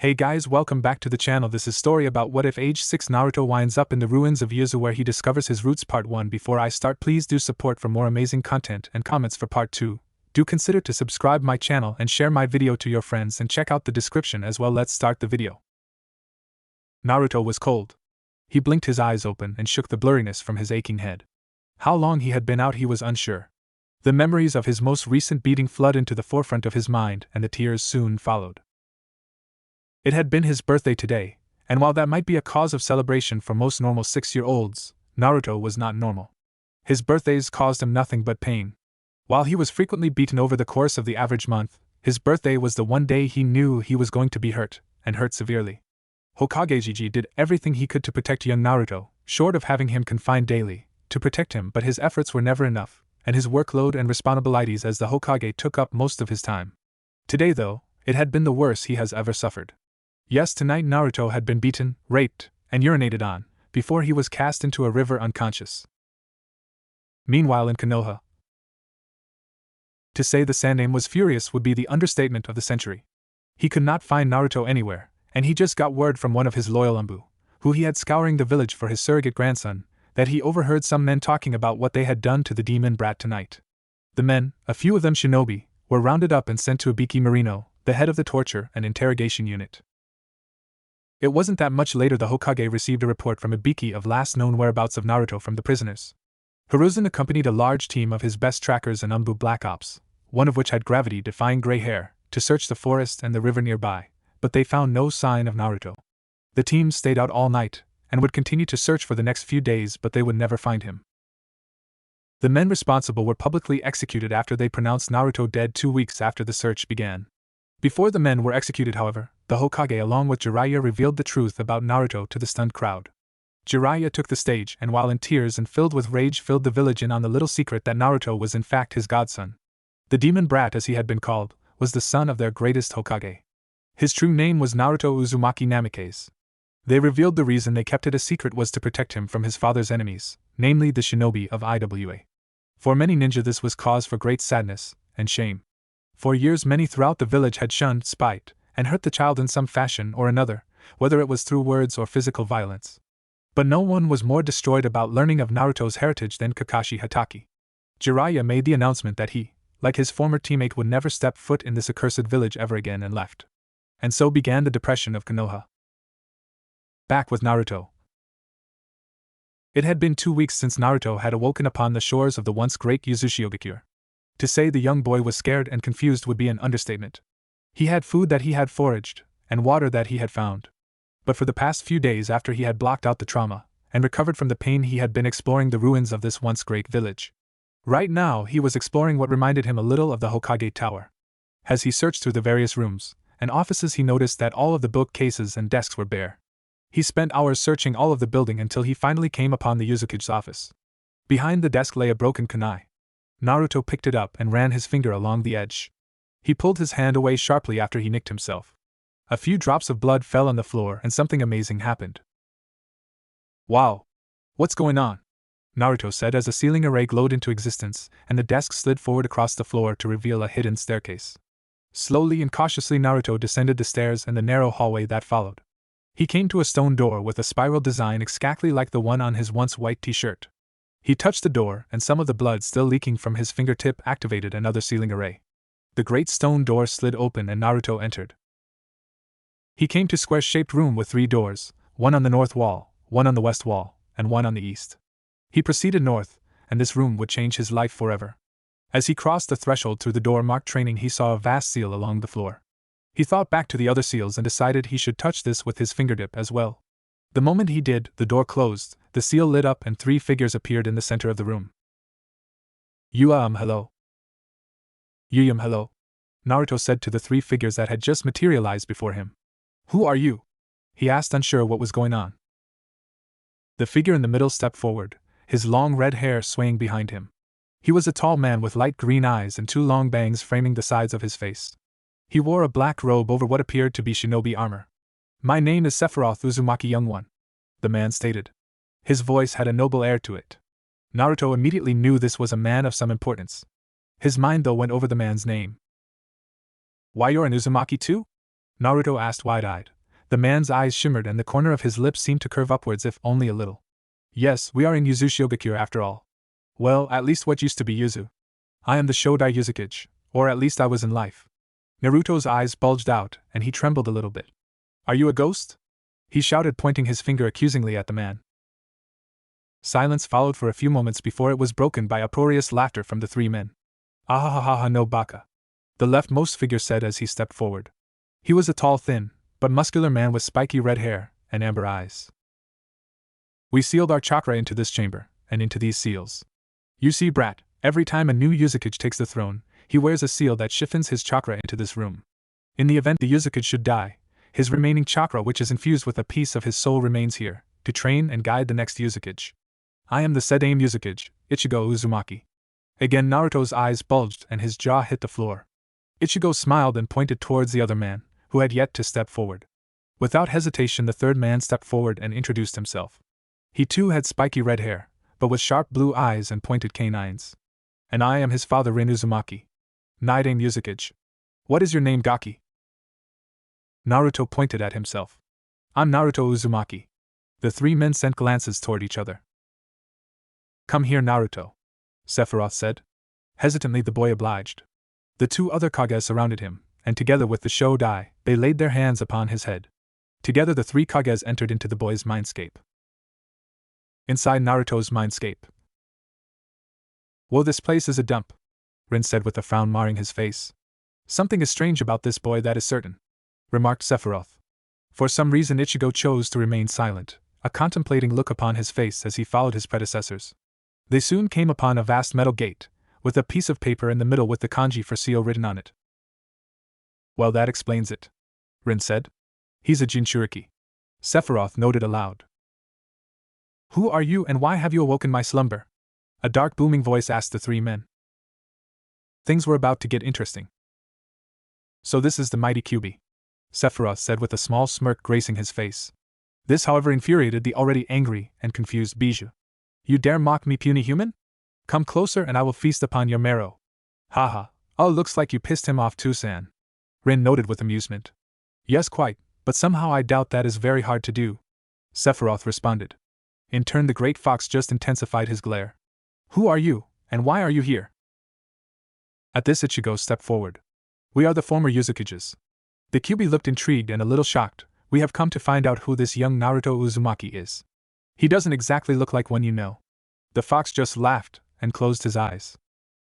Hey guys, welcome back to the channel. This is story about what if age 6 Naruto winds up in the ruins of Yuzu where he discovers his roots. Part 1. Before I start, please do support for more amazing content and comments for part 2. Do consider to subscribe my channel and share my video to your friends and check out the description as well. Let's start the video. Naruto was cold. He blinked his eyes open and shook the blurriness from his aching head. How long he had been out he was unsure. The memories of his most recent beating flooded into the forefront of his mind and the tears soon followed. It had been his birthday today, and while that might be a cause of celebration for most normal 6-year-olds, Naruto was not normal. His birthdays caused him nothing but pain. While he was frequently beaten over the course of the average month, his birthday was the one day he knew he was going to be hurt, and hurt severely. Hokage Biju did everything he could to protect young Naruto, short of having him confined daily, to protect him, but his efforts were never enough, and his workload and responsibilities as the Hokage took up most of his time. Today though, it had been the worst he has ever suffered. Yes, tonight Naruto had been beaten, raped, and urinated on, before he was cast into a river unconscious. Meanwhile in Konoha, to say the Sandaime was furious would be the understatement of the century. He could not find Naruto anywhere, and he just got word from one of his loyal Anbu, who he had scouring the village for his surrogate grandson, that he overheard some men talking about what they had done to the demon brat tonight. The men, a few of them shinobi, were rounded up and sent to Ibiki Marino, the head of the torture and interrogation unit. It wasn't that much later the Hokage received a report from Ibiki of last known whereabouts of Naruto from the prisoners. Hiruzen accompanied a large team of his best trackers and Anbu Black Ops, one of which had gravity-defying gray hair, to search the forest and the river nearby, but they found no sign of Naruto. The team stayed out all night, and would continue to search for the next few days, but they would never find him. The men responsible were publicly executed after they pronounced Naruto dead 2 weeks after the search began. Before the men were executed, however, the Hokage along with Jiraiya revealed the truth about Naruto to the stunned crowd. Jiraiya took the stage and while in tears and filled with rage filled the village in on the little secret that Naruto was in fact his godson. The demon brat, as he had been called, was the son of their greatest Hokage. His true name was Naruto Uzumaki Namikaze. They revealed the reason they kept it a secret was to protect him from his father's enemies, namely the shinobi of Iwa. For many ninja this was cause for great sadness and shame. For years many throughout the village had shunned, spite, and hurt the child in some fashion or another, whether it was through words or physical violence. But no one was more destroyed about learning of Naruto's heritage than Kakashi Hatake. Jiraiya made the announcement that he, like his former teammate, would never step foot in this accursed village ever again and left. And so began the depression of Konoha. Back with Naruto. It had been 2 weeks since Naruto had awoken upon the shores of the once great Uzushiogakure. To say the young boy was scared and confused would be an understatement. He had food that he had foraged, and water that he had found. But for the past few days after he had blocked out the trauma, and recovered from the pain, he had been exploring the ruins of this once great village. Right now he was exploring what reminded him a little of the Hokage Tower. As he searched through the various rooms and offices, he noticed that all of the bookcases and desks were bare. He spent hours searching all of the building until he finally came upon the Yuzuki's office. Behind the desk lay a broken kunai. Naruto picked it up and ran his finger along the edge. He pulled his hand away sharply after he nicked himself. A few drops of blood fell on the floor and something amazing happened. Wow! What's going on? Naruto said as a ceiling array glowed into existence and the desk slid forward across the floor to reveal a hidden staircase. Slowly and cautiously Naruto descended the stairs and the narrow hallway that followed. He came to a stone door with a spiral design exactly like the one on his once white t-shirt. He touched the door, and some of the blood still leaking from his fingertip activated another ceiling array. The great stone door slid open and Naruto entered. He came to a square-shaped room with 3 doors, one on the north wall, one on the west wall, and one on the east. He proceeded north, and this room would change his life forever. As he crossed the threshold through the door marked training, he saw a vast seal along the floor. He thought back to the other seals and decided he should touch this with his fingertip as well. The moment he did, the door closed, the seal lit up and 3 figures appeared in the center of the room. Hello. Hello. Naruto said to the 3 figures that had just materialized before him. Who are you? He asked, unsure what was going on. The figure in the middle stepped forward, his long red hair swaying behind him. He was a tall man with light green eyes and 2 long bangs framing the sides of his face. He wore a black robe over what appeared to be shinobi armor. My name is Sephiroth Uzumaki, young one, the man stated. His voice had a noble air to it. Naruto immediately knew this was a man of some importance. His mind though went over the man's name. Why, you're an Uzumaki too? Naruto asked wide-eyed. The man's eyes shimmered and the corner of his lips seemed to curve upwards if only a little. Yes, we are in Uzushiogakure after all. Well, at least what used to be Yuzu. I am the Shodai Uzukage, or at least I was in life. Naruto's eyes bulged out, and he trembled a little bit. Are you a ghost? He shouted, pointing his finger accusingly at the man. Silence followed for a few moments before it was broken by uproarious laughter from the three men. Ahahaha no baka. The leftmost figure said as he stepped forward. He was a tall, thin, but muscular man with spiky red hair and amber eyes. We sealed our chakra into this chamber, and into these seals. You see, brat, every time a new Uzukage takes the throne, he wears a seal that chiffons his chakra into this room. In the event the Uzukage should die, his remaining chakra, which is infused with a piece of his soul, remains here, to train and guide the next Uzukage. I am the said aim Uzukage, Ichigo Uzumaki. Again Naruto's eyes bulged and his jaw hit the floor. Ichigo smiled and pointed towards the other man, who had yet to step forward. Without hesitation the third man stepped forward and introduced himself. He too had spiky red hair, but with sharp blue eyes and pointed canines. And I am his father Rin Uzumaki. Nidaime Uzukage. What is your name, Gaki? Naruto pointed at himself. I'm Naruto Uzumaki. The three men sent glances toward each other. Come here, Naruto, Sephiroth said. Hesitantly the boy obliged. The two other Kage surrounded him, and together with the Shodai, they laid their hands upon his head. Together the three Kage entered into the boy's mindscape. Inside Naruto's mindscape. Whoa, this place is a dump, Rin said with a frown marring his face. Something is strange about this boy, that is certain, remarked Sephiroth. For some reason Ichigo chose to remain silent, a contemplating look upon his face as he followed his predecessors. They soon came upon a vast metal gate, with a piece of paper in the middle with the kanji for seal written on it. Well, that explains it, Rin said. He's a Jinchuriki. Sephiroth noted aloud. Who are you and why have you awoken my slumber? A dark booming voice asked the three men. Things were about to get interesting. So this is the mighty Kyuubi, Sephiroth said with a small smirk gracing his face. This, however, infuriated the already angry and confused Biju. You dare mock me, puny human? Come closer and I will feast upon your marrow. Haha, oh, looks like you pissed him off too, San. Rin noted with amusement. Yes, quite, but somehow I doubt that is very hard to do, Sephiroth responded. In turn the great fox just intensified his glare. Who are you, and why are you here? At this Ichigo stepped forward. We are the former Uzukages. The Kyuubi looked intrigued and a little shocked. We have come to find out who this young Naruto Uzumaki is. He doesn't exactly look like one you know. The fox just laughed and closed his eyes.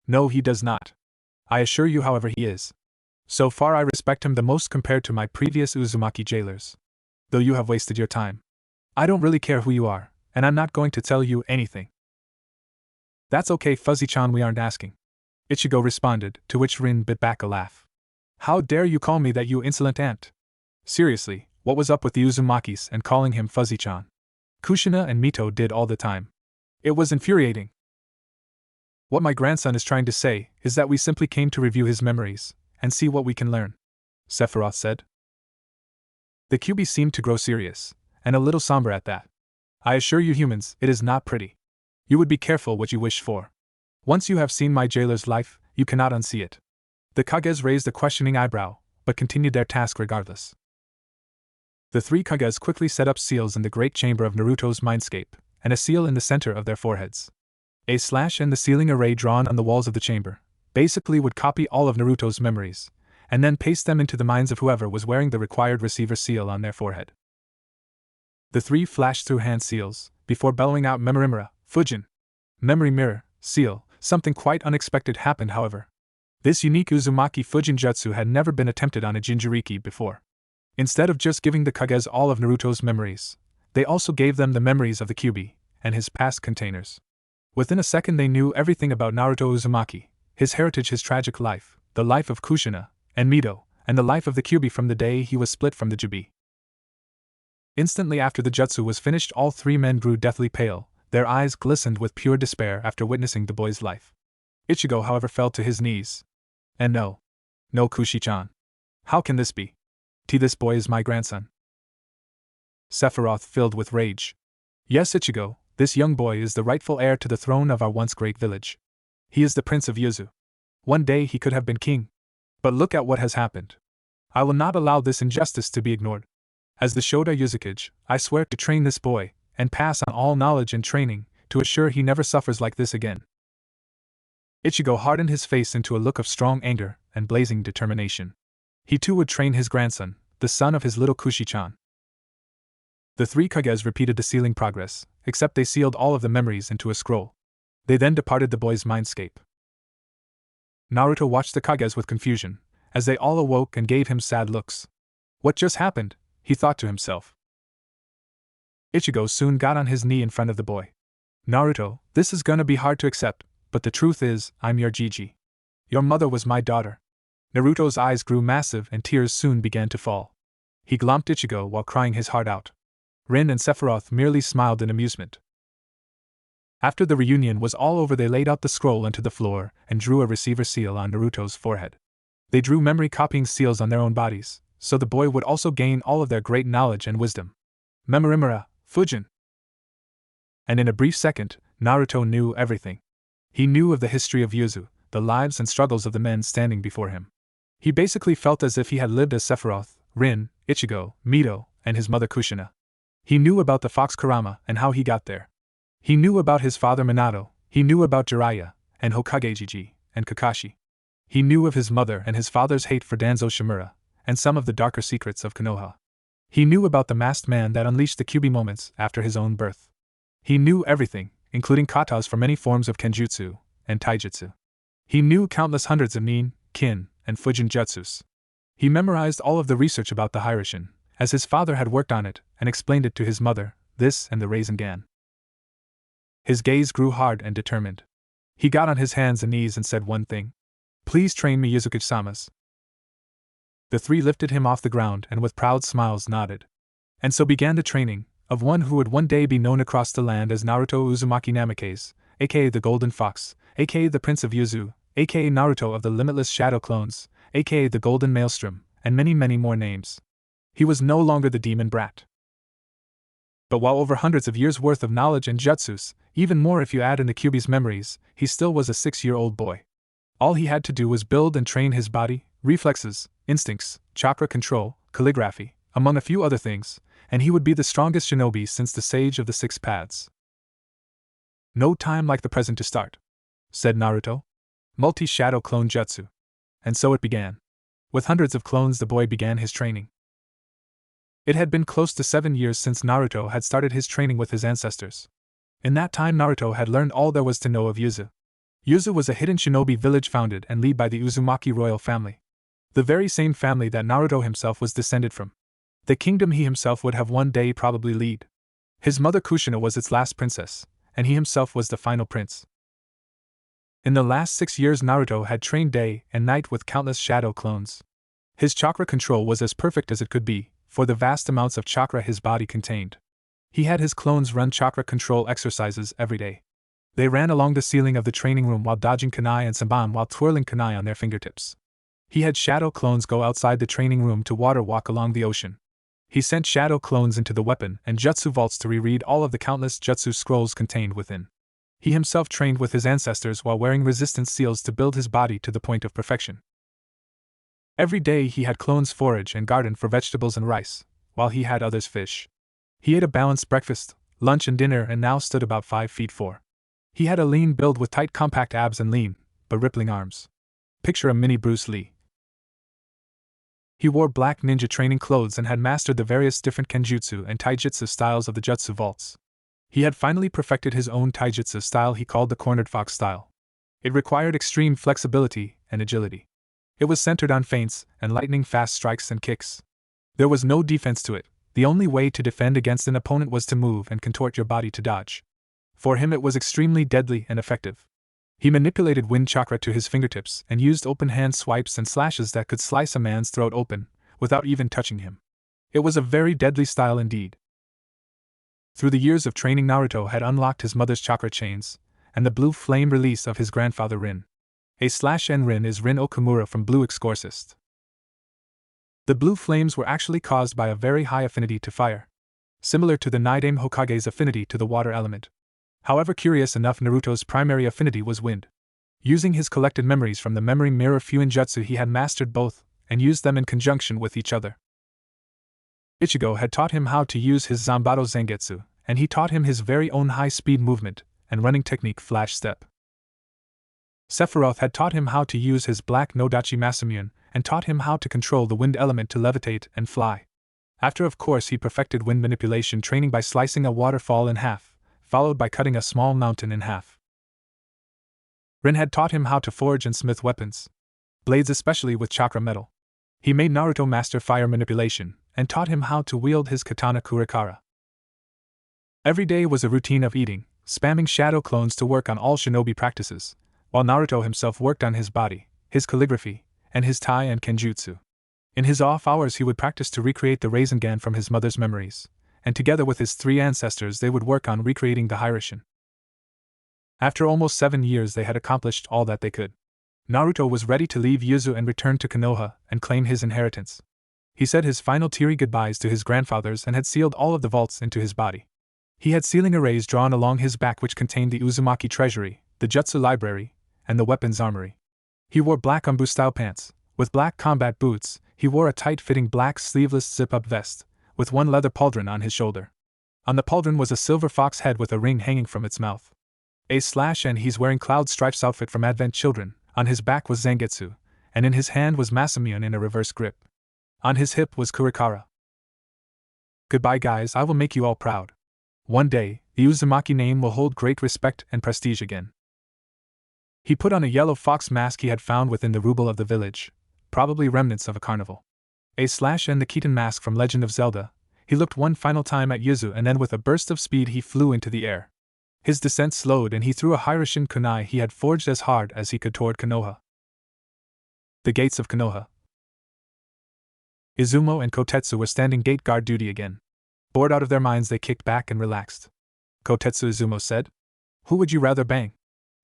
No, he does not. I assure you, however, he is. So far I respect him the most compared to my previous Uzumaki jailers. Though you have wasted your time. I don't really care who you are, and I'm not going to tell you anything. That's okay, Fuzzy-chan, we aren't asking, Ichigo responded, to which Rin bit back a laugh. How dare you call me that, you insolent ant? Seriously, what was up with the Uzumakis and calling him Fuzzy-chan? Kushina and Mito did all the time. It was infuriating. What my grandson is trying to say is that we simply came to review his memories and see what we can learn, Sephiroth said. The Kyuubi seemed to grow serious, and a little somber at that. I assure you humans, it is not pretty. You would be careful what you wish for. Once you have seen my jailer's life, you cannot unsee it. The Kages raised a questioning eyebrow, but continued their task regardless. The three Kages quickly set up seals in the great chamber of Naruto's mindscape, and a seal in the center of their foreheads. A slash and the sealing array drawn on the walls of the chamber basically would copy all of Naruto's memories, and then paste them into the minds of whoever was wearing the required receiver seal on their forehead. The three flashed through hand seals, before bellowing out Memorimura, Fujin. Memory mirror, seal. Something quite unexpected happened, however. This unique Uzumaki Fujin jutsu had never been attempted on a Jinchuriki before. Instead of just giving the Kages all of Naruto's memories, they also gave them the memories of the Kyuubi and his past containers. Within a second they knew everything about Naruto Uzumaki, his heritage, his tragic life, the life of Kushina and Mito, and the life of the Kyuubi from the day he was split from the Jubi. Instantly after the jutsu was finished, all three men grew deathly pale, their eyes glistened with pure despair after witnessing the boy's life. Ichigo, however, fell to his knees. And no, Kushi-chan. How can this be? This boy is my grandson. Sephiroth filled with rage. Yes, Ichigo, this young boy is the rightful heir to the throne of our once great village. He is the Prince of Yuzu. One day he could have been king. But look at what has happened. I will not allow this injustice to be ignored. As the Shoda Yuzukage, I swear to train this boy, and pass on all knowledge and training, to assure he never suffers like this again. Ichigo hardened his face into a look of strong anger and blazing determination. He too would train his grandson, the son of his little Kushi-chan. The three Kages repeated the sealing progress, except they sealed all of the memories into a scroll. They then departed the boy's mindscape. Naruto watched the Kages with confusion, as they all awoke and gave him sad looks. What just happened? He thought to himself. Ichigo soon got on his knee in front of the boy. Naruto, this is gonna be hard to accept, but the truth is, I'm your Gigi. Your mother was my daughter. Naruto's eyes grew massive and tears soon began to fall. He glomped Ichigo while crying his heart out. Rin and Sephiroth merely smiled in amusement. After the reunion was all over, they laid out the scroll onto the floor and drew a receiver seal on Naruto's forehead. They drew memory copying seals on their own bodies, so the boy would also gain all of their great knowledge and wisdom. Memorimura, Fujin. And in a brief second, Naruto knew everything. He knew of the history of Yuzu, the lives and struggles of the men standing before him. He basically felt as if he had lived as Sephiroth, Rin, Ichigo, Mito, and his mother Kushina. He knew about the fox Kurama and how he got there. He knew about his father Minato, he knew about Jiraiya, and Hokage Jiji, and Kakashi. He knew of his mother and his father's hate for Danzo Shimura, and some of the darker secrets of Konoha. He knew about the masked man that unleashed the Kyuubi moments after his own birth. He knew everything, including katas for many forms of kenjutsu and taijutsu. He knew countless hundreds of nin, kin, and fujin jutsus. He memorized all of the research about the Hiraishin, as his father had worked on it, and explained it to his mother, this and the Rasengan. His gaze grew hard and determined. He got on his hands and knees and said one thing. Please train me, Yuzukage-samas. The three lifted him off the ground and with proud smiles nodded. And so began the training of one who would one day be known across the land as Naruto Uzumaki Namikaze, aka the Golden Fox, aka the Prince of Yuzu, aka Naruto of the Limitless Shadow Clones, aka the Golden Maelstrom, and many, many more names. He was no longer the demon brat. But while over hundreds of years' worth of knowledge and jutsus, even more if you add in the Kyuubi's memories, he still was a 6-year-old boy. All he had to do was build and train his body, reflexes, instincts, chakra control, calligraphy, among a few other things, and he would be the strongest shinobi since the Sage of the Six Paths. No time like the present to start, said Naruto. Multi-shadow clone jutsu. And so it began. With hundreds of clones, the boy began his training. It had been close to 7 years since Naruto had started his training with his ancestors. In that time, Naruto had learned all there was to know of Yuzu. Yuzu was a hidden shinobi village founded and led by the Uzumaki royal family. The very same family that Naruto himself was descended from. The kingdom he himself would have one day probably lead. His mother Kushina was its last princess, and he himself was the final prince. In the last 6 years, Naruto had trained day and night with countless shadow clones. His chakra control was as perfect as it could be, for the vast amounts of chakra his body contained. He had his clones run chakra control exercises every day. They ran along the ceiling of the training room while dodging kunai and samban while twirling kunai on their fingertips. He had shadow clones go outside the training room to water walk along the ocean. He sent shadow clones into the weapon and jutsu vaults to reread all of the countless jutsu scrolls contained within. He himself trained with his ancestors while wearing resistance seals to build his body to the point of perfection. Every day he had clones forage and garden for vegetables and rice, while he had others fish. He ate a balanced breakfast, lunch and dinner and now stood about 5 feet 4. He had a lean build with tight compact abs and lean, but rippling arms. Picture a mini Bruce Lee. He wore black ninja training clothes and had mastered the various different kenjutsu and taijutsu styles of the jutsu vaults. He had finally perfected his own taijutsu style he called the cornered fox style. It required extreme flexibility and agility. It was centered on feints and lightning-fast strikes and kicks. There was no defense to it. The only way to defend against an opponent was to move and contort your body to dodge. For him it was extremely deadly and effective. He manipulated wind chakra to his fingertips and used open-hand swipes and slashes that could slice a man's throat open, without even touching him. It was a very deadly style indeed. Through the years of training, Naruto had unlocked his mother's chakra chains, and the blue flame release of his grandfather Rin. A/N Rin is Rin Okumura from Blue Exorcist. The blue flames were actually caused by a very high affinity to fire, similar to the Nidaime Hokage's affinity to the water element. However, curious enough, Naruto's primary affinity was wind. Using his collected memories from the memory mirror Fuinjutsu, he had mastered both, and used them in conjunction with each other. Ichigo had taught him how to use his Zanbato Zangetsu, and he taught him his very own high-speed movement and running technique Flash Step. Sephiroth had taught him how to use his Black Nodachi Masamune and taught him how to control the wind element to levitate and fly. After, of course, he perfected wind manipulation training by slicing a waterfall in half, followed by cutting a small mountain in half. Rin had taught him how to forge and smith weapons, blades especially with chakra metal. He made Naruto master fire manipulation and taught him how to wield his katana Kurikara. Every day was a routine of eating, spamming shadow clones to work on all shinobi practices, while Naruto himself worked on his body, his calligraphy, and his tai and kenjutsu. In his off hours he would practice to recreate the Rasengan from his mother's memories, and together with his 3 ancestors they would work on recreating the Hiraishin. After almost 7 years they had accomplished all that they could. Naruto was ready to leave Yuzu and return to Konoha and claim his inheritance. He said his final teary goodbyes to his grandfathers and had sealed all of the vaults into his body. He had sealing arrays drawn along his back which contained the Uzumaki treasury, the jutsu library, and the weapons armory. He wore black umbu-style pants, with black combat boots. He wore a tight-fitting black sleeveless zip-up vest, with one leather pauldron on his shoulder. On the pauldron was a silver fox head with a ring hanging from its mouth. And he's wearing Cloud Stripe's outfit from Advent Children. On his back was Zangetsu, and in his hand was Masamune in a reverse grip. On his hip was Kurikara. Goodbye guys, I will make you all proud. One day, the Uzumaki name will hold great respect and prestige again. He put on a yellow fox mask he had found within the ruble of the village, probably remnants of a carnival. And the Keaton mask from Legend of Zelda. He looked one final time at Yuzu and then with a burst of speed he flew into the air. His descent slowed and he threw a Hiraishin kunai he had forged as hard as he could toward Konoha. The gates of Konoha. Izumo and Kotetsu were standing gate guard duty again. Bored out of their minds they kicked back and relaxed. Kotetsu Izumo said, "Who would you rather bang?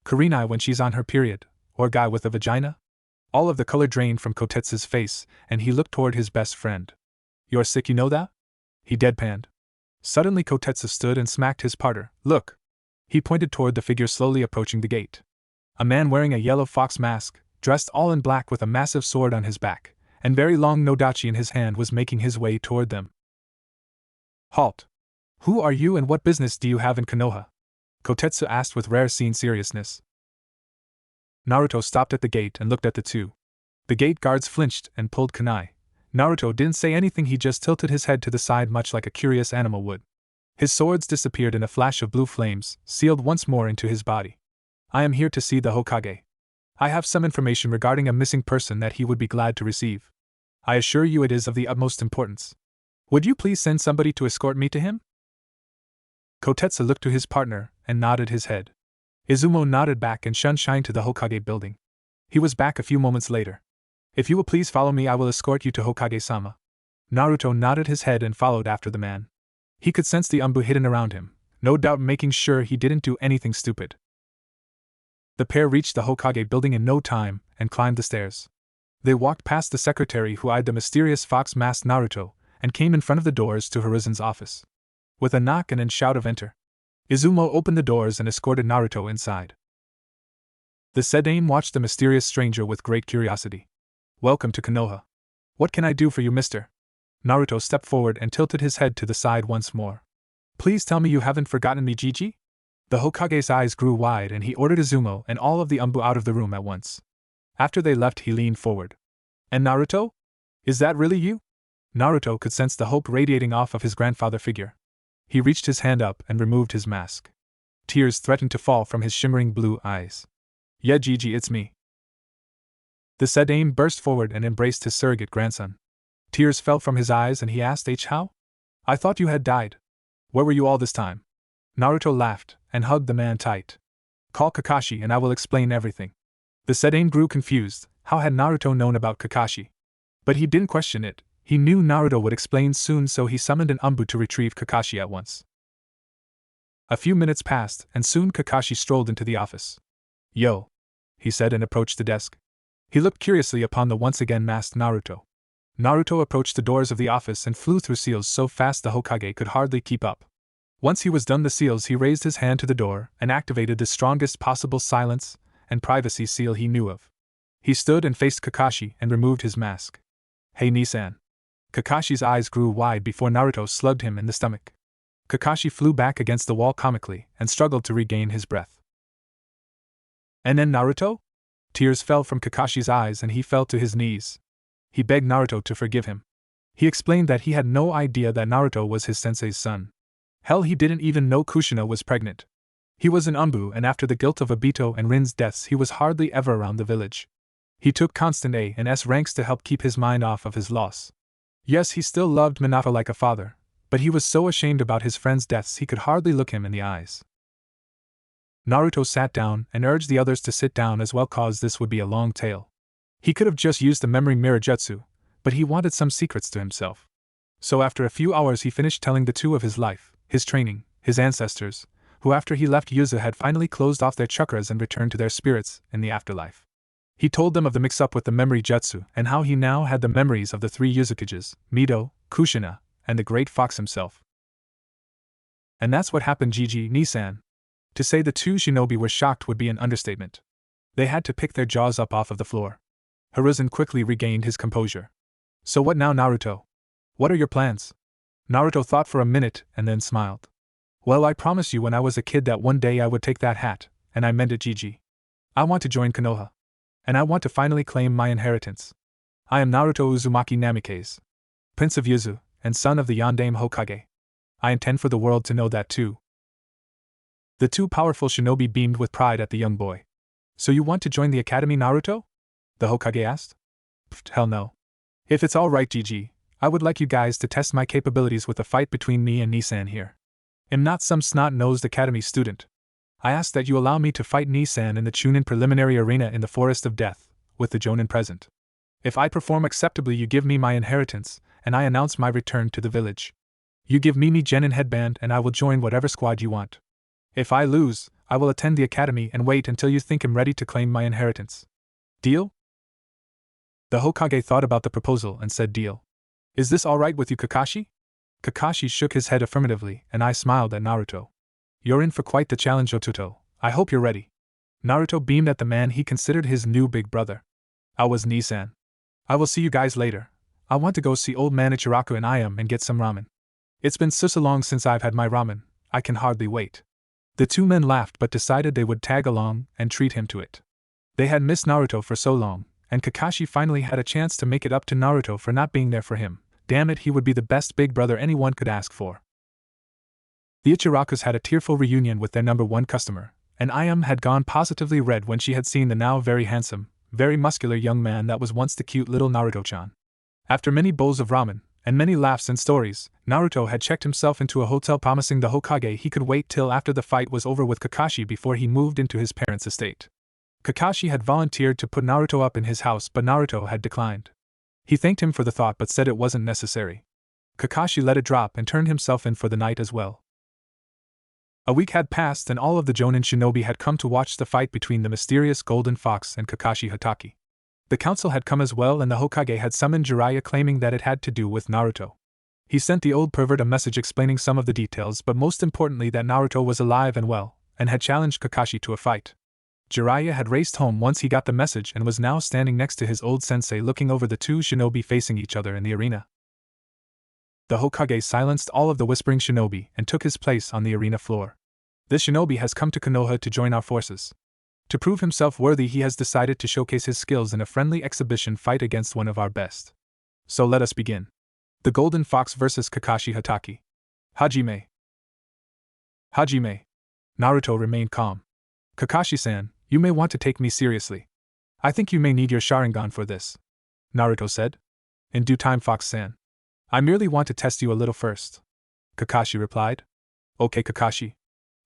Kurenai when she's on her period, or guy with a vagina?" All of the color drained from Kotetsu's face, and he looked toward his best friend. "You're sick, you know that?" He deadpanned. Suddenly Kotetsu stood and smacked his partner. "Look!" He pointed toward the figure slowly approaching the gate. A man wearing a yellow fox mask, dressed all in black with a massive sword on his back, and very long nodachi in his hand was making his way toward them. "Halt! Who are you and what business do you have in Konoha?" Kotetsu asked with rare scene seriousness. Naruto stopped at the gate and looked at the two. The gate guards flinched and pulled kunai. Naruto didn't say anything, he just tilted his head to the side much like a curious animal would. His swords disappeared in a flash of blue flames, sealed once more into his body. "I am here to see the Hokage. I have some information regarding a missing person that he would be glad to receive. I assure you it is of the utmost importance. Would you please send somebody to escort me to him?" Kotetsu looked to his partner and nodded his head. Izumo nodded back and shined to the Hokage building. He was back a few moments later. "If you will please follow me, I will escort you to Hokage-sama." Naruto nodded his head and followed after the man. He could sense the umbu hidden around him, no doubt making sure he didn't do anything stupid. The pair reached the Hokage building in no time and climbed the stairs. They walked past the secretary who eyed the mysterious fox-masked Naruto and came in front of the doors to Hiruzen's office. With a knock and a shout of "Enter!" Izumo opened the doors and escorted Naruto inside. The said dame watched the mysterious stranger with great curiosity. "Welcome to Konoha. What can I do for you, mister?" Naruto stepped forward and tilted his head to the side once more. "Please tell me you haven't forgotten me, Gigi?" The Hokage's eyes grew wide and he ordered Izumo and all of the umbu out of the room at once. After they left he leaned forward. "And Naruto? Is that really you?" Naruto could sense the hope radiating off of his grandfather figure. He reached his hand up and removed his mask. Tears threatened to fall from his shimmering blue eyes. "Yeah, Gigi, it's me." The said dame burst forward and embraced his surrogate grandson. Tears fell from his eyes and he asked, "How? I thought you had died. Where were you all this time?" Naruto laughed and hugged the man tight. "Call Kakashi and I will explain everything." The said dame grew confused. How had Naruto known about Kakashi? But he didn't question it. He knew Naruto would explain soon, so he summoned an umbu to retrieve Kakashi at once. A few minutes passed, and soon Kakashi strolled into the office. "Yo," he said and approached the desk. He looked curiously upon the once again masked Naruto. Naruto approached the doors of the office and flew through seals so fast the Hokage could hardly keep up. Once he was done the seals, he raised his hand to the door and activated the strongest possible silence and privacy seal he knew of. He stood and faced Kakashi and removed his mask. Hey Nissan. Kakashi's eyes grew wide before Naruto slugged him in the stomach. Kakashi flew back against the wall comically and struggled to regain his breath. And then Naruto? Tears fell from Kakashi's eyes and he fell to his knees. He begged Naruto to forgive him. He explained that he had no idea that Naruto was his sensei's son. Hell, he didn't even know Kushina was pregnant. He was an Umbu, and after the guilt of Obito and Rin's deaths he was hardly ever around the village. He took constant A and S ranks to help keep his mind off of his loss. Yes, he still loved Minato like a father, but he was so ashamed about his friend's deaths he could hardly look him in the eyes. Naruto sat down and urged the others to sit down as well, cause this would be a long tale. He could have just used the memory mirror jutsu, but he wanted some secrets to himself. So after a few hours he finished telling the two of his life, his training, his ancestors, who after he left Yuzu had finally closed off their chakras and returned to their spirits in the afterlife. He told them of the mix-up with the memory jutsu and how he now had the memories of the three Uzukages, Mido, Kushina, and the Great Fox himself. And that's what happened, GG Nissan. To say the two shinobi were shocked would be an understatement. They had to pick their jaws up off of the floor. Hiruzen quickly regained his composure. So what now, Naruto? What are your plans? Naruto thought for a minute and then smiled. Well, I promised you when I was a kid that one day I would take that hat, and I meant it, GG. I want to join Konoha. And I want to finally claim my inheritance. I am Naruto Uzumaki Namikaze, Prince of Yuzu, and son of the Yondaime Hokage. I intend for the world to know that too. The two powerful shinobi beamed with pride at the young boy. So you want to join the academy, Naruto? The Hokage asked. Hell no. If it's alright, GG, I would like you guys to test my capabilities with a fight between me and Nissan here. I'm not some snot-nosed academy student. I ask that you allow me to fight Nissan in the Chunin preliminary arena in the Forest of Death, with the Jonin present. If I perform acceptably, you give me my inheritance, and I announce my return to the village. You give me Genin headband and I will join whatever squad you want. If I lose, I will attend the academy and wait until you think I'm ready to claim my inheritance. Deal? The Hokage thought about the proposal and said deal. Is this alright with you, Kakashi? Kakashi shook his head affirmatively, and I smiled at Naruto. You're in for quite the challenge, Otuto. I hope you're ready. Naruto beamed at the man he considered his new big brother. I was Nissan. I will see you guys later. I want to go see old man Ichiraku and Ayam and get some ramen. It's been so long since I've had my ramen, I can hardly wait. The two men laughed but decided they would tag along and treat him to it. They had missed Naruto for so long, and Kakashi finally had a chance to make it up to Naruto for not being there for him. Damn it, he would be the best big brother anyone could ask for. The Ichirakus had a tearful reunion with their number one customer, and Ayam had gone positively red when she had seen the now very handsome, very muscular young man that was once the cute little Naruto-chan. After many bowls of ramen, and many laughs and stories, Naruto had checked himself into a hotel, promising the Hokage he could wait till after the fight was over with Kakashi before he moved into his parents' estate. Kakashi had volunteered to put Naruto up in his house, but Naruto had declined. He thanked him for the thought but said it wasn't necessary. Kakashi let it drop and turned himself in for the night as well. A week had passed and all of the Jonin shinobi had come to watch the fight between the mysterious Golden Fox and Kakashi Hatake. The council had come as well, and the Hokage had summoned Jiraiya, claiming that it had to do with Naruto. He sent the old pervert a message explaining some of the details, but most importantly that Naruto was alive and well, and had challenged Kakashi to a fight. Jiraiya had raced home once he got the message and was now standing next to his old sensei, looking over the two shinobi facing each other in the arena. The Hokage silenced all of the whispering shinobi and took his place on the arena floor. This shinobi has come to Konoha to join our forces. To prove himself worthy, he has decided to showcase his skills in a friendly exhibition fight against one of our best. So let us begin. The Golden Fox vs. Kakashi Hatake. Hajime. Hajime. Naruto remained calm. Kakashi-san, you may want to take me seriously. I think you may need your Sharingan for this. Naruto said. In due time, Fox-san. I merely want to test you a little first. Kakashi replied. Okay, Kakashi.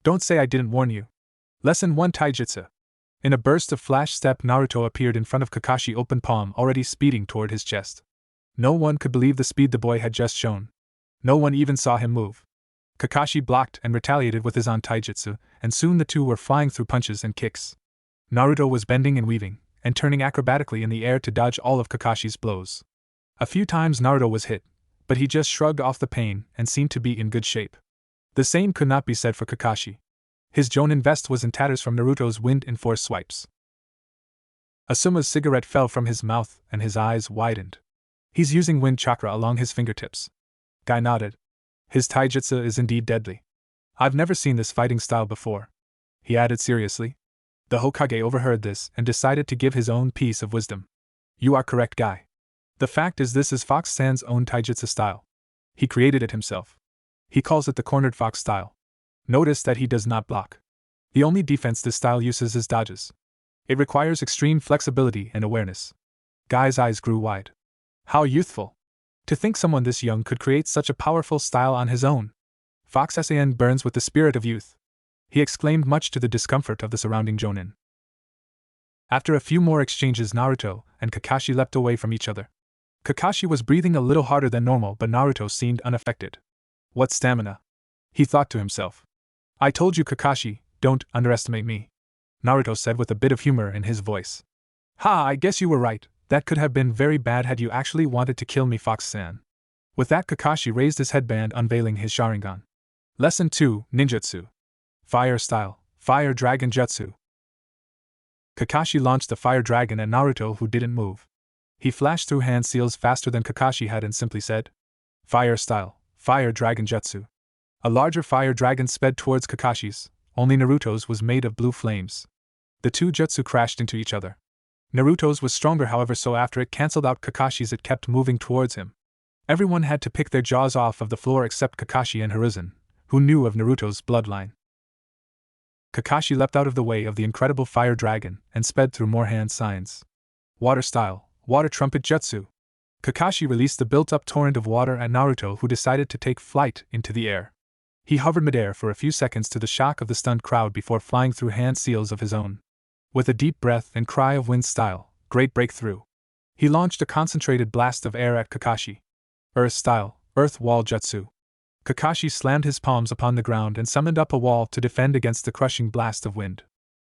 Don't say I didn't warn you. Lesson 1 Taijutsu. In a burst of flash step, Naruto appeared in front of Kakashi, open palm already speeding toward his chest. No one could believe the speed the boy had just shown. No one even saw him move. Kakashi blocked and retaliated with his on taijutsu, and soon the two were flying through punches and kicks. Naruto was bending and weaving, and turning acrobatically in the air to dodge all of Kakashi's blows. A few times Naruto was hit, but he just shrugged off the pain and seemed to be in good shape. The same could not be said for Kakashi. His Jonin vest was in tatters from Naruto's wind-enforced swipes. Asuma's cigarette fell from his mouth and his eyes widened. He's using wind chakra along his fingertips. Guy nodded. His taijutsu is indeed deadly. I've never seen this fighting style before, he added seriously. The Hokage overheard this and decided to give his own piece of wisdom. You are correct, Guy. The fact is, this is Fox-san's own taijutsu style. He created it himself. He calls it the cornered fox style. Notice that he does not block. The only defense this style uses is dodges. It requires extreme flexibility and awareness. Guy's eyes grew wide. How youthful! To think someone this young could create such a powerful style on his own. Fox-san burns with the spirit of youth, he exclaimed, much to the discomfort of the surrounding jonin. After a few more exchanges, Naruto and Kakashi leapt away from each other. Kakashi was breathing a little harder than normal, but Naruto seemed unaffected. What stamina! He thought to himself. I told you, Kakashi, don't underestimate me, Naruto said with a bit of humor in his voice. Ha, I guess you were right. That could have been very bad had you actually wanted to kill me, Fox-san. With that, Kakashi raised his headband, unveiling his Sharingan. Lesson 2, Ninjutsu. Fire Style, Fire Dragon Jutsu. Kakashi launched the Fire Dragon at Naruto, who didn't move. He flashed through hand seals faster than Kakashi had and simply said, Fire Style, Fire Dragon Jutsu. A larger Fire Dragon sped towards Kakashi's, only Naruto's was made of blue flames. The two jutsu crashed into each other. Naruto's was stronger, however, so after it cancelled out Kakashi's, it kept moving towards him. Everyone had to pick their jaws off of the floor except Kakashi and Hiruzen, who knew of Naruto's bloodline. Kakashi leapt out of the way of the incredible Fire Dragon and sped through more hand signs. Water Style, Water Trumpet Jutsu. Kakashi released the built-up torrent of water at Naruto, who decided to take flight into the air. He hovered midair for a few seconds to the shock of the stunned crowd before flying through hand seals of his own. With a deep breath and cry of Wind Style, Great Breakthrough, he launched a concentrated blast of air at Kakashi. Earth Style, Earth Wall Jutsu. Kakashi slammed his palms upon the ground and summoned up a wall to defend against the crushing blast of wind.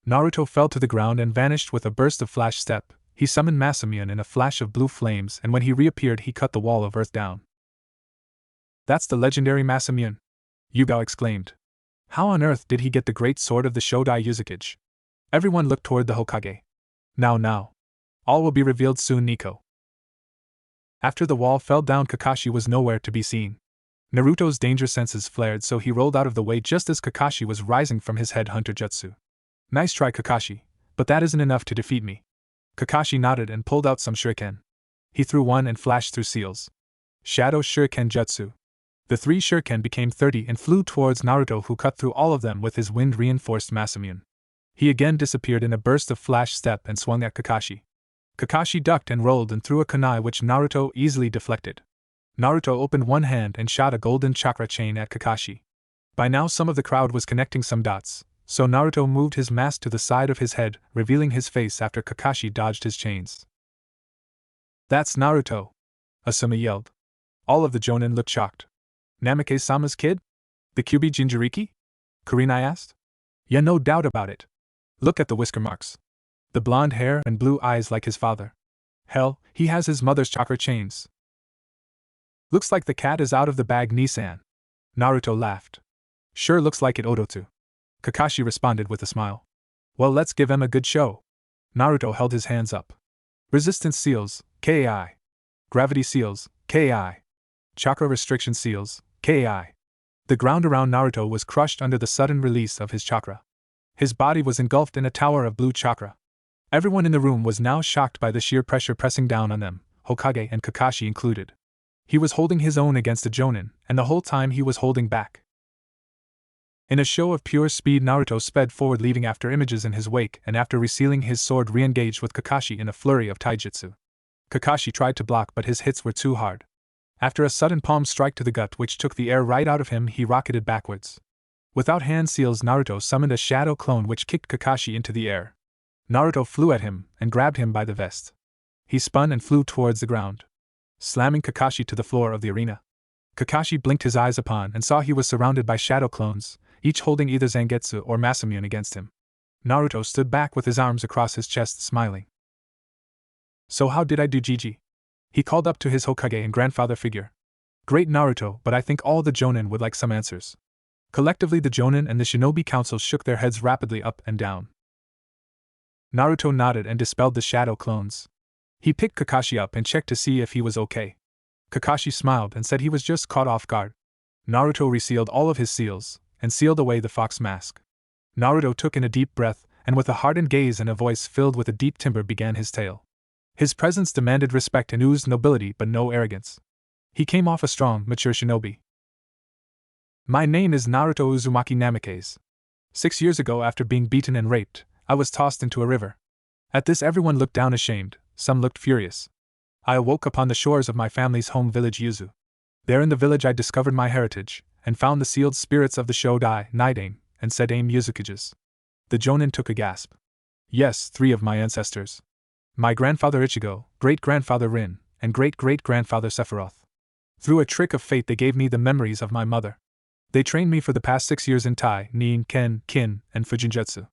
Naruto fell to the ground and vanished with a burst of Flash Step. He summoned Masamune in a flash of blue flames, and when he reappeared, he cut the wall of earth down. That's the legendary Masamune, Yugao exclaimed. How on earth did he get the great sword of the Shodai Uzukage? Everyone looked toward the Hokage. Now. All will be revealed soon, Nico. After the wall fell down, Kakashi was nowhere to be seen. Naruto's danger senses flared, so he rolled out of the way just as Kakashi was rising from his headhunter jutsu. Nice try, Kakashi, but that isn't enough to defeat me. Kakashi nodded and pulled out some shuriken. He threw one and flashed through seals. Shadow Shuriken Jutsu. The 3 shuriken became 30 and flew towards Naruto, who cut through all of them with his wind-reinforced Masamune. He again disappeared in a burst of Flash Step and swung at Kakashi. Kakashi ducked and rolled and threw a kunai, which Naruto easily deflected. Naruto opened one hand and shot a golden chakra chain at Kakashi. By now some of the crowd was connecting some dots, so Naruto moved his mask to the side of his head, revealing his face after Kakashi dodged his chains. That's Naruto, Asuma yelled. All of the jonin looked shocked. Namike-sama's kid? The Kyuubi Jinchuriki? Kurenai asked. Yeah, no doubt about it. Look at the whisker marks. The blonde hair and blue eyes like his father. Hell, he has his mother's chakra chains. Looks like the cat is out of the bag, Nissan. Naruto laughed. Sure looks like it, Odotu. Kakashi responded with a smile. Well, let's give him a good show. Naruto held his hands up. Resistance seals, KI. Gravity seals, KI. Chakra restriction seals, KI. The ground around Naruto was crushed under the sudden release of his chakra. His body was engulfed in a tower of blue chakra. Everyone in the room was now shocked by the sheer pressure pressing down on them, Hokage and Kakashi included. He was holding his own against a jonin, and the whole time he was holding back. In a show of pure speed, Naruto sped forward, leaving after images in his wake, and after resealing his sword, re-engaged with Kakashi in a flurry of taijutsu. Kakashi tried to block, but his hits were too hard. After a sudden palm strike to the gut which took the air right out of him, he rocketed backwards. Without hand seals, Naruto summoned a shadow clone which kicked Kakashi into the air. Naruto flew at him and grabbed him by the vest. He spun and flew towards the ground, slamming Kakashi to the floor of the arena. Kakashi blinked his eyes upon and saw he was surrounded by shadow clones, each holding either Zangetsu or Masamune against him. Naruto stood back with his arms across his chest, smiling. So how did I do, Gigi? He called up to his Hokage and grandfather figure. Great, Naruto, but I think all the jonin would like some answers. Collectively, the jonin and the shinobi council shook their heads rapidly up and down. Naruto nodded and dispelled the shadow clones. He picked Kakashi up and checked to see if he was okay. Kakashi smiled and said he was just caught off guard. Naruto resealed all of his seals, and sealed away the fox mask. Naruto took in a deep breath, and with a hardened gaze and a voice filled with a deep timbre began his tale. His presence demanded respect and oozed nobility but no arrogance. He came off a strong, mature shinobi. My name is Naruto Uzumaki Namikaze. 6 years ago, after being beaten and raped, I was tossed into a river. At this everyone looked down ashamed, some looked furious. I awoke upon the shores of my family's home village Yuzu. There in the village I discovered my heritage, and found the sealed spirits of the Shodai, Night-Aim, and Set-Aim Yuzukages. The Jonin took a gasp. Yes, 3 of my ancestors. My grandfather Ichigo, great-grandfather Rin, and great-great-grandfather Sephiroth. Through a trick of fate they gave me the memories of my mother. They trained me for the past 6 years in Tai, Nin, Ken, Kin, and Fujinjutsu.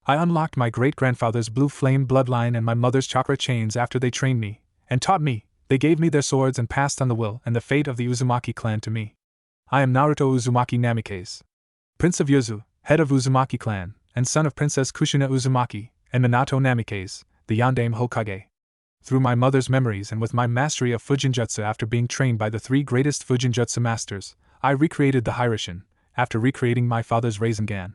I unlocked my great-grandfather's blue flame bloodline and my mother's chakra chains after they trained me, and taught me. They gave me their swords and passed on the will and the fate of the Uzumaki clan to me. I am Naruto Uzumaki Namikaze, Prince of Yuzu, head of Uzumaki clan, and son of Princess Kushina Uzumaki, and Minato Namikaze, the Yondaime Hokage. Through my mother's memories and with my mastery of Fujinjutsu after being trained by the 3 greatest Fujinjutsu masters, I recreated the Hiraishin, after recreating my father's Rasengan.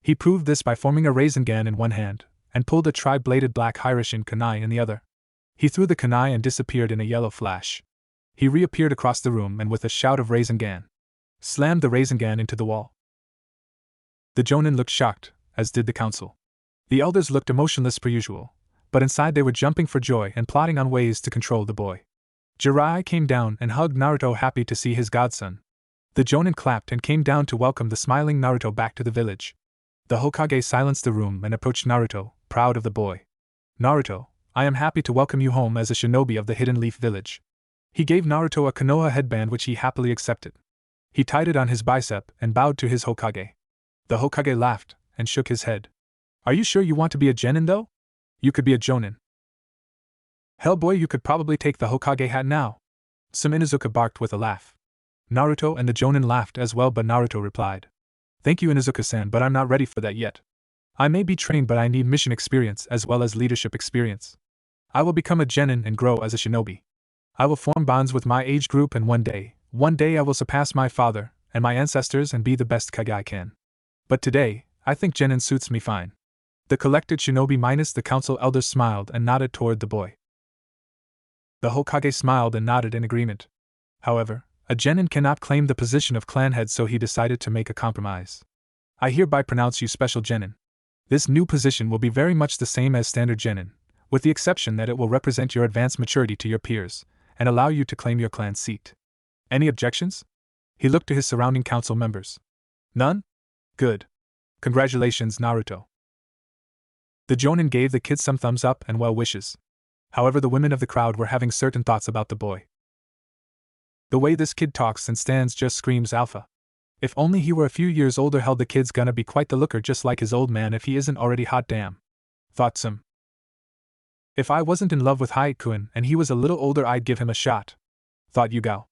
He proved this by forming a Rasengan in one hand, and pulled a tri-bladed black Hiraishin kunai in the other. He threw the kunai and disappeared in a yellow flash. He reappeared across the room and with a shout of Rasengan, slammed the Rasengan into the wall. The Jonin looked shocked, as did the council. The elders looked emotionless per usual, but inside they were jumping for joy and plotting on ways to control the boy. Jiraiya came down and hugged Naruto, happy to see his godson. The Jonin clapped and came down to welcome the smiling Naruto back to the village. The Hokage silenced the room and approached Naruto, proud of the boy. Naruto, I am happy to welcome you home as a shinobi of the Hidden Leaf Village. He gave Naruto a Konoha headband which he happily accepted. He tied it on his bicep and bowed to his Hokage. The Hokage laughed and shook his head. Are you sure you want to be a genin though? You could be a jonin. Hell boy, you could probably take the Hokage hat now. Some Inuzuka barked with a laugh. Naruto and the Jonin laughed as well, but Naruto replied, Thank you Inuzuka-san, but I'm not ready for that yet. I may be trained, but I need mission experience as well as leadership experience. I will become a genin and grow as a shinobi. I will form bonds with my age group, and one day I will surpass my father and my ancestors and be the best Kage I can. But today, I think genin suits me fine. The collected shinobi minus the council elders smiled and nodded toward the boy. The Hokage smiled and nodded in agreement. However, a genin cannot claim the position of clan head, so he decided to make a compromise. I hereby pronounce you special genin. This new position will be very much the same as standard genin, with the exception that it will represent your advanced maturity to your peers, and allow you to claim your clan seat. Any objections? He looked to his surrounding council members. None? Good. Congratulations, Naruto. The Jonin gave the kid some thumbs up and well wishes. However, the women of the crowd were having certain thoughts about the boy. The way this kid talks and stands just screams alpha. If only he were a few years older, hell, the kid's gonna be quite the looker, just like his old man if he isn't already hot damn. Thought some. If I wasn't in love with Haikuen and he was a little older, I'd give him a shot. Thought Yugao.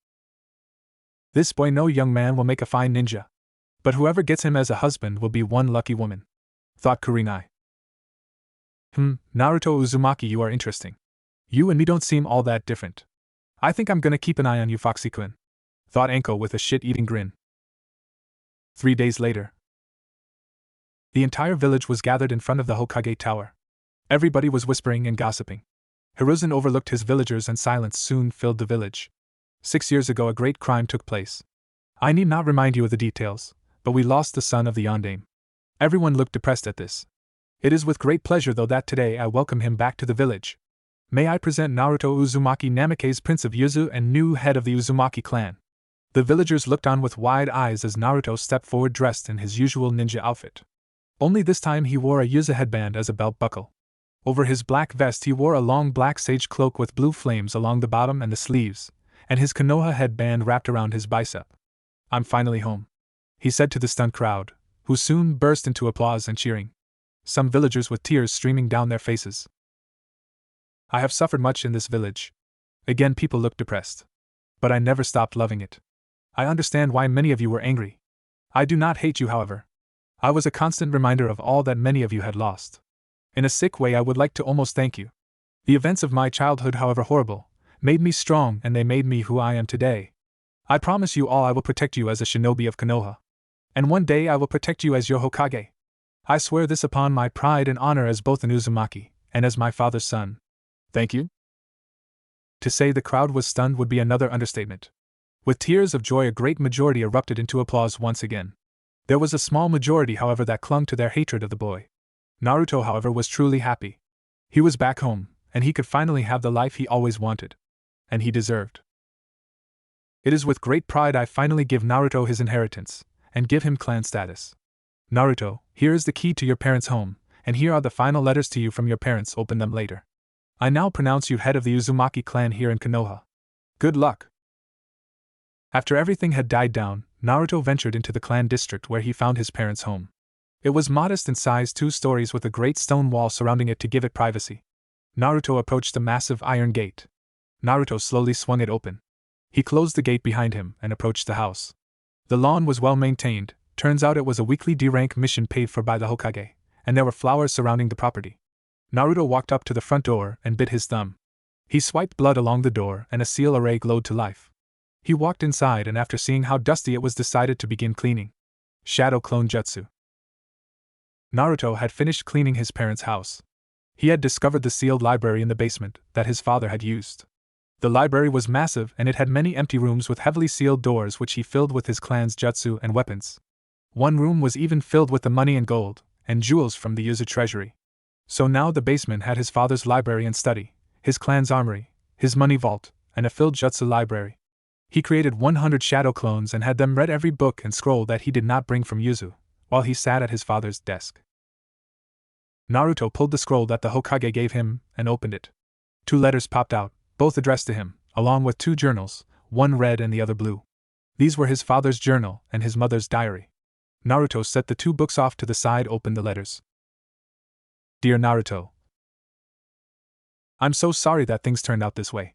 This boy, no young man, will make a fine ninja. But whoever gets him as a husband will be one lucky woman. Thought Kurinai. Naruto Uzumaki, you are interesting. You and me don't seem all that different. I think I'm gonna keep an eye on you, Foxy-kun. Thought Anko with a shit-eating grin. 3 days later. The entire village was gathered in front of the Hokage Tower. Everybody was whispering and gossiping. Hiruzen overlooked his villagers and silence soon filled the village. 6 years ago a great crime took place. I need not remind you of the details, but we lost the son of the Yondaime. Everyone looked depressed at this. It is with great pleasure though that today I welcome him back to the village. May I present Naruto Uzumaki Namikaze, Prince of Yuzu and new head of the Uzumaki clan. The villagers looked on with wide eyes as Naruto stepped forward dressed in his usual ninja outfit. Only this time he wore a Yuzu headband as a belt buckle. Over his black vest he wore a long black sage cloak with blue flames along the bottom and the sleeves, and his Konoha headband wrapped around his bicep. I'm finally home, he said to the stunned crowd, who soon burst into applause and cheering. Some villagers with tears streaming down their faces. I have suffered much in this village. Again people looked depressed. But I never stopped loving it. I understand why many of you were angry. I do not hate you, however. I was a constant reminder of all that many of you had lost. In a sick way I would like to almost thank you. The events of my childhood, however horrible, made me strong and they made me who I am today. I promise you all I will protect you as a shinobi of Konoha. And one day I will protect you as your Hokage. I swear this upon my pride and honor as both an Uzumaki and as my father's son. Thank you? To say the crowd was stunned would be another understatement. With tears of joy, a great majority erupted into applause once again. There was a small majority, however, that clung to their hatred of the boy. Naruto, however, was truly happy. He was back home, and he could finally have the life he always wanted. And he deserved. It is with great pride I finally give Naruto his inheritance, and give him clan status. Naruto, here is the key to your parents' home, and here are the final letters to you from your parents. Open them later. I now pronounce you head of the Uzumaki clan here in Konoha. Good luck. After everything had died down, Naruto ventured into the clan district where he found his parents' home. It was modest in size, 2 stories with a great stone wall surrounding it to give it privacy. Naruto approached the massive iron gate. Naruto slowly swung it open. He closed the gate behind him and approached the house. The lawn was well maintained. Turns out it was a weekly D-rank mission paid for by the Hokage, and there were flowers surrounding the property. Naruto walked up to the front door and bit his thumb. He swiped blood along the door and a seal array glowed to life. He walked inside and after seeing how dusty it was decided to begin cleaning. Shadow Clone Jutsu. Naruto had finished cleaning his parents' house. He had discovered the sealed library in the basement that his father had used. The library was massive and it had many empty rooms with heavily sealed doors which he filled with his clan's jutsu and weapons. One room was even filled with the money and gold, and jewels from the Yuzu treasury. So now the basement had his father's library and study, his clan's armory, his money vault, and a filled jutsu library. He created 100 shadow clones and had them read every book and scroll that he did not bring from Yuzu, while he sat at his father's desk. Naruto pulled the scroll that the Hokage gave him and opened it. 2 letters popped out, both addressed to him, along with 2 journals, one red and the other blue. These were his father's journal and his mother's diary. Naruto set the 2 books off to the side, opened the letters. Dear Naruto, I'm so sorry that things turned out this way.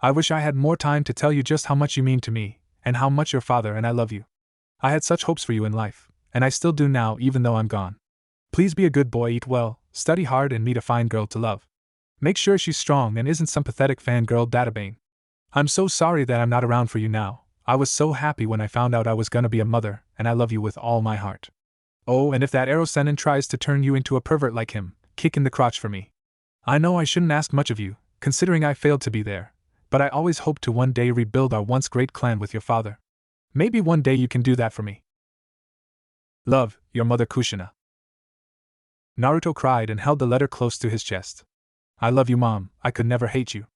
I wish I had more time to tell you just how much you mean to me, and how much your father and I love you. I had such hopes for you in life, and I still do now even though I'm gone. Please be a good boy, eat well, study hard and meet a fine girl to love. Make sure she's strong and isn't some pathetic fangirl databane. I'm so sorry that I'm not around for you now. I was so happy when I found out I was gonna be a mother, and I love you with all my heart. Oh, and if that arrow senin tries to turn you into a pervert like him, kick in the crotch for me. I know I shouldn't ask much of you, considering I failed to be there, but I always hoped to one day rebuild our once great clan with your father. Maybe one day you can do that for me. Love, your mother Kushina. Naruto cried and held the letter close to his chest. I love you, Mom, I could never hate you.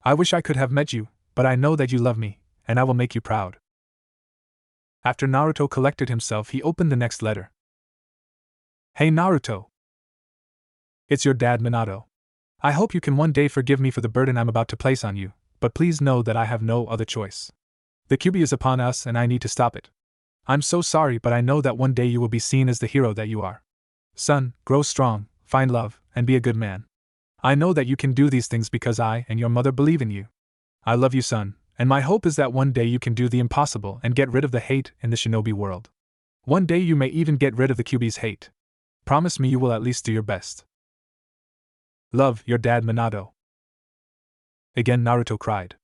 I wish I could have met you, but I know that you love me, and I will make you proud. After Naruto collected himself, he opened the next letter. Hey Naruto. It's your dad Minato. I hope you can one day forgive me for the burden I'm about to place on you, but please know that I have no other choice. The Kyuubi is upon us and I need to stop it. I'm so sorry, but I know that one day you will be seen as the hero that you are. Son, grow strong, find love, and be a good man. I know that you can do these things because I and your mother believe in you. I love you, son, and my hope is that one day you can do the impossible and get rid of the hate in the shinobi world. One day you may even get rid of the Kyuubi's hate. Promise me you will at least do your best. Love, your dad Minato. Again Naruto cried.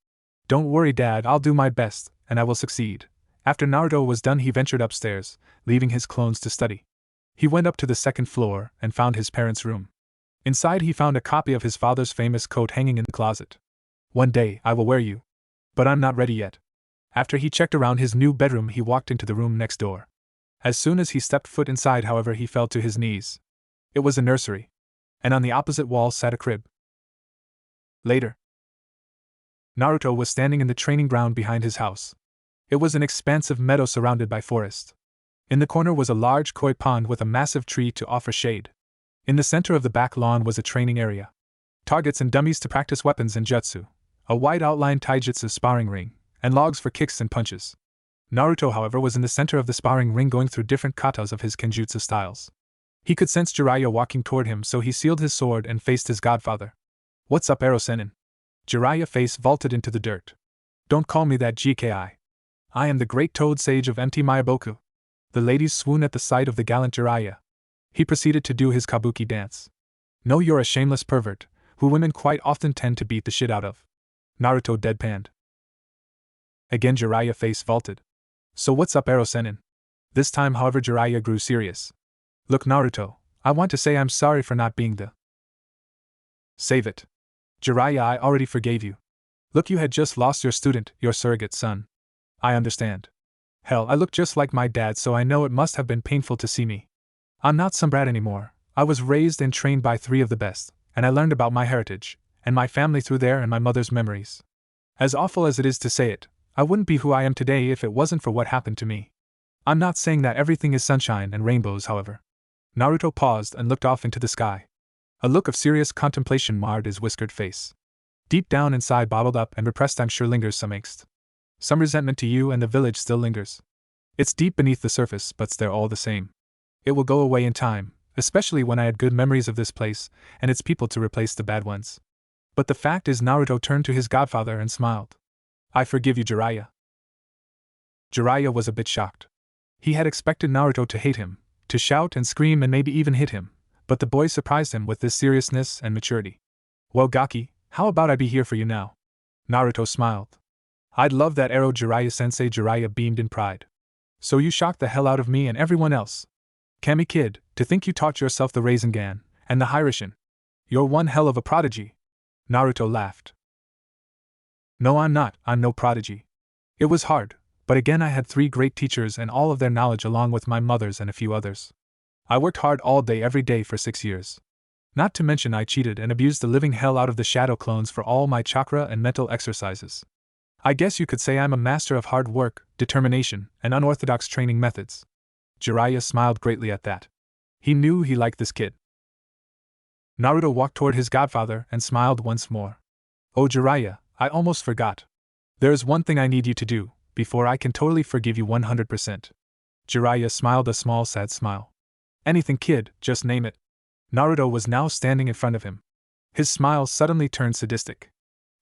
Don't worry, Dad, I'll do my best, and I will succeed. After Naruto was done, he ventured upstairs, leaving his clones to study. He went up to the 2nd floor and found his parents' room. Inside he found a copy of his father's famous coat hanging in the closet. One day I will wear you. But I'm not ready yet. After he checked around his new bedroom, he walked into the room next door. As soon as he stepped foot inside, however, he fell to his knees. It was a nursery. And on the opposite wall sat a crib. Later, Naruto was standing in the training ground behind his house. It was an expansive meadow surrounded by forest. In the corner was a large koi pond with a massive tree to offer shade. In the center of the back lawn was a training area. Targets and dummies to practice weapons and jutsu, a wide outline taijutsu sparring ring, and logs for kicks and punches. Naruto, however, was in the center of the sparring ring going through different katas of his kenjutsu styles. He could sense Jiraiya walking toward him, so he sealed his sword and faced his godfather. What's up, Arrow Senin? Jiraiya face vaulted into the dirt. Don't call me that, GKI. I am the great toad sage of MT Mayaboku. The ladies swoon at the sight of the gallant Jiraiya. He proceeded to do his kabuki dance. No, you're a shameless pervert, who women quite often tend to beat the shit out of. Naruto deadpanned. Again Jiraiya face vaulted. So what's up, Ero-sennin? This time, however, Jiraiya grew serious. Look, Naruto, I want to say I'm sorry for not being the. Save it. Jiraiya, I already forgave you. Look, you had just lost your student, your surrogate son. I understand. Hell, I look just like my dad, so I know it must have been painful to see me. I'm not some brat anymore. I was raised and trained by 3 of the best, and I learned about my heritage and my family through their and my mother's memories. As awful as it is to say it, I wouldn't be who I am today if it wasn't for what happened to me. I'm not saying that everything is sunshine and rainbows, however. Naruto paused and looked off into the sky. A look of serious contemplation marred his whiskered face. Deep down inside, bottled up and repressed, I'm sure lingers some angst. Some resentment to you and the village still lingers. It's deep beneath the surface, but they're all the same. It will go away in time, especially when I had good memories of this place and its people to replace the bad ones. But the fact is, Naruto turned to his godfather and smiled. I forgive you, Jiraiya. Jiraiya was a bit shocked. He had expected Naruto to hate him, to shout and scream and maybe even hit him, but the boy surprised him with this seriousness and maturity. Well, Gaki, how about I be here for you now? Naruto smiled. I'd love that, arrow, Jiraiya-sensei. Jiraiya beamed in pride. So you shocked the hell out of me and everyone else. Kami kid, to think you taught yourself the Rasengan and the Hiraishin. You're one hell of a prodigy. Naruto laughed. No, I'm not. I'm no prodigy. It was hard, but again I had 3 great teachers and all of their knowledge along with my mother's and a few others. I worked hard all day every day for 6 years. Not to mention I cheated and abused the living hell out of the shadow clones for all my chakra and mental exercises. I guess you could say I'm a master of hard work, determination, and unorthodox training methods. Jiraiya smiled greatly at that. He knew he liked this kid. Naruto walked toward his godfather and smiled once more. Oh, Jiraiya, I almost forgot. There is one thing I need you to do, before I can totally forgive you 100%. Jiraiya smiled a small sad smile. Anything, kid, just name it. Naruto was now standing in front of him. His smile suddenly turned sadistic.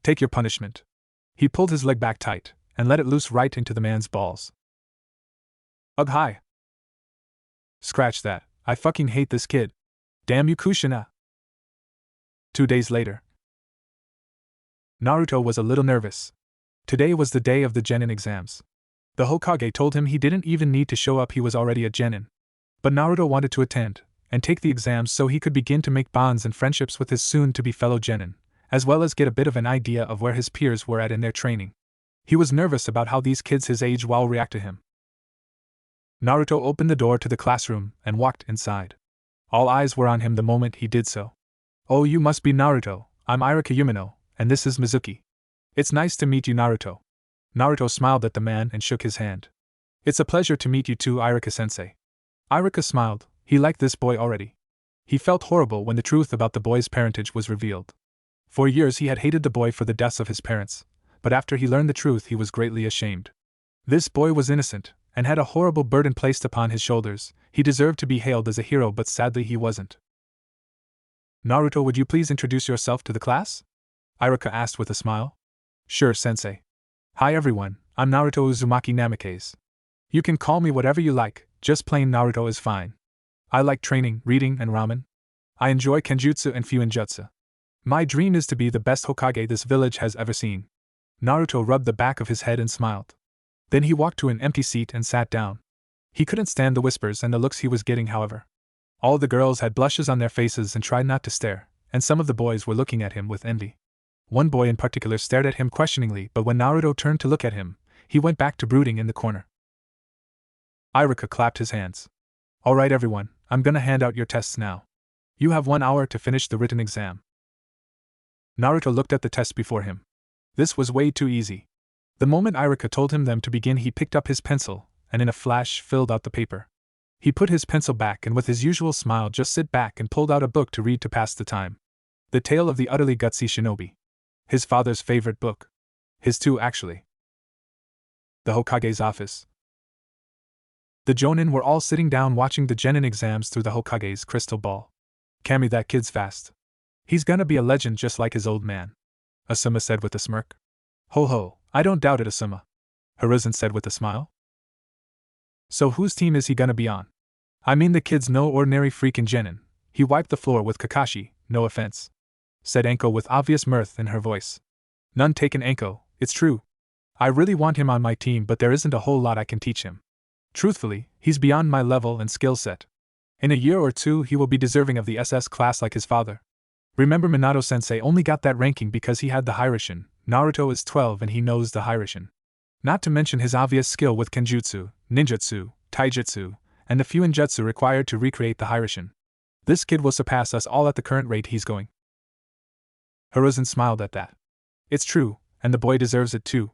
Take your punishment. He pulled his leg back tight, and let it loose right into the man's balls. Ugh, hi. Scratch that, I fucking hate this kid. Damn you, Kushina. 2 days later. Naruto was a little nervous. Today was the day of the genin exams. The Hokage told him he didn't even need to show up, he was already a genin. But Naruto wanted to attend and take the exams so he could begin to make bonds and friendships with his soon-to-be fellow genin, as well as get a bit of an idea of where his peers were at in their training. He was nervous about how these kids his age will react to him. Naruto opened the door to the classroom and walked inside. All eyes were on him the moment he did so. Oh, you must be Naruto. I'm Iruka Yumino, and this is Mizuki. It's nice to meet you, Naruto. Naruto smiled at the man and shook his hand. It's a pleasure to meet you too, Iruka-sensei. Iruka smiled. He liked this boy already. He felt horrible when the truth about the boy's parentage was revealed. For years he had hated the boy for the deaths of his parents, but after he learned the truth he was greatly ashamed. This boy was innocent, and had a horrible burden placed upon his shoulders. He deserved to be hailed as a hero, but sadly he wasn't. Naruto, would you please introduce yourself to the class? Iruka asked with a smile. Sure, sensei. Hi everyone, I'm Naruto Uzumaki Namikaze. You can call me whatever you like, just plain Naruto is fine. I like training, reading, and ramen. I enjoy kenjutsu and fuinjutsu. My dream is to be the best Hokage this village has ever seen. Naruto rubbed the back of his head and smiled. Then he walked to an empty seat and sat down. He couldn't stand the whispers and the looks he was getting, however. All the girls had blushes on their faces and tried not to stare, and some of the boys were looking at him with envy. One boy in particular stared at him questioningly, but when Naruto turned to look at him, he went back to brooding in the corner. Iruka clapped his hands. All right everyone, I'm gonna hand out your tests now. You have 1 hour to finish the written exam. Naruto looked at the test before him. This was way too easy. The moment Iruka told him them to begin, he picked up his pencil, and in a flash filled out the paper. He put his pencil back and with his usual smile just sit back and pulled out a book to read to pass the time. The Tale of the Utterly Gutsy Shinobi. His father's favorite book. His too, actually. The Hokage's office. The Jonin were all sitting down watching the genin exams through the Hokage's crystal ball. Kami, that kid's fast. He's gonna be a legend just like his old man. Asuma said with a smirk. Ho ho, I don't doubt it, Asuma. Hiruzen said with a smile. So whose team is he gonna be on? I mean, the kid's no ordinary freakin' genin. He wiped the floor with Kakashi, no offense. said Anko with obvious mirth in her voice. None taken, Anko, it's true. I really want him on my team, but there isn't a whole lot I can teach him. Truthfully, he's beyond my level and skill set. In a year or two he will be deserving of the SS class like his father. Remember, Minato-sensei only got that ranking because he had the Hiraishin. Naruto is 12 and he knows the Hiraishin. Not to mention his obvious skill with Kenjutsu, Ninjutsu, Taijutsu, and the few Injutsu required to recreate the Hiraishin. This kid will surpass us all at the current rate he's going. Hiruzen smiled at that. It's true, and the boy deserves it too.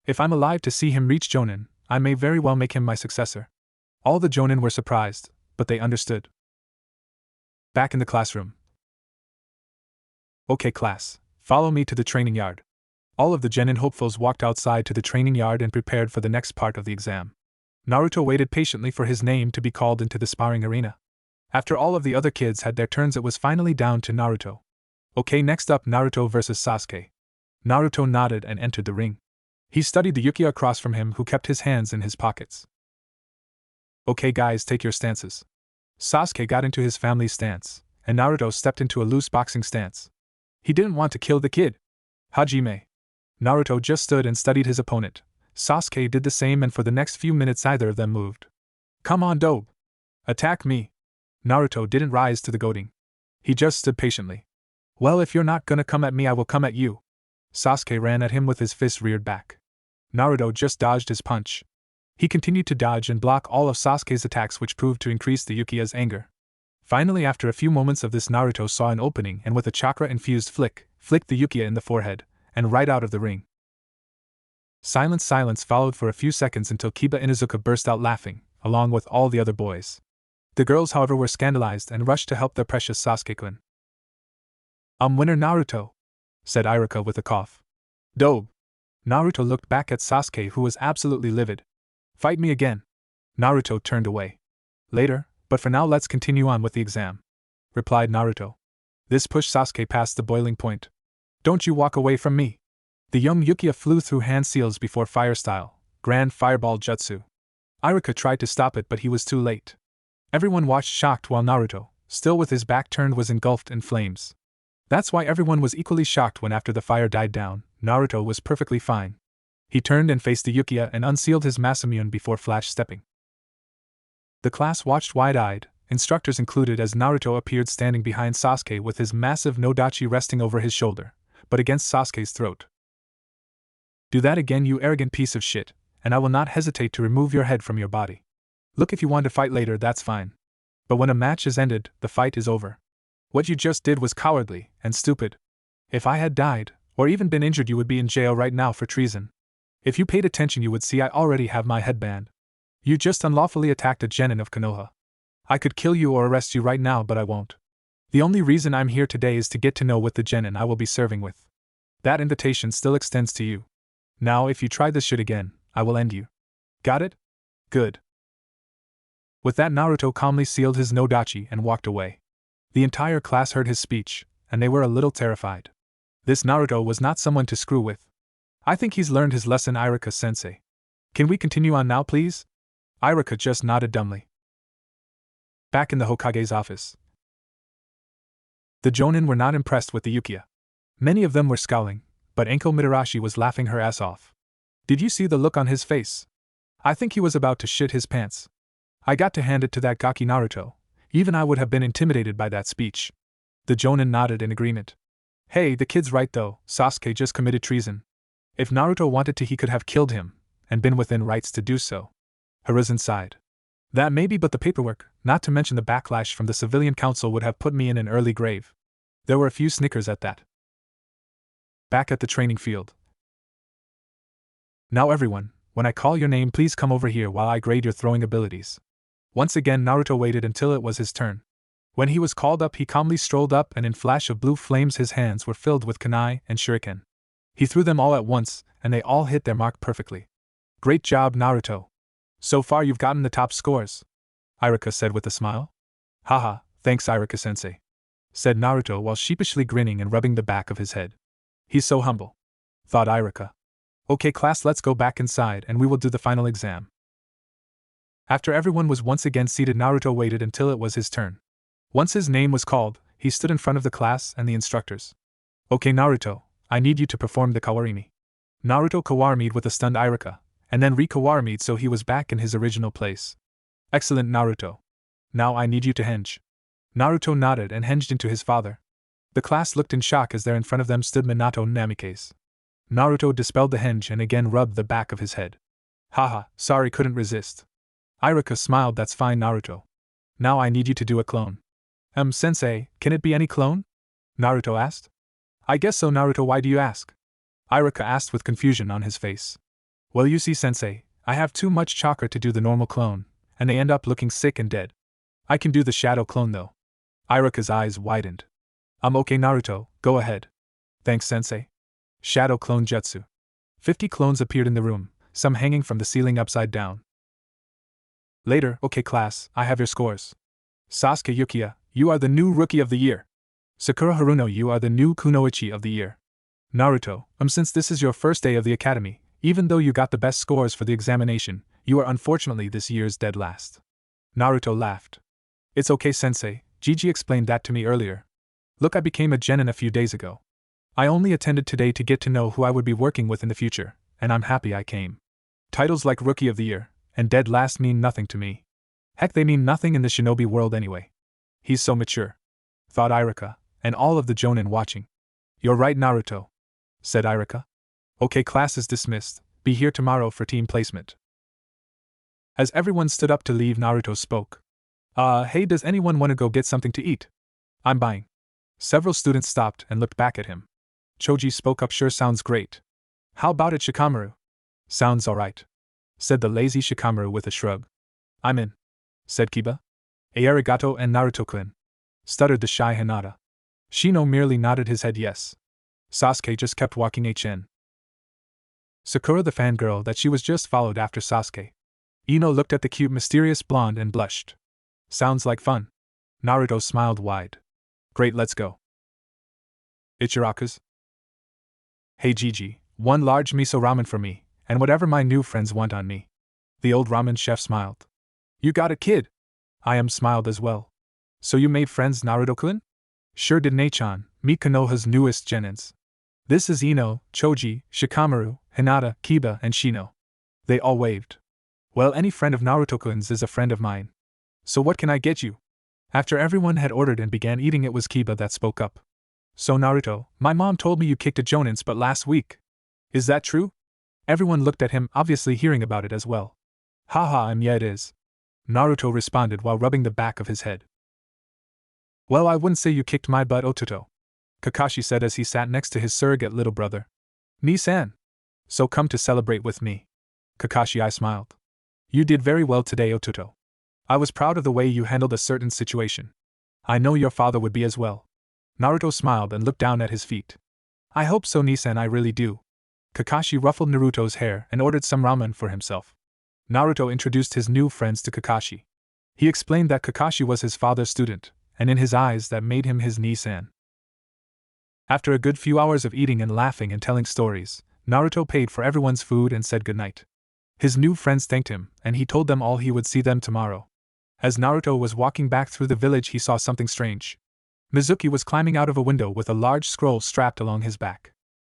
If I'm alive to see him reach Jonin, I may very well make him my successor. All the Jonin were surprised, but they understood. Back in the classroom. Okay class, follow me to the training yard. All of the genin hopefuls walked outside to the training yard and prepared for the next part of the exam. Naruto waited patiently for his name to be called into the sparring arena. After all of the other kids had their turns, it was finally down to Naruto. Okay, next up, Naruto versus Sasuke. Naruto nodded and entered the ring. He studied the Yuki across from him, who kept his hands in his pockets. Okay guys, take your stances. Sasuke got into his family's stance, and Naruto stepped into a loose boxing stance. He didn't want to kill the kid. Hajime. Naruto just stood and studied his opponent. Sasuke did the same, and for the next few minutes neither of them moved. Come on, Dobe. Attack me. Naruto didn't rise to the goading. He just stood patiently. Well, if you're not gonna come at me, I will come at you. Sasuke ran at him with his fist reared back. Naruto just dodged his punch. He continued to dodge and block all of Sasuke's attacks, which proved to increase the Yukia's anger. Finally, after a few moments of this, Naruto saw an opening and with a chakra-infused flicked the Yukia in the forehead, and right out of the ring. Silence followed for a few seconds until Kiba Inuzuka burst out laughing, along with all the other boys. The girls, however, were scandalized and rushed to help their precious Sasuke-kun. Winner Naruto, said Iruka with a cough. Dobe. Naruto looked back at Sasuke, who was absolutely livid. Fight me again. Naruto turned away. Later, but for now let's continue on with the exam, replied Naruto. This pushed Sasuke past the boiling point. Don't you walk away from me. The young Yukia flew through hand seals before fire style, grand fireball jutsu. Iruka tried to stop it, but he was too late. Everyone watched shocked while Naruto, still with his back turned, was engulfed in flames. That's why everyone was equally shocked when, after the fire died down, Naruto was perfectly fine. He turned and faced the Yukia and unsealed his Masamune before flash stepping. The class watched wide-eyed, instructors included, as Naruto appeared standing behind Sasuke with his massive Nodachi resting over his shoulder, but against Sasuke's throat. Do that again, you arrogant piece of shit, and I will not hesitate to remove your head from your body. Look, if you want to fight later, that's fine. But when a match is ended, the fight is over. What you just did was cowardly and stupid. If I had died, or even been injured, you would be in jail right now for treason. If you paid attention, you would see I already have my headband. You just unlawfully attacked a genin of Konoha. I could kill you or arrest you right now, but I won't. The only reason I'm here today is to get to know what the genin I will be serving with. That invitation still extends to you. Now, if you try this shit again, I will end you. Got it? Good. With that, Naruto calmly sealed his Nodachi and walked away. The entire class heard his speech, and they were a little terrified. This Naruto was not someone to screw with. I think he's learned his lesson, Iruka-sensei. Can we continue on now, please? Iruka just nodded dumbly. Back in the Hokage's office. The Jonin were not impressed with the Yukia. Many of them were scowling, but Enko Mitarashi was laughing her ass off. Did you see the look on his face? I think he was about to shit his pants. I got to hand it to that gaki Naruto. Even I would have been intimidated by that speech. The Jonin nodded in agreement. Hey, the kid's right though, Sasuke just committed treason. If Naruto wanted to, he could have killed him, and been within rights to do so. Hiruzen sighed. That maybe, but the paperwork, not to mention the backlash from the civilian council, would have put me in an early grave. There were a few snickers at that. Back at the training field. Now everyone, when I call your name, please come over here while I grade your throwing abilities. Once again, Naruto waited until it was his turn. When he was called up, he calmly strolled up, and in flash of blue flames his hands were filled with kunai and shuriken. He threw them all at once, and they all hit their mark perfectly. Great job, Naruto. So far you've gotten the top scores, Iruka said with a smile. Haha, thanks Iruka-sensei, said Naruto while sheepishly grinning and rubbing the back of his head. He's so humble, thought Iruka. Okay class, let's go back inside and we will do the final exam. After everyone was once again seated, Naruto waited until it was his turn. Once his name was called, he stood in front of the class and the instructors. Okay Naruto, I need you to perform the kawarimi. Naruto kawarimi'd with a stunned Iruka, and then re-kawarimi'd so he was back in his original place. Excellent Naruto. Now I need you to henge. Naruto nodded and henged into his father. The class looked in shock as there in front of them stood Minato Namikaze. Naruto dispelled the henge and again rubbed the back of his head. Haha, sorry couldn't resist. Iruka smiled. That's fine Naruto. Now I need you to do a clone. Sensei, can it be any clone? Naruto asked. I guess so Naruto, why do you ask? Iruka asked with confusion on his face. Well you see Sensei, I have too much chakra to do the normal clone, and they end up looking sick and dead. I can do the shadow clone though. Iruka's eyes widened. Okay Naruto, go ahead. Thanks Sensei. Shadow clone jutsu. 50 clones appeared in the room, some hanging from the ceiling upside down. Later, okay class, I have your scores. Sasuke Yukiya, you are the new Rookie of the Year. Sakura Haruno, you are the new Kunoichi of the Year. Naruto, since this is your first day of the academy, even though you got the best scores for the examination, you are unfortunately this year's dead last. Naruto laughed. It's okay Sensei, Gigi explained that to me earlier. Look, I became a genin a few days ago. I only attended today to get to know who I would be working with in the future, and I'm happy I came. Titles like Rookie of the Year and Dead Last mean nothing to me. Heck, they mean nothing in the shinobi world anyway. He's so mature, thought Iruka, and all of the jonin watching. You're right Naruto, said Iruka. Okay, class is dismissed, be here tomorrow for team placement. As everyone stood up to leave, Naruto spoke. Hey, does anyone want to go get something to eat? I'm buying. Several students stopped and looked back at him. Choji spoke up, sure sounds great. How about it Shikamaru? Sounds alright, said the lazy Shikamaru with a shrug. I'm in, said Kiba. Arigato and Naruto-kun, stuttered the shy Hinata. Shino merely nodded his head yes. Sasuke just kept walking HN. Sakura the fangirl that she was just followed after Sasuke. Ino looked at the cute mysterious blonde and blushed. Sounds like fun. Naruto smiled wide. Great, let's go. Ichiraku's. Hey Gigi, one large miso ramen for me, and whatever my new friends want on me. The old ramen chef smiled. You got a kid? I smiled as well. So you made friends Naruto-kun? Sure did Nei-chan, meet Konoha's newest genins. This is Ino, Choji, Shikamaru, Hinata, Kiba, and Shino. They all waved. Well, any friend of Naruto-kun's is a friend of mine. So what can I get you? After everyone had ordered and began eating, it was Kiba that spoke up. So Naruto, my mom told me you kicked a jonin's butt last week. Is that true? Everyone looked at him, obviously hearing about it as well. Haha, yeah it is. Naruto responded while rubbing the back of his head. Well, I wouldn't say you kicked my butt Ototo, Kakashi said as he sat next to his surrogate little brother. Ni-san. So come to celebrate with me. Kakashi, I smiled. You did very well today Ototo. I was proud of the way you handled a certain situation. I know your father would be as well. Naruto smiled and looked down at his feet. I hope so Ni-san, I really do. Kakashi ruffled Naruto's hair and ordered some ramen for himself. Naruto introduced his new friends to Kakashi. He explained that Kakashi was his father's student, and in his eyes that made him his Ni-san. After a good few hours of eating and laughing and telling stories, Naruto paid for everyone's food and said goodnight. His new friends thanked him, and he told them all he would see them tomorrow. As Naruto was walking back through the village, he saw something strange. Mizuki was climbing out of a window with a large scroll strapped along his back.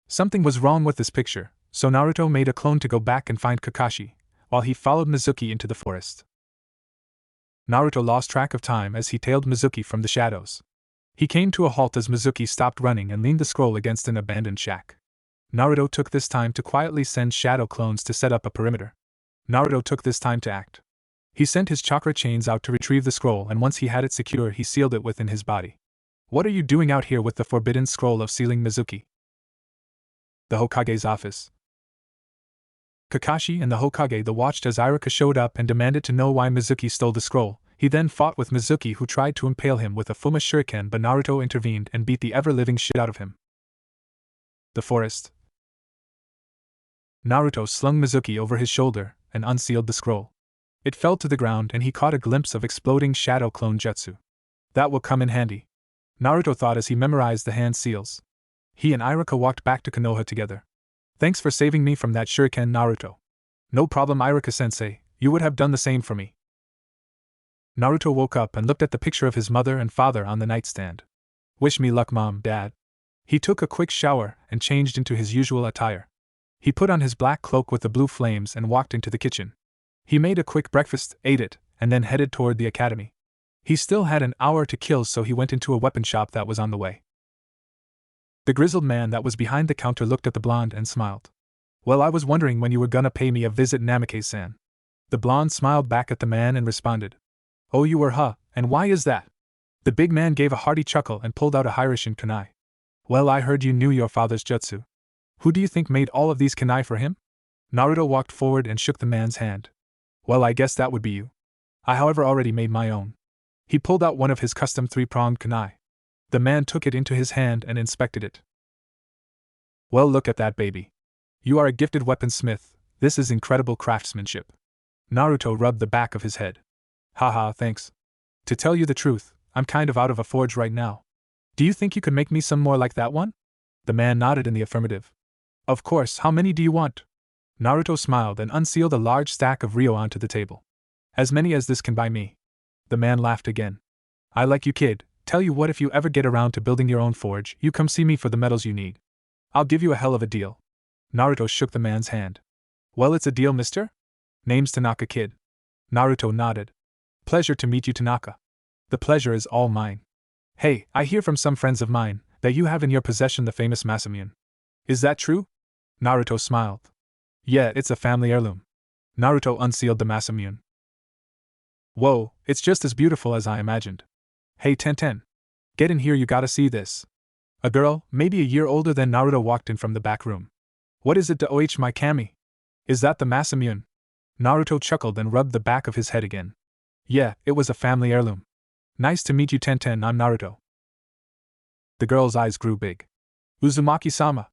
Something was wrong with this picture, so Naruto made a clone to go back and find Kakashi, while he followed Mizuki into the forest. Naruto lost track of time as he tailed Mizuki from the shadows. He came to a halt as Mizuki stopped running and leaned the scroll against an abandoned shack. Naruto took this time to quietly send shadow clones to set up a perimeter. Naruto took this time to act. He sent his chakra chains out to retrieve the scroll, and once he had it secure, he sealed it within his body. What are you doing out here with the forbidden scroll of sealing Mizuki? The Hokage's office. Kakashi and the Hokage watched as Iruka showed up and demanded to know why Mizuki stole the scroll. He then fought with Mizuki, who tried to impale him with a Fuma shuriken, but Naruto intervened and beat the ever-living shit out of him. The forest. Naruto slung Mizuki over his shoulder and unsealed the scroll. It fell to the ground and he caught a glimpse of exploding shadow clone jutsu. That will come in handy, Naruto thought as he memorized the hand seals. He and Iruka walked back to Konoha together. Thanks for saving me from that shuriken, Naruto. No problem, Iruka-sensei, you would have done the same for me. Naruto woke up and looked at the picture of his mother and father on the nightstand. Wish me luck, Mom, Dad. He took a quick shower and changed into his usual attire. He put on his black cloak with the blue flames and walked into the kitchen. He made a quick breakfast, ate it, and then headed toward the academy. He still had an hour to kill, so he went into a weapon shop that was on the way. The grizzled man that was behind the counter looked at the blonde and smiled. Well, I was wondering when you were gonna pay me a visit, Namike-san. The blonde smiled back at the man and responded. Oh, you were, huh, and why is that? The big man gave a hearty chuckle and pulled out a Hiroshin kunai. Well, I heard you knew your father's jutsu. Who do you think made all of these kunai for him? Naruto walked forward and shook the man's hand. Well, I guess that would be you. I, however, already made my own. He pulled out one of his custom three-pronged kunai. The man took it into his hand and inspected it. Well, look at that baby. You are a gifted weaponsmith. This is incredible craftsmanship. Naruto rubbed the back of his head. Haha, thanks. To tell you the truth, I'm kind of out of a forge right now. Do you think you could make me some more like that one? The man nodded in the affirmative. Of course, how many do you want? Naruto smiled and unsealed a large stack of Ryo onto the table. As many as this can buy me. The man laughed again. I like you, kid. Tell you what, if you ever get around to building your own forge, you come see me for the metals you need. I'll give you a hell of a deal. Naruto shook the man's hand. Well, it's a deal, mister? Name's Tanaka, kid. Naruto nodded. Pleasure to meet you, Tanaka. The pleasure is all mine. Hey, I hear from some friends of mine that you have in your possession the famous Masamune. Is that true? Naruto smiled. Yeah, it's a family heirloom. Naruto unsealed the Masamune. Whoa, it's just as beautiful as I imagined. Hey, Tenten. Get in here, you gotta see this. A girl, maybe a year older than Naruto, walked in from the back room. What is it to my kami? Is that the Masamune? Naruto chuckled and rubbed the back of his head again. Yeah, it was a family heirloom. Nice to meet you, Tenten, I'm Naruto. The girl's eyes grew big. Uzumaki-sama.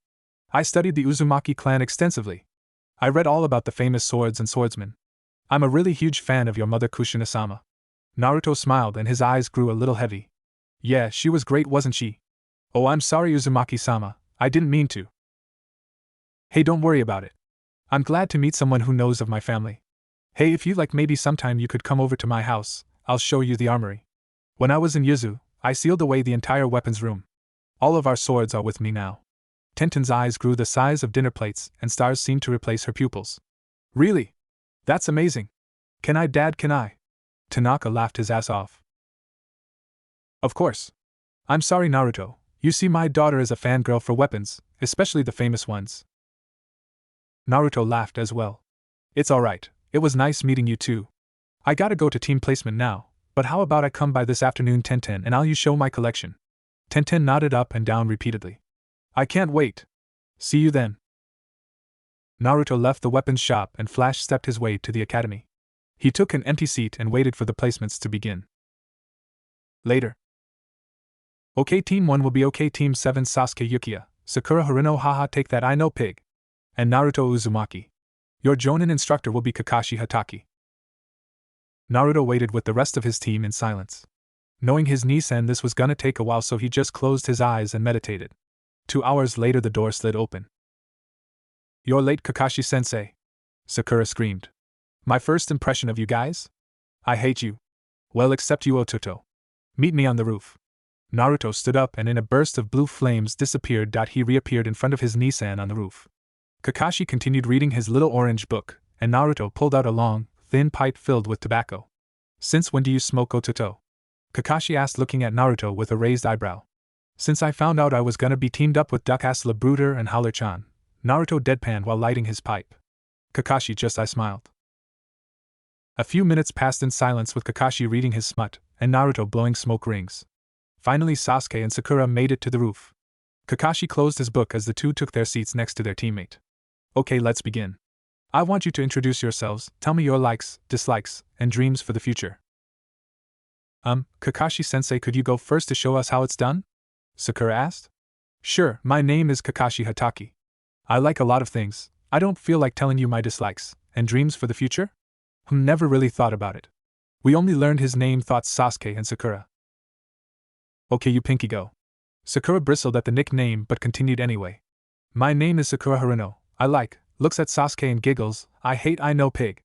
I studied the Uzumaki clan extensively. I read all about the famous swords and swordsmen. I'm a really huge fan of your mother, Kushina-sama. Naruto smiled and his eyes grew a little heavy. Yeah, she was great, wasn't she? Oh, I'm sorry, Uzumaki-sama, I didn't mean to. Hey, don't worry about it. I'm glad to meet someone who knows of my family. Hey, if you like, maybe sometime you could come over to my house, I'll show you the armory. When I was in Yuzu, I sealed away the entire weapons room. All of our swords are with me now. Tenten's eyes grew the size of dinner plates and stars seemed to replace her pupils. Really? That's amazing. Can I, Dad, can I? Tanaka laughed his ass off. Of course. I'm sorry, Naruto. You see, my daughter is a fangirl for weapons, especially the famous ones. Naruto laughed as well. It's alright, it was nice meeting you too. I gotta go to team placement now, but how about I come by this afternoon, Tenten, and I'll you show my collection? Tenten nodded up and down repeatedly. I can't wait. See you then. Naruto left the weapons shop and Flash stepped his way to the academy. He took an empty seat and waited for the placements to begin. Later. Okay, Team 1 will be okay, Team 7 Sasuke Yukiya, Sakura Haruno, haha, take that, I know, pig. And Naruto Uzumaki. Your Jonin instructor will be Kakashi Hatake. Naruto waited with the rest of his team in silence. Knowing his niece-san, this was gonna take a while, so he just closed his eyes and meditated. 2 hours later, the door slid open. You're late, Kakashi-sensei. Sakura screamed. My first impression of you guys? I hate you. Well, except you, Ototo. Meet me on the roof. Naruto stood up and in a burst of blue flames disappeared. He reappeared in front of his niece-san on the roof. Kakashi continued reading his little orange book, and Naruto pulled out a long, thin pipe filled with tobacco. Since when do you smoke, Ototo? Kakashi asked, looking at Naruto with a raised eyebrow. Since I found out I was gonna be teamed up with Duck-ass Labruder and Howler-chan. Naruto deadpanned while lighting his pipe. Kakashi just smiled. A few minutes passed in silence with Kakashi reading his smut, and Naruto blowing smoke rings. Finally, Sasuke and Sakura made it to the roof. Kakashi closed his book as the two took their seats next to their teammate. Okay, let's begin. I want you to introduce yourselves, tell me your likes, dislikes, and dreams for the future. Kakashi-sensei, could you go first to show us how it's done? Sakura asked. Sure, my name is Kakashi Hatake. I like a lot of things, I don't feel like telling you my dislikes, and dreams for the future? Never really thought about it. We only learned his name, thought Sasuke and Sakura. Okay, you pinky go. Sakura bristled at the nickname but continued anyway. My name is Sakura Haruno, I like, looks at Sasuke and giggles, I hate, I know, pig.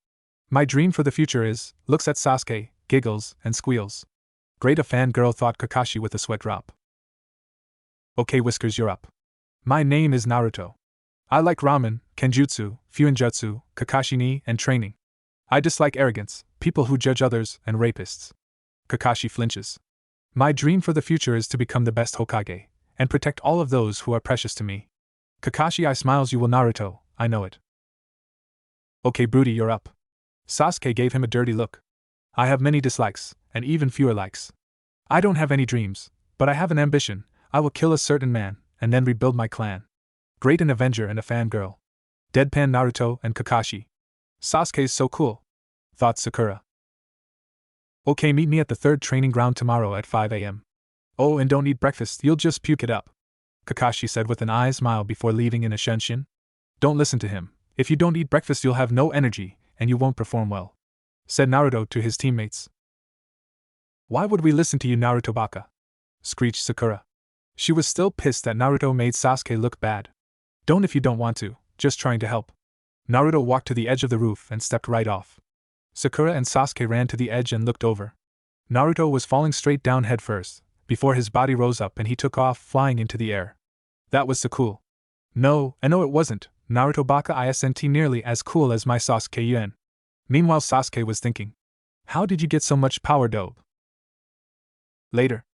My dream for the future is, looks at Sasuke, giggles, and squeals. Great, a fangirl, thought Kakashi with a sweat drop. Okay, Whiskers, you're up. My name is Naruto. I like ramen, kenjutsu, fuinjutsu, Kakashi-ni, and training. I dislike arrogance, people who judge others, and rapists. Kakashi flinches. My dream for the future is to become the best Hokage, and protect all of those who are precious to me. Kakashi smiles. You will, Naruto, I know it. Okay, Broody, you're up. Sasuke gave him a dirty look. I have many dislikes, and even fewer likes. I don't have any dreams, but I have an ambition. I will kill a certain man, and then rebuild my clan. Great, an Avenger and a fangirl. Deadpan Naruto and Kakashi. Sasuke's so cool, thought Sakura. Okay, meet me at the third training ground tomorrow at 5 a.m. Oh, and don't eat breakfast, you'll just puke it up, Kakashi said with an eye smile before leaving in a shenshin. Don't listen to him. If you don't eat breakfast, you'll have no energy, and you won't perform well, said Naruto to his teammates. Why would we listen to you, Naruto baka? Screeched Sakura. She was still pissed that Naruto made Sasuke look bad. Don't if you don't want to, just trying to help. Naruto walked to the edge of the roof and stepped right off. Sakura and Sasuke ran to the edge and looked over. Naruto was falling straight down headfirst, before his body rose up and he took off flying into the air. That was so cool. No, it wasn't. Naruto baka isn't nearly as cool as my Sasuke-yuen. Meanwhile, Sasuke was thinking. How did you get so much power, dope? Later.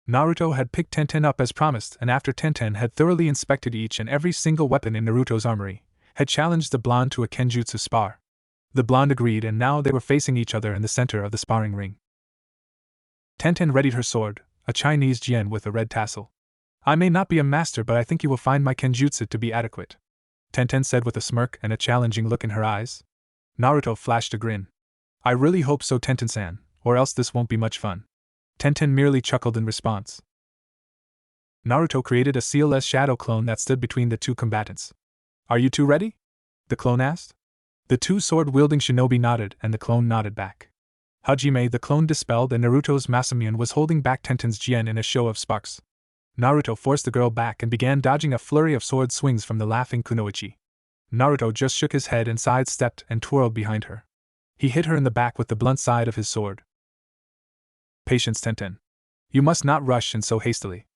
Naruto had picked Tenten up as promised, and after Tenten had thoroughly inspected each and every single weapon in Naruto's armory, had challenged the blonde to a kenjutsu spar. The blonde agreed, and now they were facing each other in the center of the sparring ring. Tenten readied her sword, a Chinese jian with a red tassel. I may not be a master, but I think you will find my kenjutsu to be adequate, Tenten said with a smirk and a challenging look in her eyes. Naruto flashed a grin. I really hope so, Tenten-san, or else this won't be much fun. Tenten merely chuckled in response. Naruto created a sealless shadow clone that stood between the two combatants. Are you two ready? The clone asked. The two sword-wielding shinobi nodded, and the clone nodded back. Hajime, the clone, dispelled, and Naruto's Masamune was holding back Tenten's jian in a show of sparks. Naruto forced the girl back and began dodging a flurry of sword swings from the laughing kunoichi. Naruto just shook his head and sidestepped and twirled behind her. He hit her in the back with the blunt side of his sword. Patience, Tenten. You must not rush and so hastily.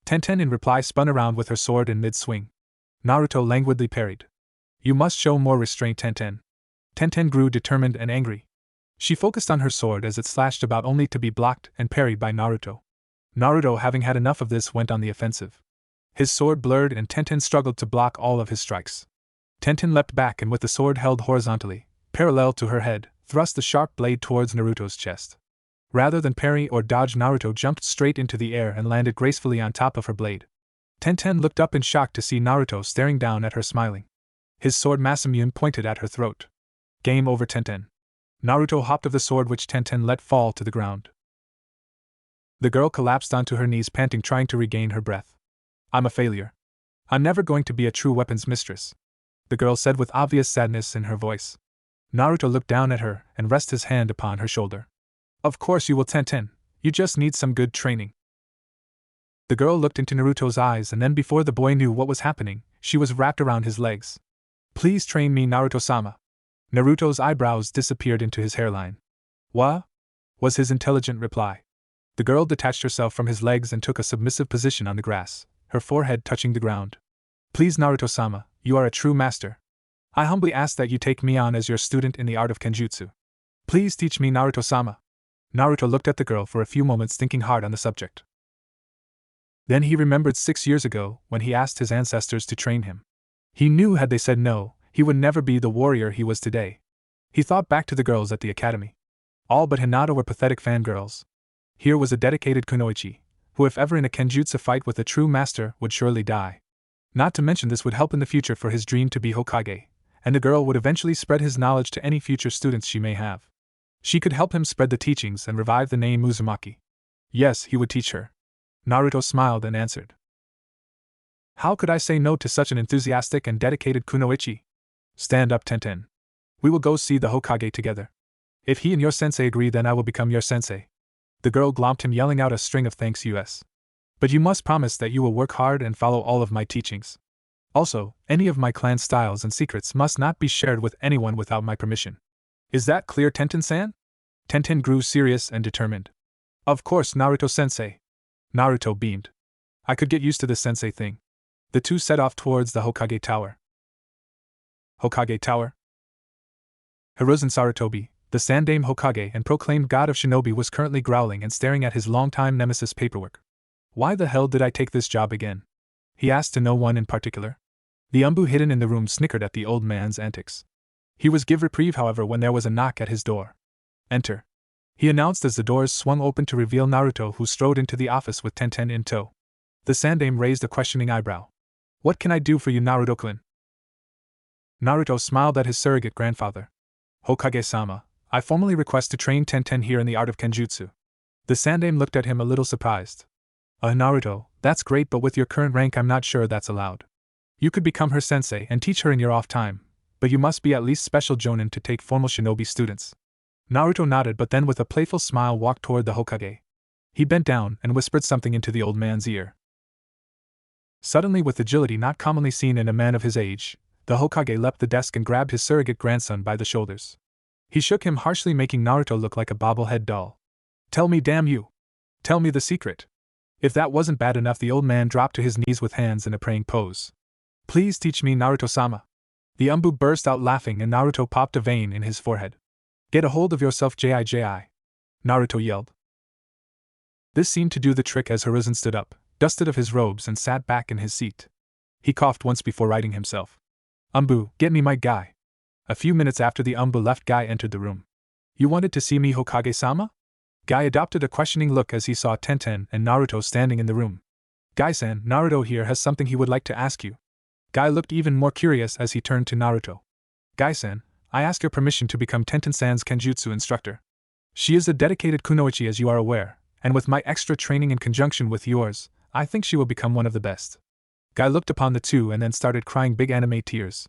Tenten in reply spun around with her sword in mid-swing. Naruto languidly parried. You must show more restraint, Tenten. Tenten grew determined and angry. She focused on her sword as it slashed about, only to be blocked and parried by Naruto. Naruto, having had enough of this, went on the offensive. His sword blurred and Tenten struggled to block all of his strikes. Tenten leapt back and, with the sword held horizontally, parallel to her head, thrust the sharp blade towards Naruto's chest. Rather than parry or dodge, Naruto jumped straight into the air and landed gracefully on top of her blade. Tenten looked up in shock to see Naruto staring down at her, smiling. His sword Masamune pointed at her throat. Game over, Tenten. Naruto hopped of the sword, which Tenten let fall to the ground. The girl collapsed onto her knees, panting, trying to regain her breath. I'm a failure. I'm never going to be a true weapons mistress, the girl said with obvious sadness in her voice. Naruto looked down at her and rested his hand upon her shoulder. Of course you will, Tenten. You just need some good training. The girl looked into Naruto's eyes, and then, before the boy knew what was happening, she was wrapped around his legs. Please train me, Naruto-sama. Naruto's eyebrows disappeared into his hairline. What? Was his intelligent reply. The girl detached herself from his legs and took a submissive position on the grass, her forehead touching the ground. Please, Naruto-sama, you are a true master. I humbly ask that you take me on as your student in the art of kenjutsu. Please teach me, Naruto-sama. Naruto looked at the girl for a few moments, thinking hard on the subject. Then he remembered 6 years ago, when he asked his ancestors to train him. He knew had they said no, he would never be the warrior he was today. He thought back to the girls at the academy. All but Hinata were pathetic fangirls. Here was a dedicated kunoichi, who, if ever in a kenjutsu fight with a true master, would surely die. Not to mention, this would help in the future for his dream to be Hokage, and the girl would eventually spread his knowledge to any future students she may have. She could help him spread the teachings and revive the name Uzumaki. Yes, he would teach her. Naruto smiled and answered. How could I say no to such an enthusiastic and dedicated kunoichi? Stand up, Tenten. We will go see the Hokage together. If he and your sensei agree, then I will become your sensei. The girl glomped him, yelling out a string of thanks us. But you must promise that you will work hard and follow all of my teachings. Also, any of my clan styles and secrets must not be shared with anyone without my permission. Is that clear, Tenten-san? Tenten grew serious and determined. Of course, Naruto-sensei. Naruto beamed. I could get used to this sensei thing. The two set off towards the Hokage Tower. Hokage Tower? Hiruzen Sarutobi, the Sandaime Hokage and proclaimed god of shinobi, was currently growling and staring at his longtime nemesis paperwork. Why the hell did I take this job again? He asked to no one in particular. The umbu hidden in the room snickered at the old man's antics. He was give reprieve, however, when there was a knock at his door. Enter, he announced as the doors swung open to reveal Naruto, who strode into the office with Tenten in tow. The Sandaime raised a questioning eyebrow. What can I do for you, Naruto-kun? Naruto smiled at his surrogate grandfather. Hokage-sama, I formally request to train Tenten here in the art of Kenjutsu. The Sandaime looked at him a little surprised. Naruto, that's great, but with your current rank I'm not sure that's allowed. You could become her sensei and teach her in your off time, but you must be at least special jonin to take formal shinobi students. Naruto nodded, but then with a playful smile walked toward the Hokage. He bent down and whispered something into the old man's ear. Suddenly, with agility not commonly seen in a man of his age, the Hokage leapt the desk and grabbed his surrogate grandson by the shoulders. He shook him harshly, making Naruto look like a bobblehead doll. Tell me, damn you! Tell me the secret! If that wasn't bad enough, the old man dropped to his knees with hands in a praying pose. Please teach me, Naruto-sama. The umbu burst out laughing and Naruto popped a vein in his forehead. Get a hold of yourself, Jiji! Naruto yelled. This seemed to do the trick as Hiruzen stood up, dusted of his robes and sat back in his seat. He coughed once before righting himself. Umbu, get me my guy. A few minutes after the umbu left, Guy entered the room. You wanted to see me, Hokage-sama? Guy adopted a questioning look as he saw Tenten and Naruto standing in the room. Guy-san, Naruto here has something he would like to ask you. Guy looked even more curious as he turned to Naruto. Guy-san, I ask your permission to become Tenten-san's Kenjutsu instructor. She is a dedicated kunoichi, as you are aware, and with my extra training in conjunction with yours, I think she will become one of the best. Guy looked upon the two and then started crying big anime tears.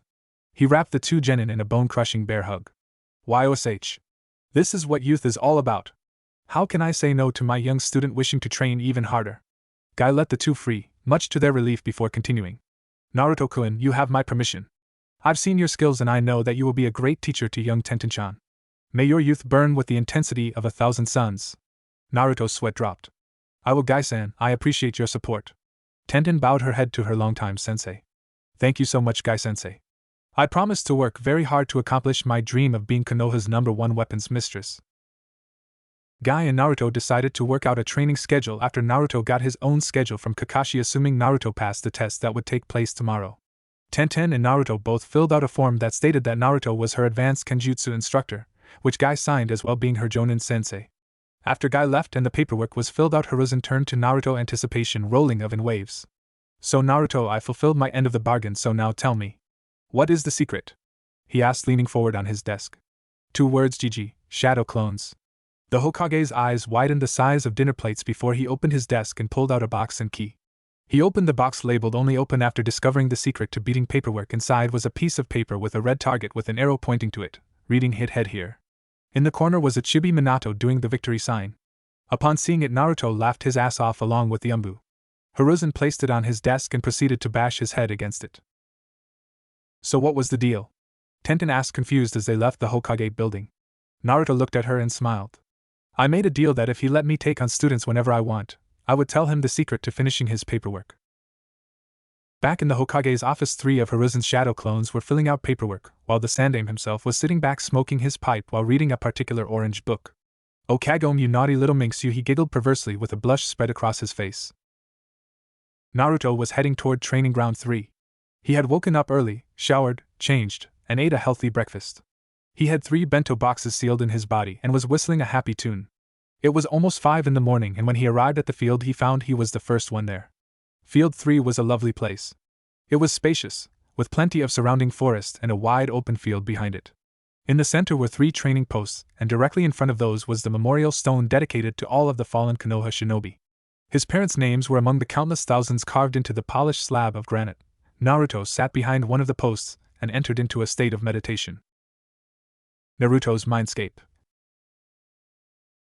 He wrapped the two genin in a bone-crushing bear hug. YOSH. This is what youth is all about. How can I say no to my young student wishing to train even harder? Guy let the two free, much to their relief, before continuing. Naruto-kun, you have my permission. I've seen your skills and I know that you will be a great teacher to young Tenten-chan. May your youth burn with the intensity of 1,000 suns. Naruto's sweat dropped. I will, Guy-san, I appreciate your support. Tenten bowed her head to her longtime sensei. Thank you so much, Guy-sensei. I promise to work very hard to accomplish my dream of being Konoha's #1 weapons mistress. Guy and Naruto decided to work out a training schedule after Naruto got his own schedule from Kakashi, assuming Naruto passed the test that would take place tomorrow. Tenten and Naruto both filled out a form that stated that Naruto was her advanced Kenjutsu instructor, which Guy signed as well, being her Jonin sensei. After Guy left and the paperwork was filled out, Hiruzen turned to Naruto, anticipation rolling of in waves. So Naruto, I fulfilled my end of the bargain, so now tell me. What is the secret? He asked, leaning forward on his desk. 2 words, GG, shadow clones. The Hokage's eyes widened the size of dinner plates before he opened his desk and pulled out a box and key. He opened the box labeled only open after discovering the secret to beating paperwork. Inside was a piece of paper with a red target with an arrow pointing to it, reading hit head here. In the corner was a chibi Minato doing the victory sign. Upon seeing it, Naruto laughed his ass off along with the umbu. Hiruzen placed it on his desk and proceeded to bash his head against it. So what was the deal? Tenten asked, confused, as they left the Hokage building. Naruto looked at her and smiled. I made a deal that if he let me take on students whenever I want, I would tell him the secret to finishing his paperwork. Back in the Hokage's office, 3 of Hiruzen's shadow clones were filling out paperwork, while the Sandaime himself was sitting back smoking his pipe while reading a particular orange book. "Oh Kagome, you naughty little minx you," he giggled perversely with a blush spread across his face. Naruto was heading toward Training Ground 3. He had woken up early, showered, changed, and ate a healthy breakfast. He had 3 bento boxes sealed in his body and was whistling a happy tune. It was almost 5 in the morning, and when he arrived at the field he found he was the first one there. Field 3 was a lovely place. It was spacious, with plenty of surrounding forest and a wide open field behind it. In the center were 3 training posts, and directly in front of those was the memorial stone dedicated to all of the fallen Konoha shinobi. His parents' names were among the countless thousands carved into the polished slab of granite. Naruto sat behind one of the posts and entered into a state of meditation. Naruto's Mindscape.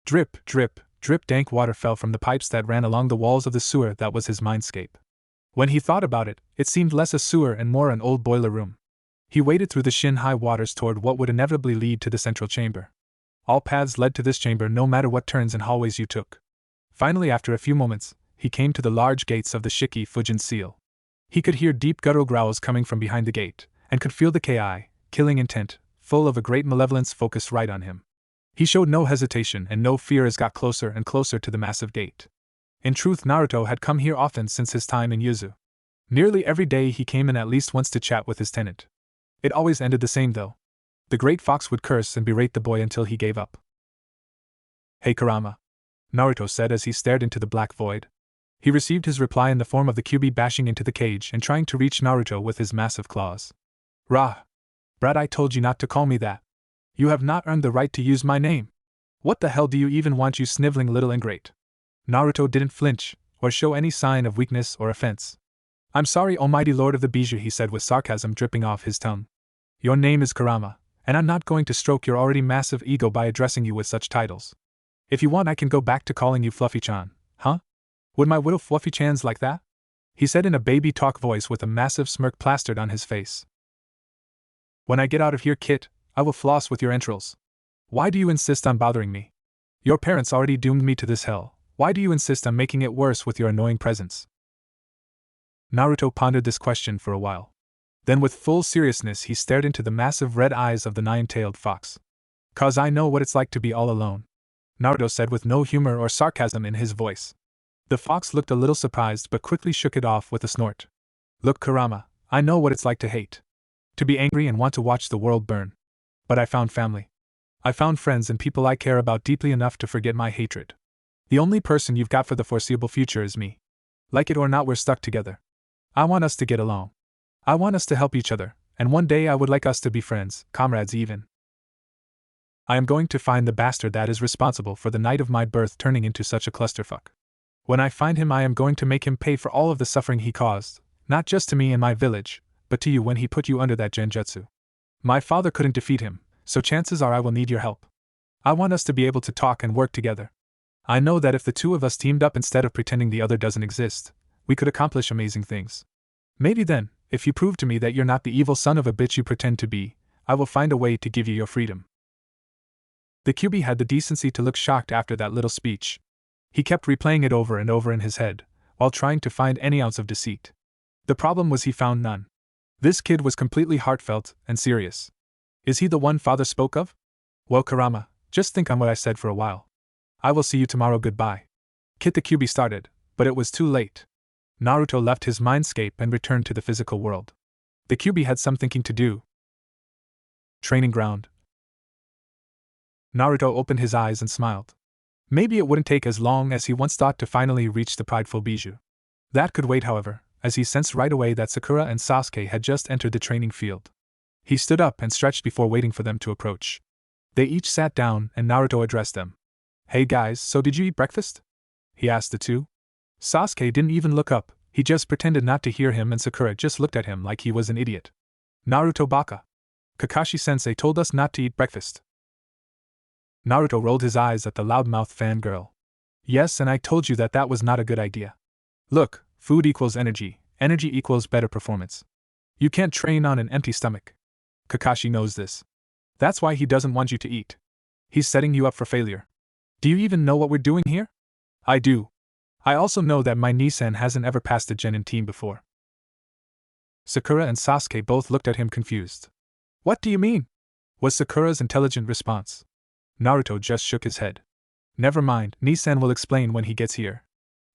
Drip, drip, drip, dank water fell from the pipes that ran along the walls of the sewer that was his Mindscape. When he thought about it, it seemed less a sewer and more an old boiler room. He waded through the shin-high waters toward what would inevitably lead to the central chamber. All paths led to this chamber, no matter what turns and hallways you took. Finally, after a few moments, he came to the large gates of the Shiki Fujin Seal. He could hear deep guttural growls coming from behind the gate, and could feel the killing intent, full of a great malevolence focused right on him. He showed no hesitation and no fear as got closer and closer to the massive gate. In truth, Naruto had come here often since his time in Yuzu. Nearly every day he came in at least once to chat with his tenant. It always ended the same though. The great fox would curse and berate the boy until he gave up. "Hey Kurama," Naruto said as he stared into the black void. He received his reply in the form of the Kyuubi bashing into the cage and trying to reach Naruto with his massive claws. "Rah! Brat, I told you not to call me that. You have not earned the right to use my name. What the hell do you even want, you sniveling little ingrate?" Naruto didn't flinch, or show any sign of weakness or offense. "I'm sorry, almighty lord of the Biju," he said with sarcasm dripping off his tongue. "Your name is Kurama, and I'm not going to stroke your already massive ego by addressing you with such titles. If you want, I can go back to calling you Fluffy-chan, huh? Would my widow Fluffy-chan's like that?" he said in a baby talk voice with a massive smirk plastered on his face. "When I get out of here, Kit, I will floss with your entrails. Why do you insist on bothering me? Your parents already doomed me to this hell. Why do you insist on making it worse with your annoying presence?" Naruto pondered this question for a while. Then with full seriousness he stared into the massive red eyes of the nine-tailed fox. "'Cause I know what it's like to be all alone," Naruto said with no humor or sarcasm in his voice. The fox looked a little surprised but quickly shook it off with a snort. "Look, Kurama, I know what it's like to hate. To be angry and want to watch the world burn. But I found family. I found friends and people I care about deeply enough to forget my hatred. The only person you've got for the foreseeable future is me. Like it or not, we're stuck together. I want us to get along. I want us to help each other, and one day I would like us to be friends, comrades even. I am going to find the bastard that is responsible for the night of my birth turning into such a clusterfuck. When I find him, I am going to make him pay for all of the suffering he caused, not just to me and my village, but to you when he put you under that genjutsu. My father couldn't defeat him, so chances are I will need your help. I want us to be able to talk and work together. I know that if the two of us teamed up instead of pretending the other doesn't exist, we could accomplish amazing things. Maybe then, if you prove to me that you're not the evil son of a bitch you pretend to be, I will find a way to give you your freedom." The Kyuubi had the decency to look shocked after that little speech. He kept replaying it over and over in his head, while trying to find any ounce of deceit. The problem was he found none. This kid was completely heartfelt and serious. Is he the one father spoke of? Well, Kurama, just think on what I said for a while. I will see you tomorrow, goodbye. Kit the Kyuubi started, but it was too late. Naruto left his mindscape and returned to the physical world. The Kyuubi had some thinking to do. Training ground. Naruto opened his eyes and smiled. Maybe it wouldn't take as long as he once thought to finally reach the prideful Biju. That could wait, however, as he sensed right away that Sakura and Sasuke had just entered the training field. He stood up and stretched before waiting for them to approach. They each sat down and Naruto addressed them. "Hey guys, so did you eat breakfast?" he asked the two. Sasuke didn't even look up, he just pretended not to hear him, and Sakura just looked at him like he was an idiot. "Naruto baka. Kakashi-sensei told us not to eat breakfast." Naruto rolled his eyes at the loudmouth fangirl. "Yes, and I told you that was not a good idea. Look, food equals energy, energy equals better performance. You can't train on an empty stomach. Kakashi knows this. That's why he doesn't want you to eat. He's setting you up for failure. Do you even know what we're doing here?" "I do. I also know that my Nissan hasn't ever passed a Genin team before." Sakura and Sasuke both looked at him confused. "What do you mean?" was Sakura's intelligent response. Naruto just shook his head. "Never mind, Nissan will explain when he gets here.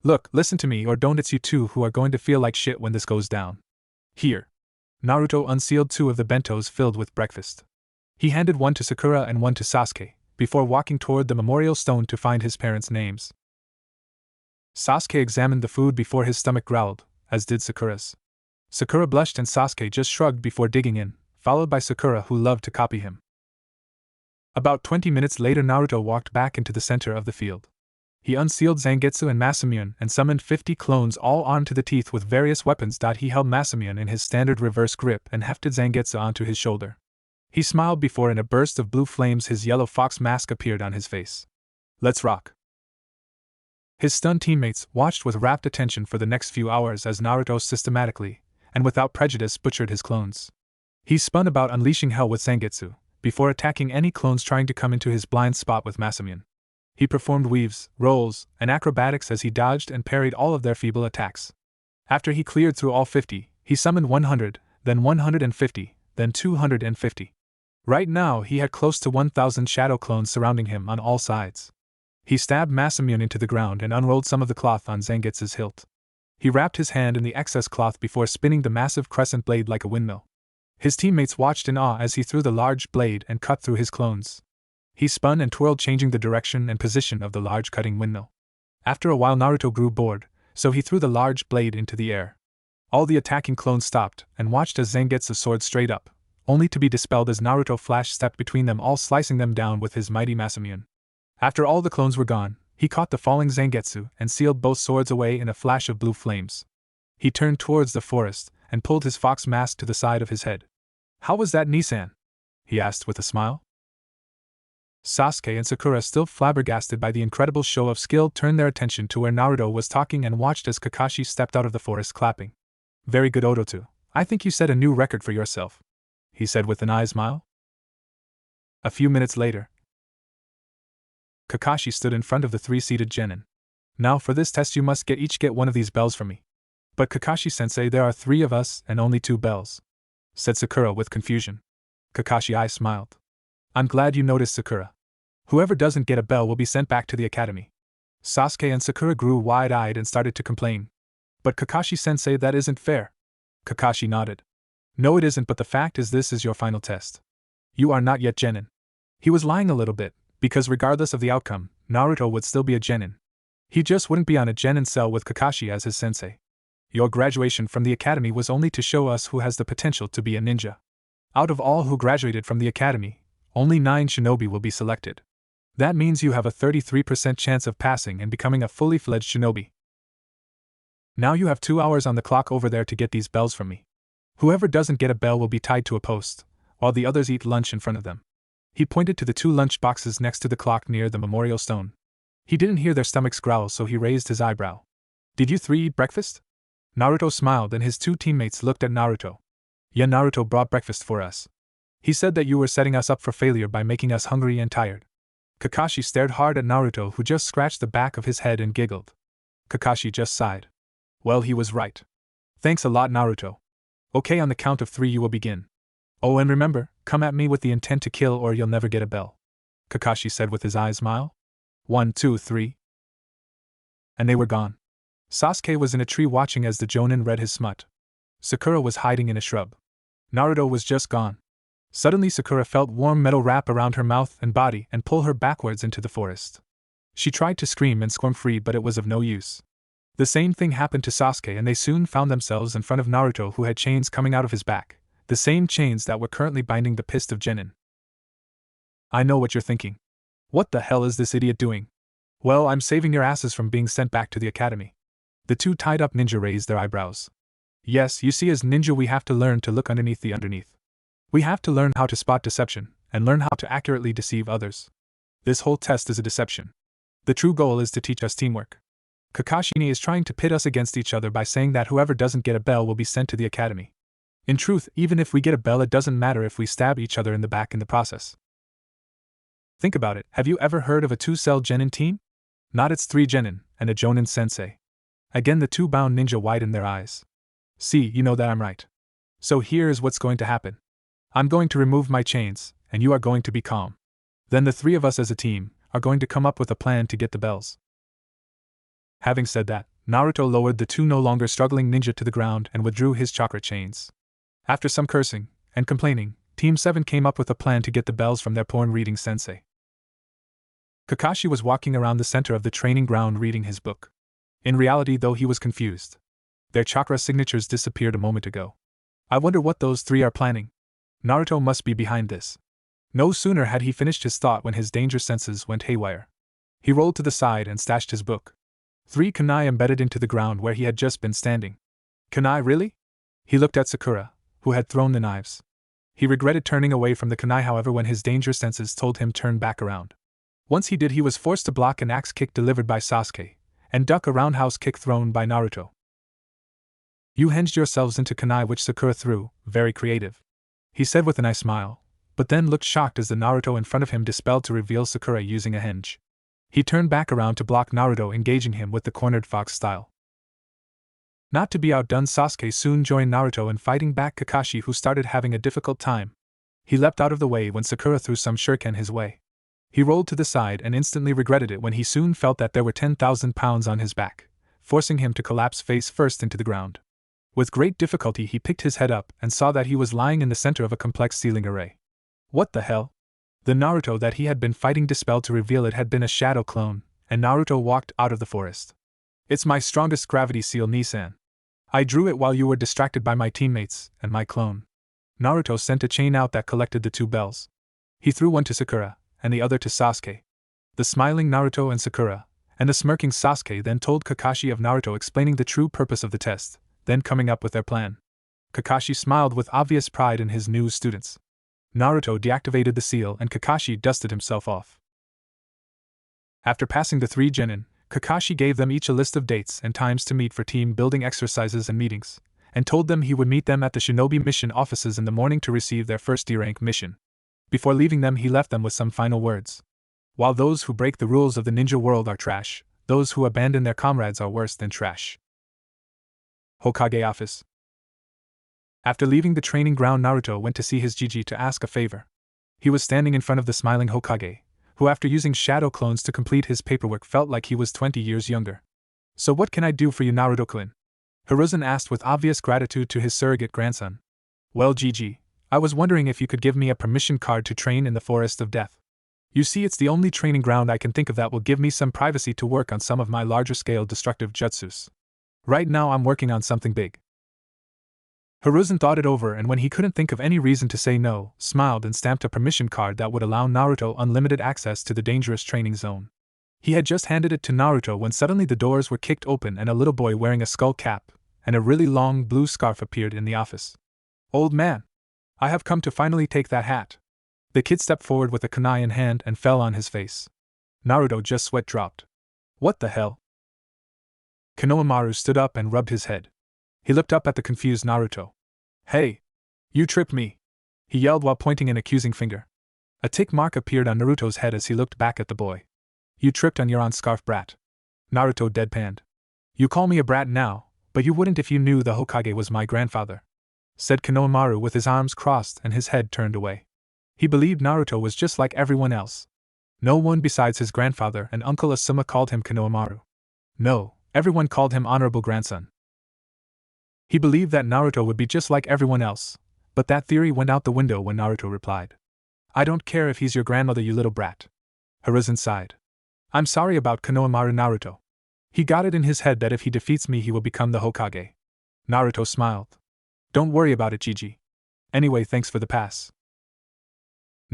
Look, listen to me or don't, it's you two who are going to feel like shit when this goes down. Here." Naruto unsealed two of the bentos filled with breakfast. He handed one to Sakura and one to Sasuke, before walking toward the memorial stone to find his parents' names. Sasuke examined the food before his stomach growled, as did Sakura's. Sakura blushed and Sasuke just shrugged before digging in, followed by Sakura, who loved to copy him. About 20 minutes later, Naruto walked back into the center of the field. He unsealed Zangetsu and Masamune and summoned 50 clones, all armed to the teeth with various weapons. He held Masamune in his standard reverse grip and hefted Zangetsu onto his shoulder. He smiled before, in a burst of blue flames, his yellow fox mask appeared on his face. "Let's rock." His stunned teammates watched with rapt attention for the next few hours as Naruto systematically, and without prejudice, butchered his clones. He spun about, unleashing hell with Zangetsu, before attacking any clones trying to come into his blind spot with Masamune. He performed weaves, rolls, and acrobatics as he dodged and parried all of their feeble attacks. After he cleared through all 50, he summoned 100, then 150, then 250. Right now he had close to 1,000 shadow clones surrounding him on all sides. He stabbed Masamune into the ground and unrolled some of the cloth on Zangetsu's hilt. He wrapped his hand in the excess cloth before spinning the massive crescent blade like a windmill. His teammates watched in awe as he threw the large blade and cut through his clones. He spun and twirled, changing the direction and position of the large cutting windmill. After a while Naruto grew bored, so he threw the large blade into the air. All the attacking clones stopped and watched as Zangetsu soared straight up, only to be dispelled as Naruto flash-stepped between them all, slicing them down with his mighty Masamune. After all the clones were gone, he caught the falling Zangetsu and sealed both swords away in a flash of blue flames. He turned towards the forest and pulled his fox mask to the side of his head. "How was that, Nisan?" he asked with a smile. Sasuke and Sakura, still flabbergasted by the incredible show of skill, turned their attention to where Naruto was talking and watched as Kakashi stepped out of the forest clapping. "Very good, Orotu. I think you set a new record for yourself," he said with an eye smile. A few minutes later, Kakashi stood in front of the three-seated genin. "Now for this test you must each get one of these bells from me." "But Kakashi-sensei, there are 3 of us and only 2 bells," said Sakura with confusion. Kakashi smiled. "I'm glad you noticed, Sakura. Whoever doesn't get a bell will be sent back to the academy." Sasuke and Sakura grew wide-eyed and started to complain. "But Kakashi-sensei, that isn't fair." Kakashi nodded. "No, it isn't, but the fact is this is your final test. You are not yet genin." He was lying a little bit, because regardless of the outcome, Naruto would still be a genin. He just wouldn't be on a genin cell with Kakashi as his sensei. Your graduation from the academy was only to show us who has the potential to be a ninja. Out of all who graduated from the academy, only 9 shinobi will be selected. That means you have a 33% chance of passing and becoming a fully fledged shinobi. Now you have 2 hours on the clock over there to get these bells from me. Whoever doesn't get a bell will be tied to a post, while the others eat lunch in front of them. He pointed to the 2 lunch boxes next to the clock near the memorial stone. He didn't hear their stomachs growl, so he raised his eyebrow. "Did you 3 eat breakfast?" Naruto smiled and his 2 teammates looked at Naruto. "Yeah, Naruto brought breakfast for us. He said that you were setting us up for failure by making us hungry and tired." Kakashi stared hard at Naruto, who just scratched the back of his head and giggled. Kakashi just sighed. Well, he was right. "Thanks a lot, Naruto. Okay, on the count of 3 you will begin. Oh, and remember, come at me with the intent to kill or you'll never get a bell," Kakashi said with his eyes smile. 1, 2, 3. And they were gone. Sasuke was in a tree watching as the Jonin read his smut. Sakura was hiding in a shrub. Naruto was just gone. Suddenly Sakura felt warm metal wrap around her mouth and body and pull her backwards into the forest. She tried to scream and squirm free, but it was of no use. The same thing happened to Sasuke, and they soon found themselves in front of Naruto, who had chains coming out of his back, the same chains that were currently binding the fist of Genin. I know what you're thinking. What the hell is this idiot doing? Well, I'm saving your asses from being sent back to the academy. The 2 tied-up ninja raised their eyebrows. Yes, you see, as ninja we have to learn to look underneath the underneath. We have to learn how to spot deception, and learn how to accurately deceive others. This whole test is a deception. The true goal is to teach us teamwork. Kakashi is trying to pit us against each other by saying that whoever doesn't get a bell will be sent to the academy. In truth, even if we get a bell, it doesn't matter if we stab each other in the back in the process. Think about it, have you ever heard of a 2-cell genin team? Not, it's 3 genin, and a jonin sensei. Again the 2 bound ninja widened their eyes. See, you know that I'm right. So here is what's going to happen. I'm going to remove my chains, and you are going to be calm. Then the 3 of us as a team are going to come up with a plan to get the bells. Having said that, Naruto lowered the 2 no longer struggling ninja to the ground and withdrew his chakra chains. After some cursing and complaining, Team 7 came up with a plan to get the bells from their porn reading sensei. Kakashi was walking around the center of the training ground reading his book. In reality, though, he was confused. Their chakra signatures disappeared a moment ago. I wonder what those 3 are planning. Naruto must be behind this. No sooner had he finished his thought when his danger senses went haywire. He rolled to the side and stashed his book. 3 kunai embedded into the ground where he had just been standing. Kunai, really? He looked at Sakura, who had thrown the knives. He regretted turning away from the kunai, however, when his danger senses told him turn back around. Once he did, he was forced to block an axe kick delivered by Sasuke, and duck a roundhouse kick thrown by Naruto. You hinged yourselves into kunai which Sakura threw, very creative. He said with a nice smile, but then looked shocked as the Naruto in front of him dispelled to reveal Sakura using a hinge. He turned back around to block Naruto, engaging him with the cornered fox style. Not to be outdone, Sasuke soon joined Naruto in fighting back Kakashi, who started having a difficult time. He leapt out of the way when Sakura threw some shuriken his way. He rolled to the side and instantly regretted it when he soon felt that there were 10,000 pounds on his back, forcing him to collapse face first into the ground. With great difficulty he picked his head up and saw that he was lying in the center of a complex ceiling array. What the hell? The Naruto that he had been fighting dispelled to reveal it had been a shadow clone, and Naruto walked out of the forest. It's my strongest gravity seal, Nissan. I drew it while you were distracted by my teammates and my clone. Naruto sent a chain out that collected the two bells. He threw one to Sakura, and the other to Sasuke. The smiling Naruto and Sakura, and the smirking Sasuke then told Kakashi of Naruto explaining the true purpose of the test, then coming up with their plan. Kakashi smiled with obvious pride in his new students. Naruto deactivated the seal and Kakashi dusted himself off. After passing the 3 genin, Kakashi gave them each a list of dates and times to meet for team building exercises and meetings, and told them he would meet them at the Shinobi Mission offices in the morning to receive their first D-rank mission. Before leaving them, he left them with some final words. While those who break the rules of the ninja world are trash, those who abandon their comrades are worse than trash. Hokage office. After leaving the training ground, Naruto went to see his Gigi to ask a favor. He was standing in front of the smiling Hokage, who after using shadow clones to complete his paperwork felt like he was 20 years younger. So what can I do for you, Naruto-kun? Hiruzen asked with obvious gratitude to his surrogate grandson. Well, Gigi, I was wondering if you could give me a permission card to train in the Forest of Death. You see, it's the only training ground I can think of that will give me some privacy to work on some of my larger-scale destructive jutsus. Right now I'm working on something big. Hiruzen thought it over, and when he couldn't think of any reason to say no, smiled and stamped a permission card that would allow Naruto unlimited access to the dangerous training zone. He had just handed it to Naruto when suddenly the doors were kicked open and a little boy wearing a skull cap and a really long blue scarf appeared in the office. Old man, I have come to finally take that hat. The kid stepped forward with a kunai in hand and fell on his face. Naruto just sweat dropped. What the hell? Konomaru stood up and rubbed his head. He looked up at the confused Naruto. Hey! You tripped me! He yelled while pointing an accusing finger. A tick mark appeared on Naruto's head as he looked back at the boy. You tripped on your own scarf, brat. Naruto deadpanned. You call me a brat now, but you wouldn't if you knew the Hokage was my grandfather, said Konomaru with his arms crossed and his head turned away. He believed Naruto was just like everyone else. No one besides his grandfather and Uncle Asuma called him Konomaru. No, everyone called him honorable grandson. He believed that Naruto would be just like everyone else, but that theory went out the window when Naruto replied. I don't care if he's your grandmother, you little brat. Hiruzen sighed. I'm sorry about Konomaru, Naruto. He got it in his head that if he defeats me he will become the Hokage. Naruto smiled. Don't worry about it, Gigi. Anyway, thanks for the pass.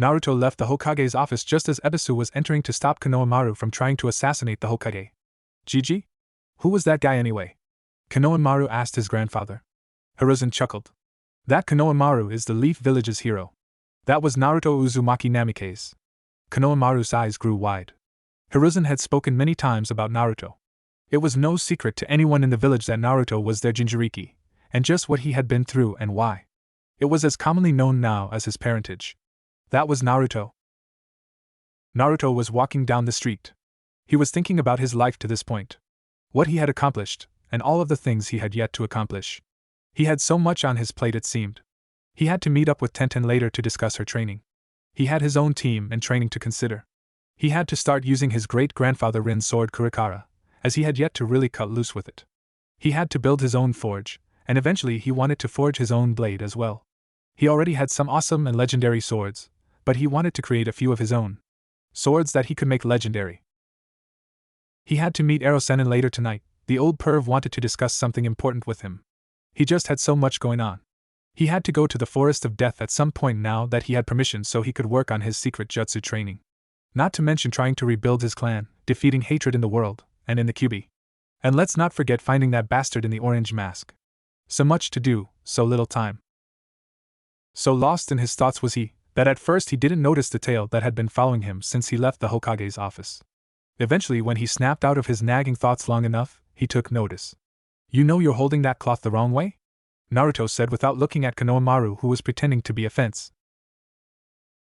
Naruto left the Hokage's office just as Ebisu was entering to stop Konomaru from trying to assassinate the Hokage. Gigi? Who was that guy anyway? Konomaru asked his grandfather. Hiruzen chuckled. That Konomaru is the Leaf Village's hero. That was Naruto Uzumaki Namikaze. Konomaru's eyes grew wide. Hiruzen had spoken many times about Naruto. It was no secret to anyone in the village that Naruto was their Jinchuriki, and just what he had been through and why. It was as commonly known now as his parentage. That was Naruto. Naruto was walking down the street. He was thinking about his life to this point. What he had accomplished, and all of the things he had yet to accomplish. He had so much on his plate it seemed. He had to meet up with Tenten later to discuss her training. He had his own team and training to consider. He had to start using his great-grandfather Rin's sword Kurikara, as he had yet to really cut loose with it. He had to build his own forge, and eventually he wanted to forge his own blade as well. He already had some awesome and legendary swords, but he wanted to create a few of his own. Swords that he could make legendary. He had to meet Erosenin later tonight. The old perv wanted to discuss something important with him. He just had so much going on. He had to go to the Forest of Death at some point now that he had permission so he could work on his secret jutsu training. Not to mention trying to rebuild his clan, defeating hatred in the world, and in the QB. And let's not forget finding that bastard in the orange mask. So much to do, so little time. So lost in his thoughts was he, that at first he didn't notice the tail that had been following him since he left the Hokage's office. Eventually, when he snapped out of his nagging thoughts long enough, he took notice. You know you're holding that cloth the wrong way? Naruto said without looking at Konomaru, who was pretending to be offense.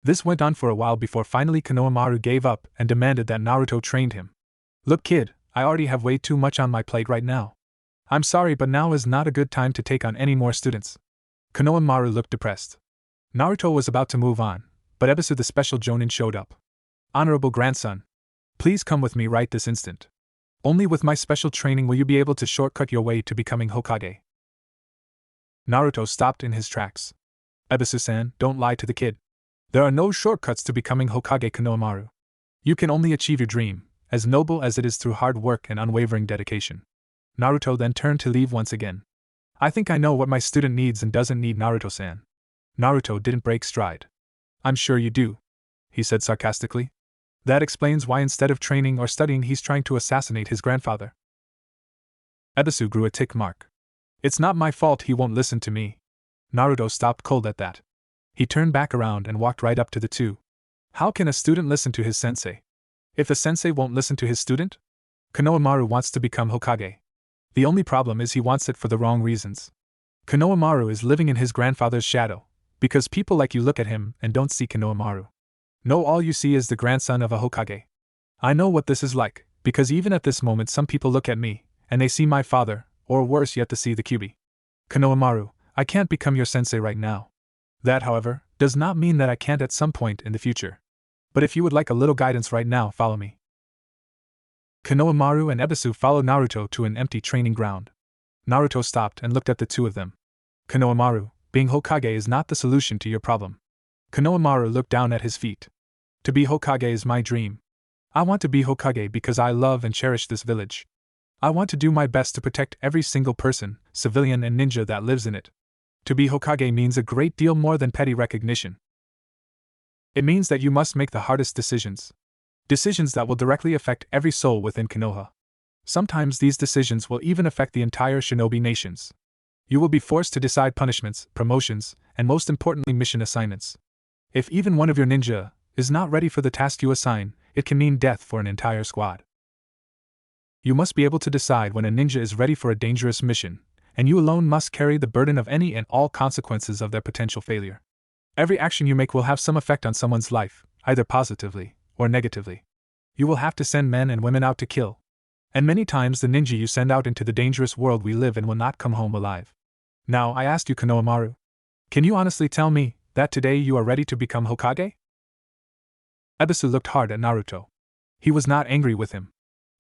This went on for a while before finally Konomaru gave up and demanded that Naruto trained him. Look kid, I already have way too much on my plate right now. I'm sorry but now is not a good time to take on any more students. Konomaru looked depressed. Naruto was about to move on, but Ebisu the special Jonin showed up. Honorable grandson, please come with me right this instant. Only with my special training will you be able to shortcut your way to becoming Hokage. Naruto stopped in his tracks. Ebisu-san, don't lie to the kid. There are no shortcuts to becoming Hokage Konomaru. You can only achieve your dream, as noble as it is through hard work and unwavering dedication. Naruto then turned to leave once again. I think I know what my student needs and doesn't need, Naruto-san. Naruto didn't break stride. I'm sure you do, he said sarcastically. That explains why instead of training or studying he's trying to assassinate his grandfather. Ebisu grew a tick mark. It's not my fault he won't listen to me. Naruto stopped cold at that. He turned back around and walked right up to the two. How can a student listen to his sensei? If the sensei won't listen to his student? Konomaru wants to become Hokage. The only problem is he wants it for the wrong reasons. Konomaru is living in his grandfather's shadow, because people like you look at him and don't see Konomaru. No, all you see is the grandson of a Hokage. I know what this is like, because even at this moment some people look at me, and they see my father, or worse yet to see the Kyuubi. Konomaru, I can't become your sensei right now. That, however, does not mean that I can't at some point in the future. But if you would like a little guidance right now, follow me. Konomaru and Ebisu followed Naruto to an empty training ground. Naruto stopped and looked at the two of them. Konomaru, being Hokage is not the solution to your problem. Konomaru looked down at his feet. To be Hokage is my dream. I want to be Hokage because I love and cherish this village. I want to do my best to protect every single person, civilian and ninja that lives in it. To be Hokage means a great deal more than petty recognition. It means that you must make the hardest decisions. Decisions that will directly affect every soul within Konoha. Sometimes these decisions will even affect the entire shinobi nations. You will be forced to decide punishments, promotions, and most importantly mission assignments. If even one of your ninja is not ready for the task you assign, it can mean death for an entire squad. You must be able to decide when a ninja is ready for a dangerous mission, and you alone must carry the burden of any and all consequences of their potential failure. Every action you make will have some effect on someone's life, either positively or negatively. You will have to send men and women out to kill. And many times the ninja you send out into the dangerous world we live in will not come home alive. Now I ask you, Konomaru, can you honestly tell me that today you are ready to become Hokage? Ebisu looked hard at Naruto. He was not angry with him.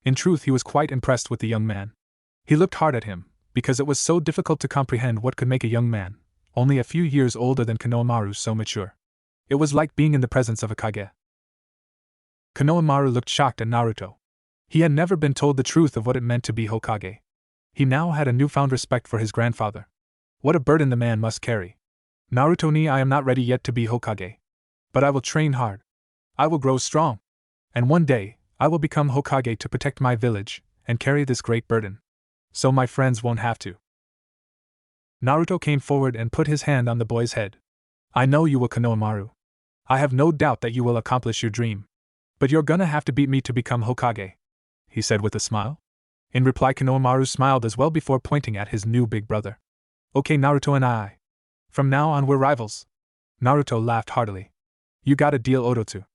In truth, he was quite impressed with the young man. He looked hard at him, because it was so difficult to comprehend what could make a young man, only a few years older than Konomaru, so mature. It was like being in the presence of a Kage. Konomaru looked shocked at Naruto. He had never been told the truth of what it meant to be Hokage. He now had a newfound respect for his grandfather. What a burden the man must carry. Naruto-ni, I am not ready yet to be Hokage. But I will train hard. I will grow strong. And one day, I will become Hokage to protect my village, and carry this great burden. So my friends won't have to. Naruto came forward and put his hand on the boy's head. I know you will, Konomaru. I have no doubt that you will accomplish your dream. But you're gonna have to beat me to become Hokage, he said with a smile. In reply, Konomaru smiled as well before pointing at his new big brother. Okay, Naruto and I. From now on we're rivals. Naruto laughed heartily. You got a deal, Orotu.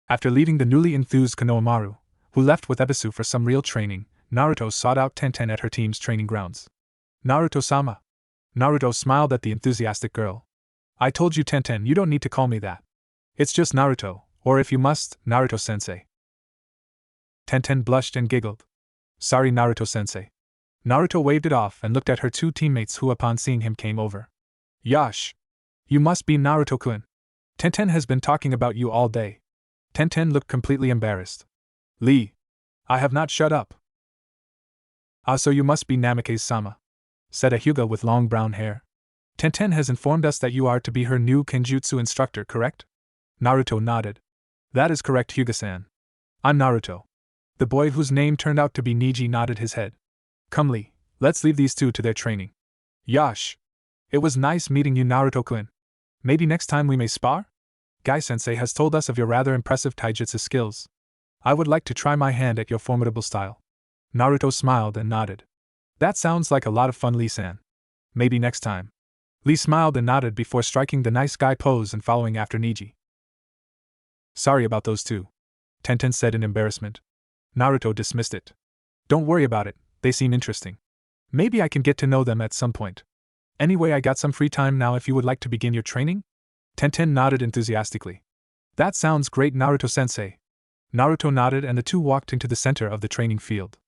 After leaving the newly enthused Konomaru, who left with Ebisu for some real training, Naruto sought out Tenten at her team's training grounds. Naruto-sama. Naruto smiled at the enthusiastic girl. I told you, Tenten, you don't need to call me that. It's just Naruto, or if you must, Naruto-sensei. Tenten blushed and giggled. Sorry, Naruto-sensei. Naruto waved it off and looked at her two teammates who upon seeing him came over. Yash! You must be Naruto-kun. Tenten has been talking about you all day. Tenten looked completely embarrassed. Lee! I have not shut up. Ah, so you must be Namikaze-sama, said a Hyuga with long brown hair. Tenten has informed us that you are to be her new Kenjutsu instructor, correct? Naruto nodded. That is correct, Hyuga-san. I'm Naruto. The boy whose name turned out to be Niji nodded his head. Come, Lee, let's leave these two to their training. Yash! It was nice meeting you, Naruto-kun. Maybe next time we may spar? Gai-sensei has told us of your rather impressive taijutsu skills. I would like to try my hand at your formidable style. Naruto smiled and nodded. That sounds like a lot of fun, Lee-san. Maybe next time. Lee smiled and nodded before striking the nice guy pose and following after Niji. Sorry about those two, Tenten said in embarrassment. Naruto dismissed it. Don't worry about it, they seem interesting. Maybe I can get to know them at some point. Anyway, I got some free time now if you would like to begin your training? Tenten nodded enthusiastically. That sounds great, Naruto-sensei. Naruto nodded and the two walked into the center of the training field.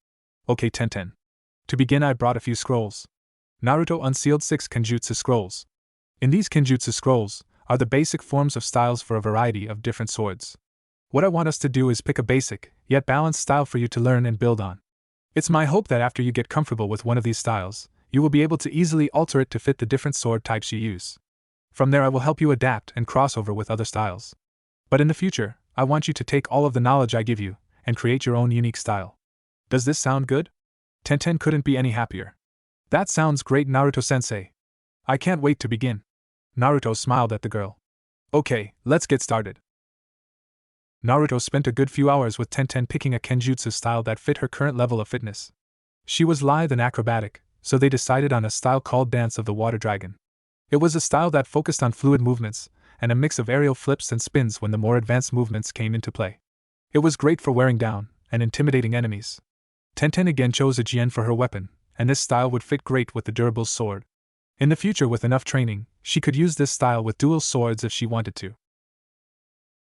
Okay, Tenten. To begin, I brought a few scrolls. Naruto unsealed 6 Kenjutsu scrolls. In these Kenjutsu scrolls are the basic forms of styles for a variety of different swords. What I want us to do is pick a basic, yet balanced style for you to learn and build on. It's my hope that after you get comfortable with one of these styles, you will be able to easily alter it to fit the different sword types you use. From there, I will help you adapt and cross over with other styles. But in the future, I want you to take all of the knowledge I give you and create your own unique style. Does this sound good? Tenten couldn't be any happier. That sounds great, Naruto-sensei. I can't wait to begin. Naruto smiled at the girl. Okay, let's get started. Naruto spent a good few hours with Tenten picking a Kenjutsu style that fit her current level of fitness. She was lithe and acrobatic, so they decided on a style called Dance of the Water Dragon. It was a style that focused on fluid movements and a mix of aerial flips and spins when the more advanced movements came into play. It was great for wearing down and intimidating enemies. Tenten again chose a Jien for her weapon, and this style would fit great with the durable sword. In the future, with enough training, she could use this style with dual swords if she wanted to.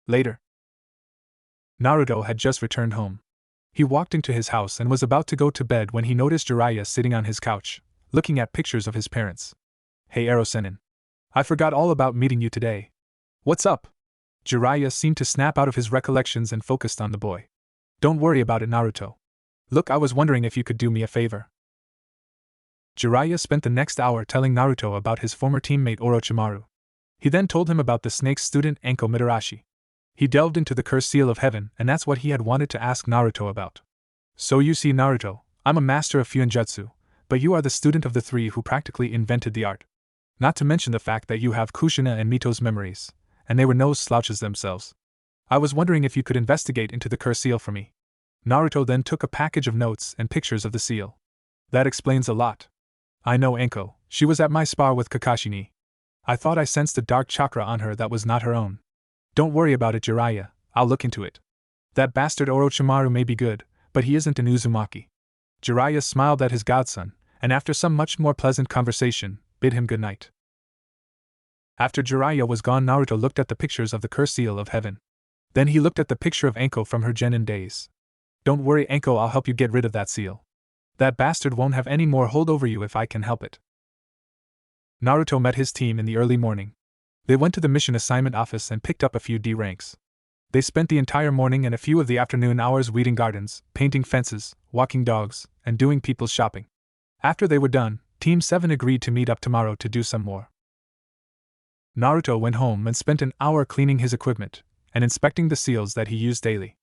Later, Naruto had just returned home. He walked into his house and was about to go to bed when he noticed Jiraiya sitting on his couch, looking at pictures of his parents. Hey Ero-sennin. I forgot all about meeting you today. What's up? Jiraiya seemed to snap out of his recollections and focused on the boy. Don't worry about it, Naruto. Look, I was wondering if you could do me a favor. Jiraiya spent the next hour telling Naruto about his former teammate Orochimaru. He then told him about the snake's student Anko Mitarashi. He delved into the cursed seal of heaven, and that's what he had wanted to ask Naruto about. So you see, Naruto, I'm a master of Fuinjutsu, but you are the student of the three who practically invented the art. Not to mention the fact that you have Kushina and Mito's memories, and they were no slouches themselves. I was wondering if you could investigate into the cursed seal for me. Naruto then took a package of notes and pictures of the seal. That explains a lot. I know Anko, she was at my spar with Kakashi-ni. I thought I sensed a dark chakra on her that was not her own. Don't worry about it, Jiraiya, I'll look into it. That bastard Orochimaru may be good, but he isn't an Uzumaki. Jiraiya smiled at his godson, and after some much more pleasant conversation, bid him good night. After Jiraiya was gone, Naruto looked at the pictures of the cursed seal of heaven. Then he looked at the picture of Anko from her genin days. Don't worry, Anko, I'll help you get rid of that seal. That bastard won't have any more hold over you if I can help it. Naruto met his team in the early morning. They went to the mission assignment office and picked up a few D ranks. They spent the entire morning and a few of the afternoon hours weeding gardens, painting fences, walking dogs, and doing people's shopping. After they were done, Team 7 agreed to meet up tomorrow to do some more. Naruto went home and spent an hour cleaning his equipment and inspecting the seals that he used daily.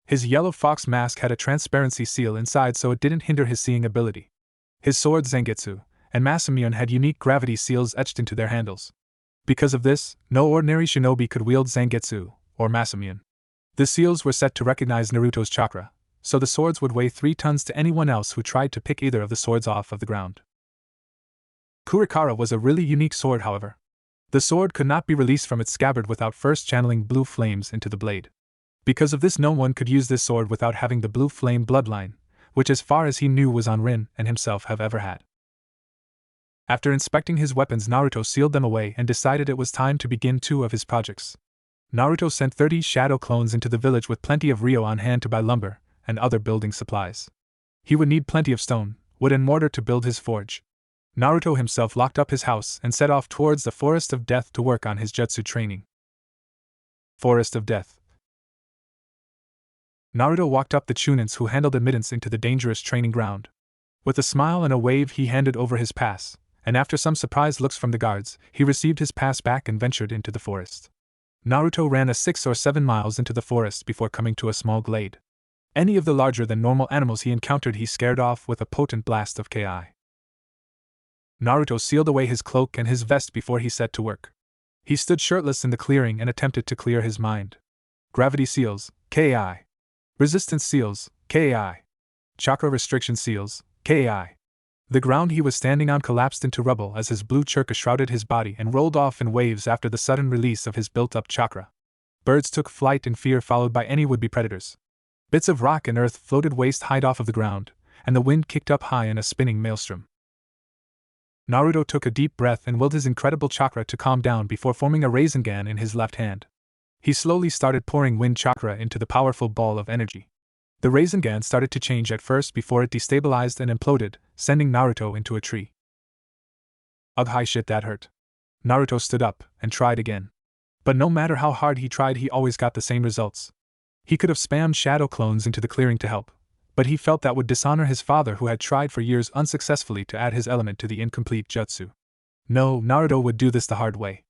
His yellow fox mask had a transparency seal inside so it didn't hinder his seeing ability. His sword Zangetsu and Masamune had unique gravity seals etched into their handles. Because of this, no ordinary shinobi could wield Zangetsu or Masamune. The seals were set to recognize Naruto's chakra, so the swords would weigh 3 tons to anyone else who tried to pick either of the swords off of the ground. Kurikara was a really unique sword, however. The sword could not be released from its scabbard without first channeling blue flames into the blade. Because of this, no one could use this sword without having the blue flame bloodline, which as far as he knew was on Rin and himself have ever had. After inspecting his weapons, Naruto sealed them away and decided it was time to begin 2 of his projects. Naruto sent 30 shadow clones into the village with plenty of Ryo on hand to buy lumber and other building supplies. He would need plenty of stone, wood and mortar to build his forge. Naruto himself locked up his house and set off towards the Forest of Death to work on his jutsu training. Forest of Death. Naruto walked up the Chunins who handled admittance into the dangerous training ground. With a smile and a wave, he handed over his pass, and after some surprised looks from the guards, he received his pass back and ventured into the forest. Naruto ran 6 or 7 miles into the forest before coming to a small glade. Any of the larger than normal animals he encountered he scared off with a potent blast of Ki. Naruto sealed away his cloak and his vest before he set to work. He stood shirtless in the clearing and attempted to clear his mind. Gravity seals, Ki. Resistance seals, Ki. Chakra restriction seals, Ki. The ground he was standing on collapsed into rubble as his blue chakra shrouded his body and rolled off in waves after the sudden release of his built-up chakra. Birds took flight in fear, followed by any would-be predators. Bits of rock and earth floated waist-high off of the ground, and the wind kicked up high in a spinning maelstrom. Naruto took a deep breath and willed his incredible chakra to calm down before forming a Rasengan in his left hand. He slowly started pouring wind chakra into the powerful ball of energy. The Rasengan started to change at first before it destabilized and imploded, sending Naruto into a tree. Ugh, hi shit, that hurt. Naruto stood up and tried again. But no matter how hard he tried, he always got the same results. He could have spammed shadow clones into the clearing to help, but he felt that would dishonor his father, who had tried for years unsuccessfully to add his element to the incomplete jutsu. No, Naruto would do this the hard way.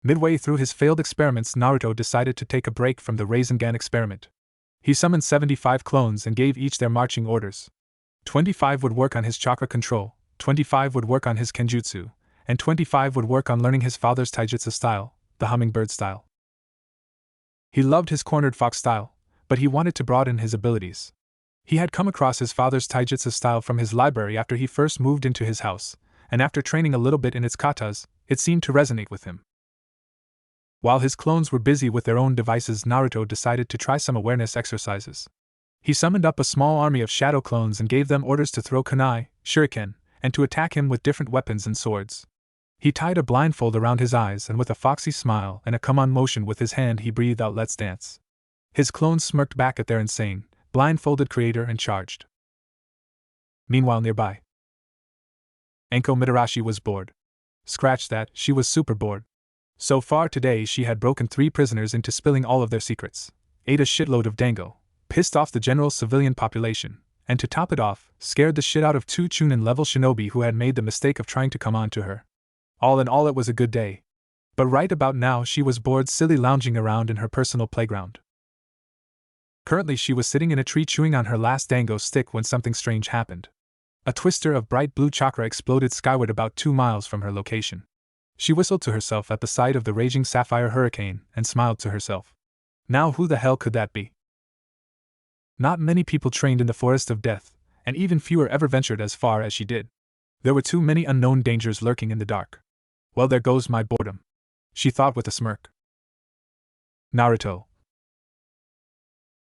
Midway through his failed experiments, Naruto decided to take a break from the Rasengan experiment. He summoned 75 clones and gave each their marching orders. 25 would work on his chakra control, 25 would work on his kenjutsu, and 25 would work on learning his father's taijutsu style, the hummingbird style. He loved his cornered fox style, but he wanted to broaden his abilities. He had come across his father's taijutsu style from his library after he first moved into his house, and after training a little bit in its katas, it seemed to resonate with him. While his clones were busy with their own devices, Naruto decided to try some awareness exercises. He summoned up a small army of shadow clones and gave them orders to throw kunai, shuriken, and to attack him with different weapons and swords. He tied a blindfold around his eyes and with a foxy smile and a come-on motion with his hand he breathed out, "Let's dance." His clones smirked back at their insane, blindfolded creator and charged. Meanwhile nearby, Enko Mitarashi was bored. Scratch that, she was super bored. So far today she had broken 3 prisoners into spilling all of their secrets, ate a shitload of dango, pissed off the general civilian population, and to top it off, scared the shit out of 2 Chunin-level shinobi who had made the mistake of trying to come on to her. All in all, it was a good day. But right about now she was bored silly lounging around in her personal playground. Currently she was sitting in a tree chewing on her last dango stick when something strange happened. A twister of bright blue chakra exploded skyward about 2 miles from her location. She whistled to herself at the sight of the raging sapphire hurricane and smiled to herself. Now who the hell could that be? Not many people trained in the forest of death, and even fewer ever ventured as far as she did. There were too many unknown dangers lurking in the dark. Well, there goes my boredom, she thought with a smirk. Naruto.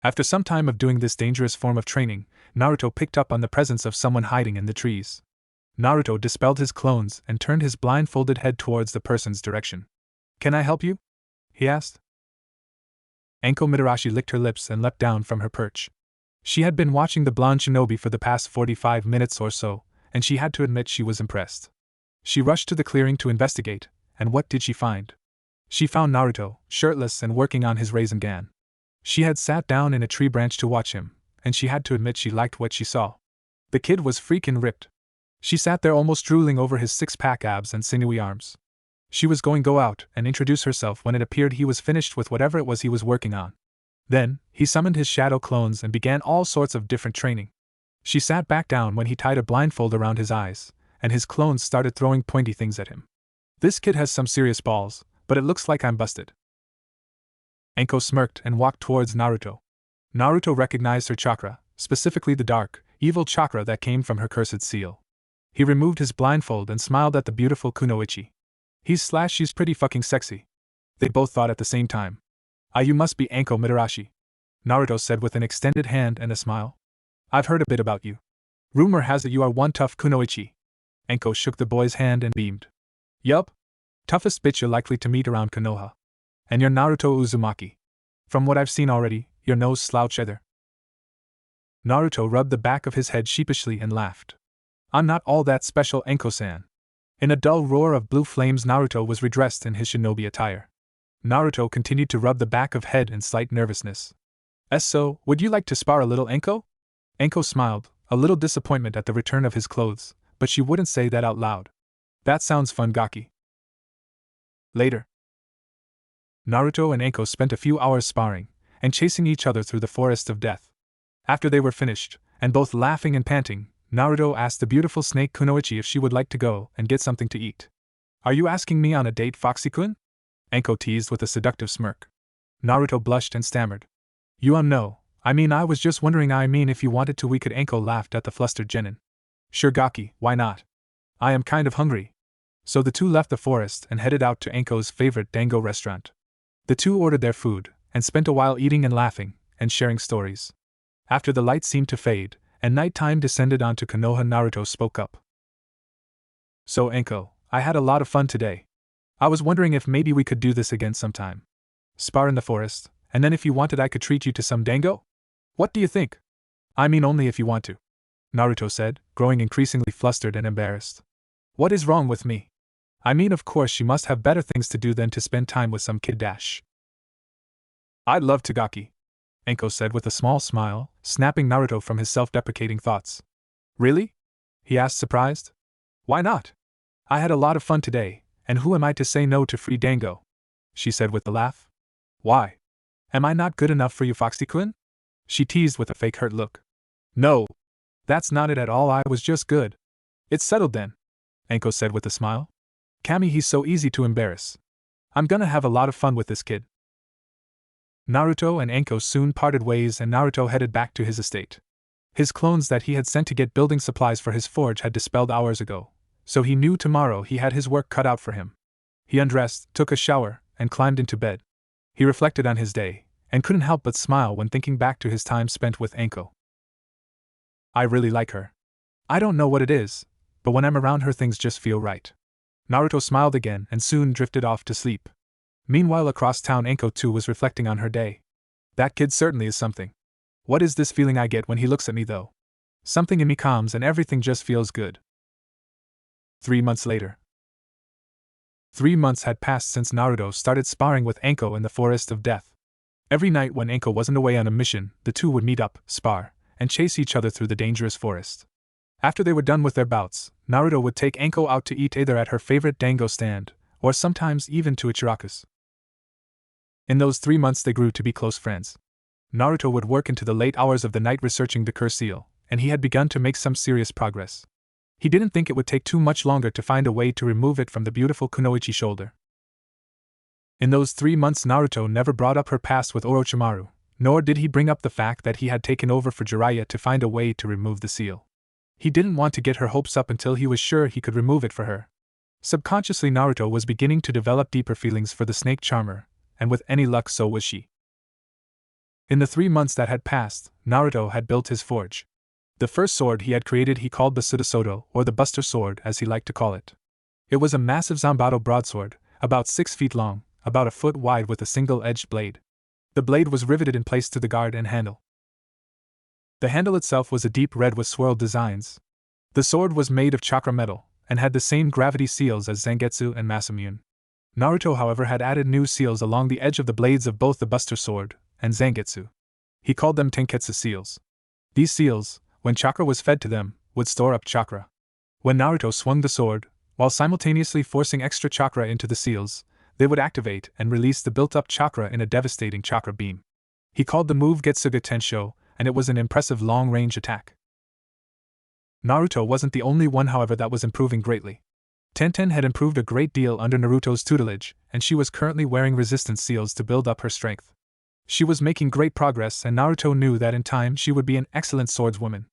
After some time of doing this dangerous form of training, Naruto picked up on the presence of someone hiding in the trees. Naruto dispelled his clones and turned his blindfolded head towards the person's direction. "Can I help you?" he asked. Enko Mitarashi licked her lips and leapt down from her perch. She had been watching the blonde shinobi for the past 45 minutes or so, and she had to admit she was impressed. She rushed to the clearing to investigate, and what did she find? She found Naruto, shirtless and working on his Rasengan. She had sat down in a tree branch to watch him, and she had to admit she liked what she saw. The kid was freakin' ripped. She sat there almost drooling over his 6-pack abs and sinewy arms. She was going to go out and introduce herself when it appeared he was finished with whatever it was he was working on. Then, he summoned his shadow clones and began all sorts of different training. She sat back down when he tied a blindfold around his eyes, and his clones started throwing pointy things at him. "This kid has some serious balls, but it looks like I'm busted." Enko smirked and walked towards Naruto. Naruto recognized her chakra, specifically the dark, evil chakra that came from her cursed seal. He removed his blindfold and smiled at the beautiful Kunoichi. She's pretty fucking sexy. They both thought at the same time. "Ah, you must be Enko Mitarashi," Naruto said with an extended hand and a smile. "I've heard a bit about you. Rumor has it you are one tough Kunoichi." Enko shook the boy's hand and beamed. "Yup. Toughest bitch you're likely to meet around Konoha. And you're Naruto Uzumaki. From what I've seen already, your nose slouch either." Naruto rubbed the back of his head sheepishly and laughed. "I'm not all that special, Enko-san." In a dull roar of blue flames, Naruto was redressed in his shinobi attire. Naruto continued to rub the back of head in slight nervousness. "So, would you like to spar a little, Enko?" Enko smiled, a little disappointment at the return of his clothes, but she wouldn't say that out loud. "That sounds fun, Gaki." Later, Naruto and Enko spent a few hours sparring and chasing each other through the forest of death. After they were finished, and both laughing and panting, Naruto asked the beautiful snake Kunoichi if she would like to go and get something to eat. "Are you asking me on a date, Foxy-kun?" Enko teased with a seductive smirk. Naruto blushed and stammered. No, I was just wondering if you wanted to." We could." Enko laughed at the flustered genin. Sure Gaki, why not? I am kind of hungry. So the two left the forest and headed out to Anko's favorite dango restaurant. The two ordered their food, and spent a while eating and laughing, and sharing stories. After the light seemed to fade, and nighttime descended onto Konoha, Naruto spoke up. So Anko, I had a lot of fun today. I was wondering if maybe we could do this again sometime. Spar in the forest, and then if you wanted I could treat you to some dango? What do you think? I mean only if you want to, Naruto said, growing increasingly flustered and embarrassed. What is wrong with me? I mean of course you must have better things to do than to spend time with some kid dash. I'd love to Gaki, Anko said with a small smile, snapping Naruto from his self-deprecating thoughts. Really? He asked surprised. Why not? I had a lot of fun today, and who am I to say no to free dango? She said with a laugh. Why? Am I not good enough for you, Foxy-kun? She teased with a fake hurt look. No. That's not it at all, I was just good. It's settled then, Anko said with a smile. Kami, he's so easy to embarrass. I'm gonna have a lot of fun with this kid. Naruto and Anko soon parted ways and Naruto headed back to his estate. His clones that he had sent to get building supplies for his forge had dispelled hours ago, so he knew tomorrow he had his work cut out for him. He undressed, took a shower, and climbed into bed. He reflected on his day, and couldn't help but smile when thinking back to his time spent with Anko. I really like her. I don't know what it is, but when I'm around her things just feel right. Naruto smiled again and soon drifted off to sleep. Meanwhile across town Anko too was reflecting on her day. That kid certainly is something. What is this feeling I get when he looks at me though? Something in me calms and everything just feels good. 3 months later. 3 months had passed since Naruto started sparring with Anko in the Forest of Death. Every night when Anko wasn't away on a mission, the two would meet up, spar, and chase each other through the dangerous forest. After they were done with their bouts, Naruto would take Anko out to eat either at her favorite dango stand, or sometimes even to Ichiraku's. In those 3 months they grew to be close friends. Naruto would work into the late hours of the night researching the curse seal, and he had begun to make some serious progress. He didn't think it would take too much longer to find a way to remove it from the beautiful Kunoichi shoulder. In those 3 months Naruto never brought up her past with Orochimaru, nor did he bring up the fact that he had taken over for Jiraiya to find a way to remove the seal. He didn't want to get her hopes up until he was sure he could remove it for her. Subconsciously Naruto was beginning to develop deeper feelings for the snake charmer, and with any luck so was she. In the 3 months that had passed, Naruto had built his forge. The first sword he had created he called the Sudasodo, or the Buster Sword as he liked to call it. It was a massive Zanbato broadsword, about 6 feet long, about a foot wide with a single-edged blade. The blade was riveted in place to the guard and handle. The handle itself was a deep red with swirled designs. The sword was made of chakra metal, and had the same gravity seals as Zangetsu and Masamune. Naruto however had added new seals along the edge of the blades of both the Buster Sword and Zangetsu. He called them Tenketsu seals. These seals, when chakra was fed to them, would store up chakra. When Naruto swung the sword, while simultaneously forcing extra chakra into the seals, they would activate and release the built-up chakra in a devastating chakra beam. He called the move Getsuga Tensho, and it was an impressive long-range attack. Naruto wasn't the only one however that was improving greatly. Tenten had improved a great deal under Naruto's tutelage, and she was currently wearing resistance seals to build up her strength. She was making great progress and Naruto knew that in time she would be an excellent swordswoman.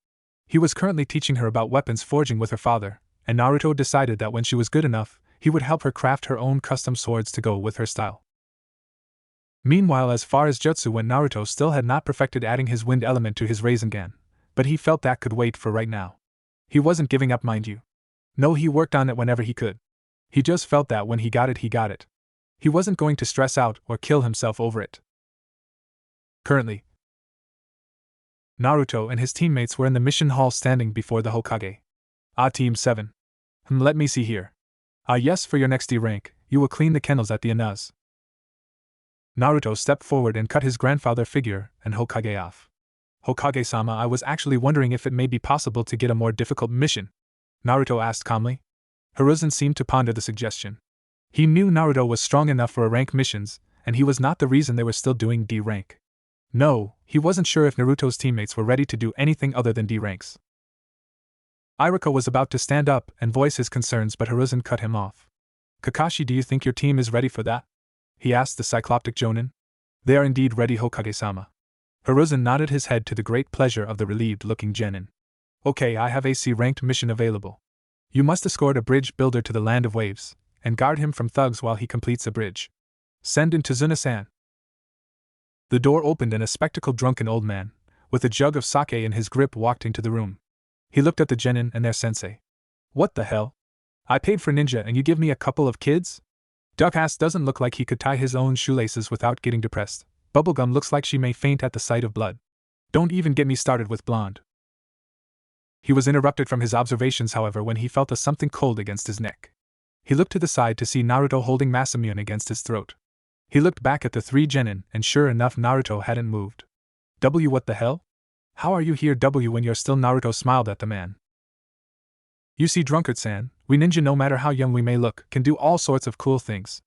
He was currently teaching her about weapons forging with her father, and Naruto decided that when she was good enough, he would help her craft her own custom swords to go with her style. Meanwhile, as far as jutsu went, Naruto still had not perfected adding his wind element to his Rasengan, but he felt that could wait for right now. He wasn't giving up, mind you. No, he worked on it whenever he could. He just felt that when he got it, he got it. He wasn't going to stress out or kill himself over it. Currently, Naruto and his teammates were in the mission hall standing before the Hokage. Team 7. Let me see here. Yes, for your next D rank, you will clean the kennels at the Inaz. Naruto stepped forward and cut his grandfather figure and Hokage off. Hokage-sama, I was actually wondering if it may be possible to get a more difficult mission, Naruto asked calmly. Hiruzen seemed to ponder the suggestion. He knew Naruto was strong enough for rank missions, and he was not the reason they were still doing D rank. No, he wasn't sure if Naruto's teammates were ready to do anything other than D ranks. Iruka was about to stand up and voice his concerns, but Hiruzen cut him off. Kakashi, do you think your team is ready for that? He asked the cycloptic Jonin. They are indeed ready, Hokage-sama. Hiruzen nodded his head to the great pleasure of the relieved-looking genin. Okay, I have a C-ranked mission available. You must escort a bridge builder to the Land of Waves, and guard him from thugs while he completes a bridge. Send in Tazuna-san. The door opened and a spectacled drunken old man, with a jug of sake in his grip, walked into the room. He looked at the genin and their sensei. What the hell? I paid for ninja and you give me a couple of kids? Duckass doesn't look like he could tie his own shoelaces without getting depressed. Bubblegum looks like she may faint at the sight of blood. Don't even get me started with blonde. He was interrupted from his observations, however, when he felt a something cold against his neck. He looked to the side to see Naruto holding Masamune against his throat. He looked back at the three genin, and sure enough, Naruto hadn't moved. W, what the hell? How are you here, W, when you're still? Naruto smiled at the man. You see, drunkard-san, we ninja, no matter how young we may look, can do all sorts of cool things.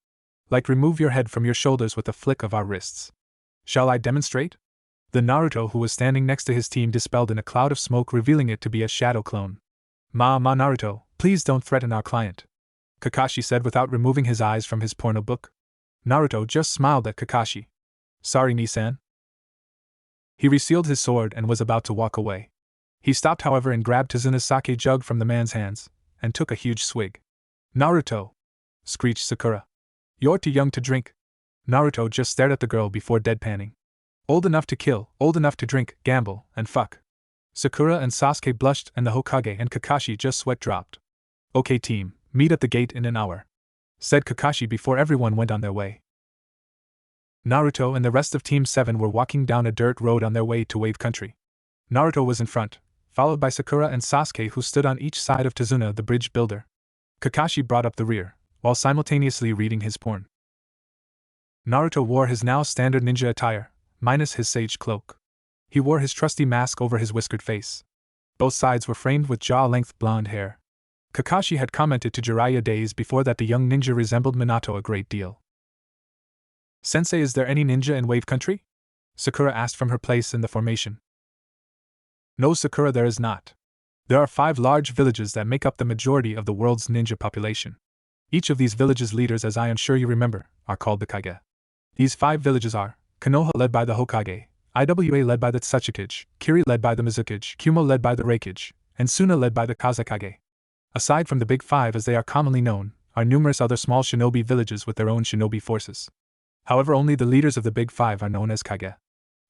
Like remove your head from your shoulders with a flick of our wrists. Shall I demonstrate? The Naruto who was standing next to his team dispelled in a cloud of smoke, revealing it to be a shadow clone. Naruto, please don't threaten our client, Kakashi said without removing his eyes from his porno book. Naruto just smiled at Kakashi. Sorry, Nisan. He resealed his sword and was about to walk away. He stopped, however, and grabbed Tazuna's sake jug from the man's hands, and took a huge swig. Naruto! Screeched Sakura. You're too young to drink. Naruto just stared at the girl before deadpanning. Old enough to kill, old enough to drink, gamble, and fuck. Sakura and Sasuke blushed, and the Hokage and Kakashi just sweat dropped. Okay team, meet at the gate in an hour, said Kakashi before everyone went on their way. Naruto and the rest of Team 7 were walking down a dirt road on their way to Wave Country. Naruto was in front, followed by Sakura and Sasuke, who stood on each side of Tazuna, the bridge builder. Kakashi brought up the rear, while simultaneously reading his porn. Naruto wore his now standard ninja attire, minus his sage cloak. He wore his trusty mask over his whiskered face. Both sides were framed with jaw-length blonde hair. Kakashi had commented to Jiraiya days before that the young ninja resembled Minato a great deal. Sensei, is there any ninja in Wave Country? Sakura asked from her place in the formation. No, Sakura, there is not. There are 5 large villages that make up the majority of the world's ninja population. Each of these villages' leaders, as I am sure you remember, are called the Kage. These 5 villages are Konoha, led by the Hokage, Iwa led by the Tsuchikage, Kiri led by the Mizukage, Kumo led by the Reikage, and Suna led by the Kazekage. Aside from the Big 5 as they are commonly known, are numerous other small shinobi villages with their own shinobi forces. However, only the leaders of the Big 5 are known as Kage.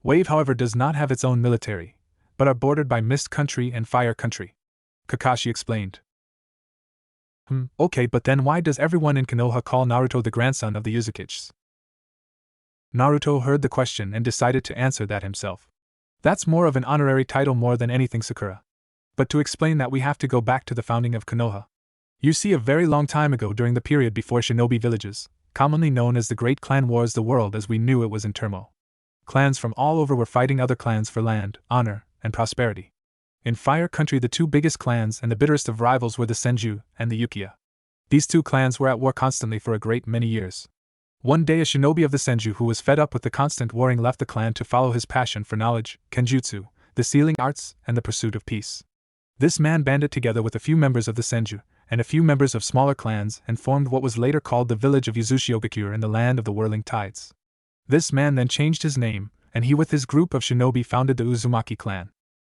Wave, however, does not have its own military, but are bordered by Mist Country and Fire Country, Kakashi explained. Okay, but then why does everyone in Konoha call Naruto the grandson of the Uzukages? Naruto heard the question and decided to answer that himself. That's more of an honorary title more than anything, Sakura. But to explain that, we have to go back to the founding of Konoha. You see, a very long time ago, during the period before shinobi villages, commonly known as the Great Clan Wars, the world as we knew it was in turmoil. Clans from all over were fighting other clans for land, honor, and prosperity. In Fire Country, the 2 biggest clans and the bitterest of rivals were the Senju and the Uchiha. These 2 clans were at war constantly for a great many years. One day, a shinobi of the Senju who was fed up with the constant warring left the clan to follow his passion for knowledge, kenjutsu, the sealing arts, and the pursuit of peace. This man banded together with a few members of the Senju and a few members of smaller clans and formed what was later called the village of Uzushiogakure in the land of the whirling tides. This man then changed his name, and he with his group of shinobi founded the Uzumaki clan.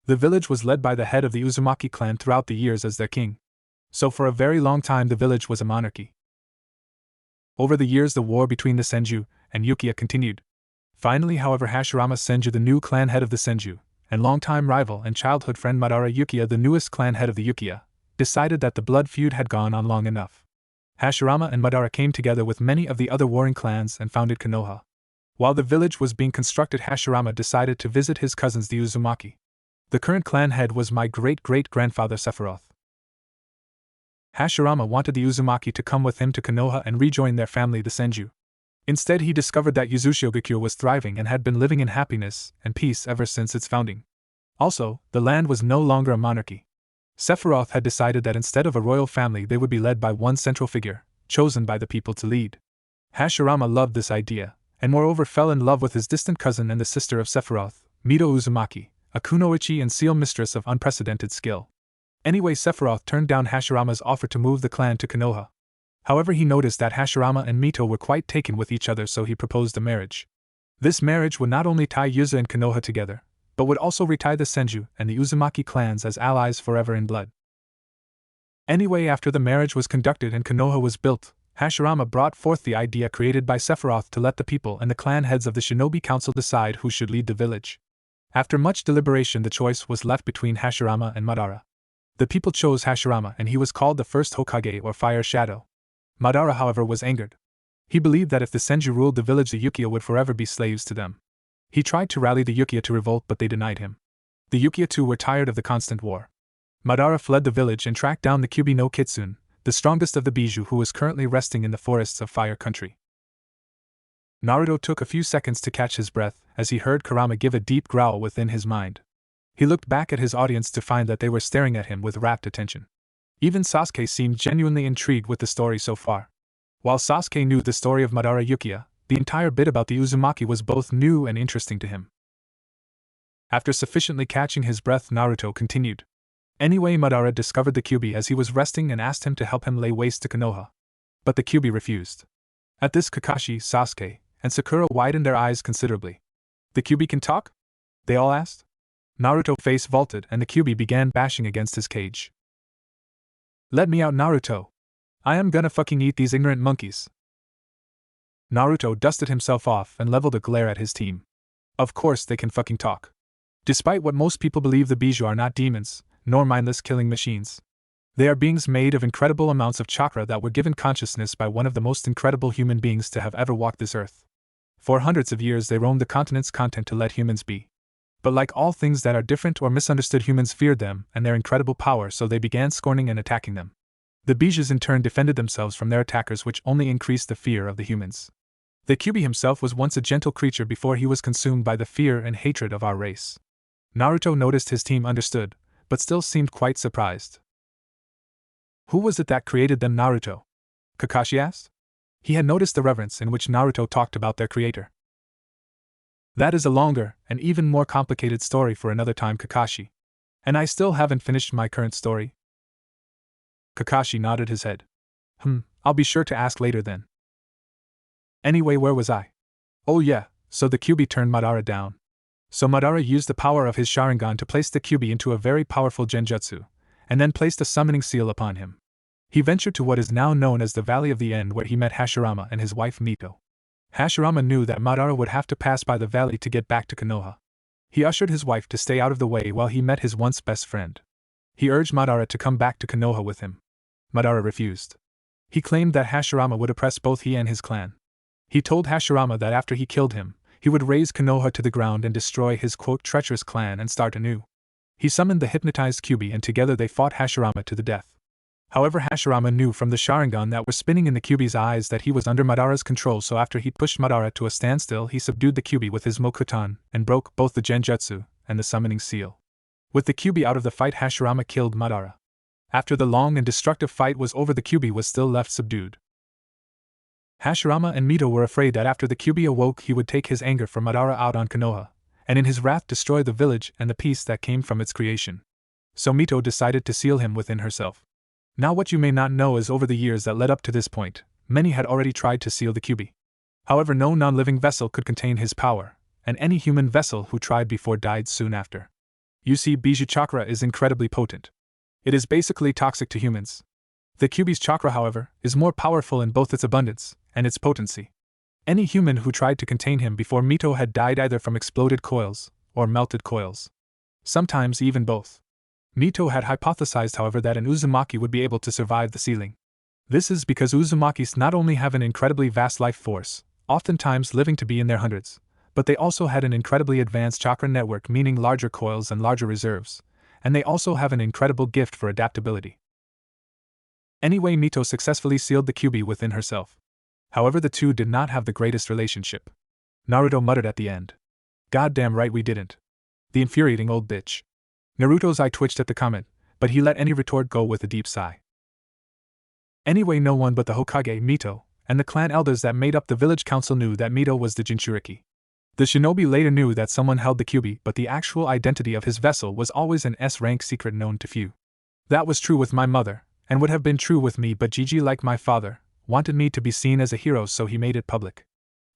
The village was led by the head of the Uzumaki clan throughout the years as their king. So for a very long time the village was a monarchy. Over the years the war between the Senju and Uchiha continued. Finally, however, Hashirama Senju, the new clan head of the Senju, and longtime rival and childhood friend Madara Uchiha, the newest clan head of the Uchiha, decided that the blood feud had gone on long enough. Hashirama and Madara came together with many of the other warring clans and founded Konoha. While the village was being constructed, Hashirama decided to visit his cousins the Uzumaki. The current clan head was my great-great-grandfather Sephiroth. Hashirama wanted the Uzumaki to come with him to Konoha and rejoin their family the Senju. Instead, he discovered that Uzushiogakure was thriving and had been living in happiness and peace ever since its founding. Also, the land was no longer a monarchy. Sephiroth had decided that instead of a royal family they would be led by one central figure, chosen by the people to lead. Hashirama loved this idea, and moreover fell in love with his distant cousin and the sister of Sephiroth, Mito Uzumaki, a kunoichi and seal mistress of unprecedented skill. Anyway, Sephiroth turned down Hashirama's offer to move the clan to Konoha. However, he noticed that Hashirama and Mito were quite taken with each other, so he proposed a marriage. This marriage would not only tie Yuzu and Konoha together, but would also retie the Senju and the Uzumaki clans as allies forever in blood. Anyway, after the marriage was conducted and Konoha was built, Hashirama brought forth the idea created by Sephiroth to let the people and the clan heads of the Shinobi Council decide who should lead the village. After much deliberation, the choice was left between Hashirama and Madara. The people chose Hashirama, and he was called the first Hokage or Fire Shadow. Madara, however, was angered. He believed that if the Senju ruled the village, the Ukiyo would forever be slaves to them. He tried to rally the Ukiyo to revolt, but they denied him. The Ukiyo too were tired of the constant war. Madara fled the village and tracked down the Kyuubi no Kitsune, the strongest of the Biju, who was currently resting in the forests of Fire Country. Naruto took a few seconds to catch his breath as he heard Kurama give a deep growl within his mind. He looked back at his audience to find that they were staring at him with rapt attention. Even Sasuke seemed genuinely intrigued with the story so far. While Sasuke knew the story of Madara Ukiyo, the entire bit about the Uzumaki was both new and interesting to him. After sufficiently catching his breath, Naruto continued. Anyway, Madara discovered the Kyuubi as he was resting and asked him to help him lay waste to Konoha. But the Kyuubi refused. At this, Kakashi, Sasuke, and Sakura widened their eyes considerably. The Kyuubi can talk? They all asked. Naruto's face vaulted and the Kyuubi began bashing against his cage. Let me out, Naruto. I am gonna fucking eat these ignorant monkeys. Naruto dusted himself off and leveled a glare at his team. Of course they can fucking talk. Despite what most people believe, the Biju are not demons, nor mindless killing machines. They are beings made of incredible amounts of chakra that were given consciousness by one of the most incredible human beings to have ever walked this earth. For hundreds of years they roamed the continent's content to let humans be. But like all things that are different or misunderstood, humans feared them and their incredible power, so they began scorning and attacking them. The Bijus in turn defended themselves from their attackers, which only increased the fear of the humans. The Kyuubi himself was once a gentle creature before he was consumed by the fear and hatred of our race. Naruto noticed his team understood, but still seemed quite surprised. Who was it that created them, Naruto? Kakashi asked. He had noticed the reverence in which Naruto talked about their creator. That is a longer, and even more complicated story for another time, Kakashi. And I still haven't finished my current story. Kakashi nodded his head. I'll be sure to ask later then. Anyway, where was I? Oh yeah, so the Kyuubi turned Madara down. So Madara used the power of his Sharingan to place the Kyuubi into a very powerful genjutsu, and then placed a summoning seal upon him. He ventured to what is now known as the Valley of the End, where he met Hashirama and his wife Mito. Hashirama knew that Madara would have to pass by the valley to get back to Konoha. He ushered his wife to stay out of the way while he met his once best friend. He urged Madara to come back to Konoha with him. Madara refused. He claimed that Hashirama would oppress both he and his clan. He told Hashirama that after he killed him, he would raze Konoha to the ground and destroy his quote treacherous clan and start anew. He summoned the hypnotized Kyuubi and together they fought Hashirama to the death. However, Hashirama knew from the Sharingan that was spinning in the Kyuubi's eyes that he was under Madara's control, so after he pushed Madara to a standstill, he subdued the Kyuubi with his Mokutan and broke both the genjutsu and the summoning seal. With the Kyuubi out of the fight, Hashirama killed Madara. After the long and destructive fight was over, the Kyuubi was still left subdued. Hashirama and Mito were afraid that after the Kyuubi awoke, he would take his anger for Madara out on Konoha, and in his wrath destroy the village and the peace that came from its creation. So Mito decided to seal him within herself. Now, what you may not know is over the years that led up to this point, many had already tried to seal the Kyuubi. However, no non-living vessel could contain his power, and any human vessel who tried before died soon after. You see, Biju chakra is incredibly potent. It is basically toxic to humans. The Kyuubi's chakra, however, is more powerful in both its abundance and its potency. Any human who tried to contain him before Mito had died either from exploded coils or melted coils. Sometimes even both. Mito had hypothesized, however, that an Uzumaki would be able to survive the sealing. This is because Uzumakis not only have an incredibly vast life force, oftentimes living to be in their hundreds, but they also had an incredibly advanced chakra network, meaning larger coils and larger reserves, and they also have an incredible gift for adaptability. Anyway, Mito successfully sealed the Kyuubi within herself. However, the two did not have the greatest relationship. Naruto muttered at the end. Goddamn right we didn't. The infuriating old bitch. Naruto's eye twitched at the comment, but he let any retort go with a deep sigh. Anyway, no one but the Hokage, Mito, and the clan elders that made up the village council knew that Mito was the Jinchuriki. The shinobi later knew that someone held the Kyuubi, but the actual identity of his vessel was always an S-rank secret known to few. That was true with my mother, and would have been true with me, but Gigi, like my father, wanted me to be seen as a hero, so he made it public.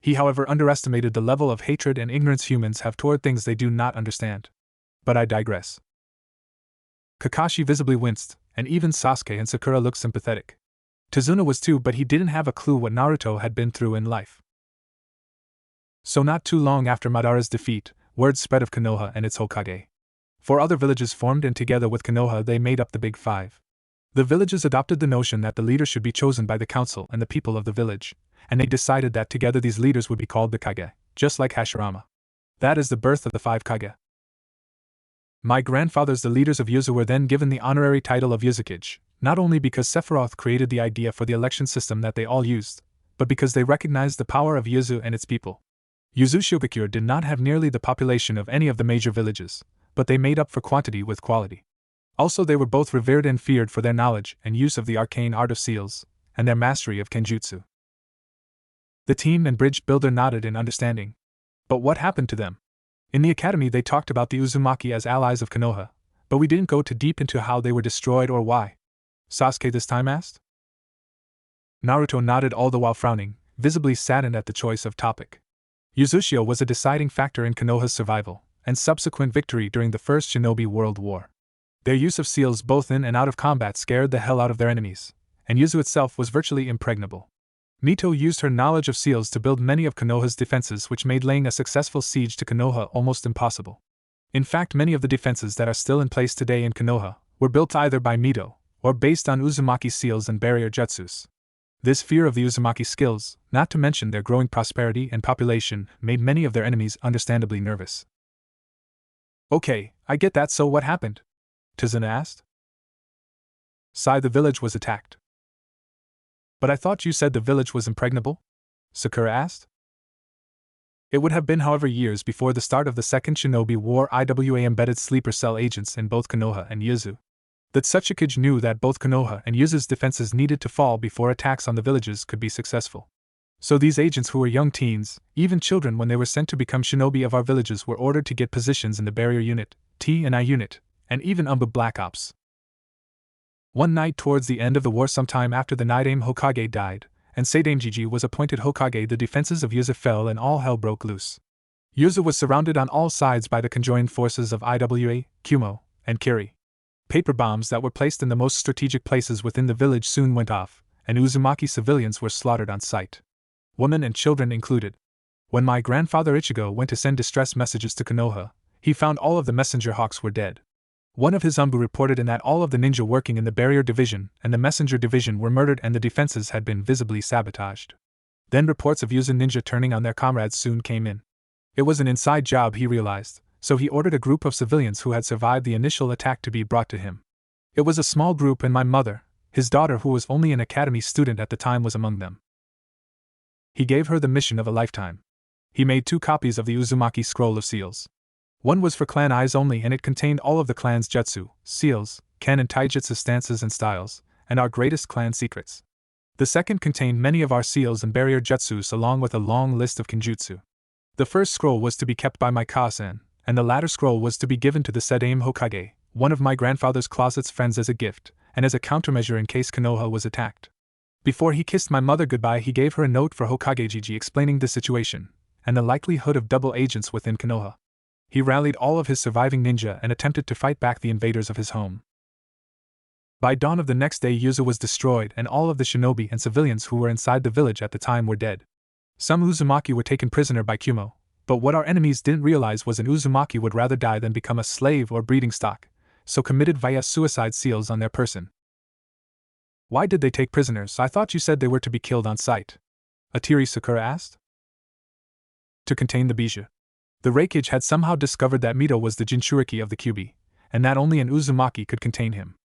He, however, underestimated the level of hatred and ignorance humans have toward things they do not understand. But I digress. Kakashi visibly winced, and even Sasuke and Sakura looked sympathetic. Tazuna was too, but he didn't have a clue what Naruto had been through in life. So not too long after Madara's defeat, word spread of Konoha and its Hokage. 4 other villages formed, and together with Konoha they made up the Big Five. The villages adopted the notion that the leader should be chosen by the council and the people of the village, and they decided that together these leaders would be called the Kage, just like Hashirama. That is the birth of the 5 Kage. My grandfathers, the leaders of Yuzu, were then given the honorary title of Uzukage, not only because Sephiroth created the idea for the election system that they all used, but because they recognized the power of Yuzu and its people. Uzushiogakure did not have nearly the population of any of the major villages, but they made up for quantity with quality. Also, they were both revered and feared for their knowledge and use of the arcane art of seals, and their mastery of kenjutsu. The team and bridge builder nodded in understanding. But what happened to them? In the academy they talked about the Uzumaki as allies of Konoha, but we didn't go too deep into how they were destroyed or why. Sasuke this time asked. Naruto nodded, all the while frowning, visibly saddened at the choice of topic. Uzushio was a deciding factor in Konoha's survival and subsequent victory during the First Shinobi World War. Their use of seals both in and out of combat scared the hell out of their enemies, and Yuzu itself was virtually impregnable. Mito used her knowledge of seals to build many of Konoha's defenses, which made laying a successful siege to Konoha almost impossible. In fact, many of the defenses that are still in place today in Konoha were built either by Mito or based on Uzumaki seals and barrier jutsus. This fear of the Uzumaki skills, not to mention their growing prosperity and population, made many of their enemies understandably nervous. Okay, I get that, so what happened? Tazuna asked. Sai, the village was attacked. But I thought you said the village was impregnable? Sakura asked. It would have been, however, years before the start of the Second Shinobi War. IWA embedded sleeper cell agents in both Konoha and Yuzu. That Tsuchikage knew that both Konoha and Yuzu's defenses needed to fall before attacks on the villages could be successful. So these agents, who were young teens, even children when they were sent to become shinobi of our villages, were ordered to get positions in the barrier unit, T and I unit, and even Umbu Black Ops. One night towards the end of the war, sometime after the Nidaime Hokage died, and Sadaimjiji was appointed Hokage, the defenses of Yuzu fell and all hell broke loose. Yuzu was surrounded on all sides by the conjoined forces of IWA, Kumo, and Kiri. Paper bombs that were placed in the most strategic places within the village soon went off, and Uzumaki civilians were slaughtered on sight. Women and children included. When my grandfather Ichigo went to send distress messages to Konoha, he found all of the messenger hawks were dead. One of his Umbu reported in that all of the ninja working in the barrier division and the messenger division were murdered and the defenses had been visibly sabotaged. Then reports of Yuzu ninja turning on their comrades soon came in. It was an inside job, he realized, so he ordered a group of civilians who had survived the initial attack to be brought to him. It was a small group, and my mother, his daughter, who was only an academy student at the time, was among them. He gave her the mission of a lifetime. He made 2 copies of the Uzumaki Scroll of Seals. One was for clan eyes only, and it contained all of the clan's jutsu, seals, ken and taijutsu stances and styles, and our greatest clan secrets. The second contained many of our seals and barrier jutsus along with a long list of kenjutsu. The first scroll was to be kept by my Kasen, and the latter scroll was to be given to the Sadaime Hokage, one of my grandfather's closet's friends, as a gift, and as a countermeasure in case Konoha was attacked. Before he kissed my mother goodbye, he gave her a note for Hokage Jiji explaining the situation, and the likelihood of double agents within Konoha. He rallied all of his surviving ninja and attempted to fight back the invaders of his home. By dawn of the next day, Yuzu was destroyed, and all of the shinobi and civilians who were inside the village at the time were dead. Some Uzumaki were taken prisoner by Kumo, but what our enemies didn't realize was an Uzumaki would rather die than become a slave or breeding stock, so committed via suicide seals on their person. Why did they take prisoners? I thought you said they were to be killed on sight. Atiri Sakura asked. To contain the Biju. The Reikage had somehow discovered that Mito was the Jinchuriki of the Kyubi, and that only an Uzumaki could contain him.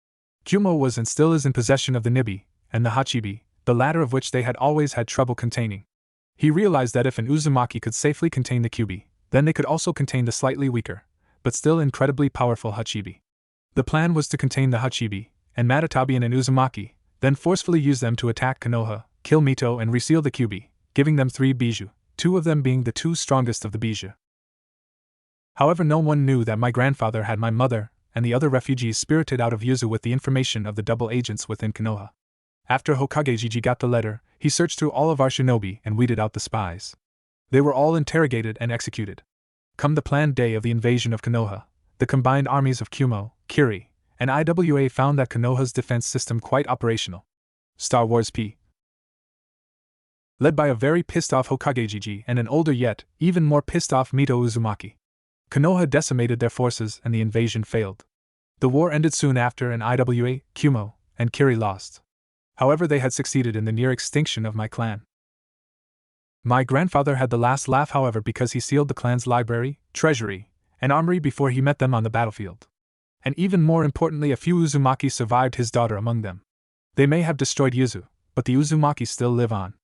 Kumo was and still is in possession of the Nibi, and the Hachibi, the latter of which they had always had trouble containing. He realized that if an Uzumaki could safely contain the Kyubi, then they could also contain the slightly weaker, but still incredibly powerful Hachibi. The plan was to contain the Hachibi, and Matatabi and an Uzumaki, then forcefully use them to attack Konoha, kill Mito and reseal the Kyubi, giving them 3 Biju, 2 of them being the 2 strongest of the Biju. However, no one knew that my grandfather had my mother and the other refugees spirited out of Yuzu with the information of the double agents within Konoha. After Hokage Jiji got the letter, he searched through all of our shinobi and weeded out the spies. They were all interrogated and executed. Come the planned day of the invasion of Konoha, the combined armies of Kumo, Kiri, and IWA found that Konoha's defense system quite operational. Star Wars P. Led by a very pissed-off Hokage Jiji and an older yet, even more pissed-off Mito Uzumaki. Konoha decimated their forces and the invasion failed. The war ended soon after and IWA, Kumo, and Kiri lost. However, they had succeeded in the near extinction of my clan. My grandfather had the last laugh, however, because he sealed the clan's library, treasury, and armory before he met them on the battlefield. And even more importantly, a few Uzumaki survived, his daughter among them. They may have destroyed Yuzu, but the Uzumaki still live on.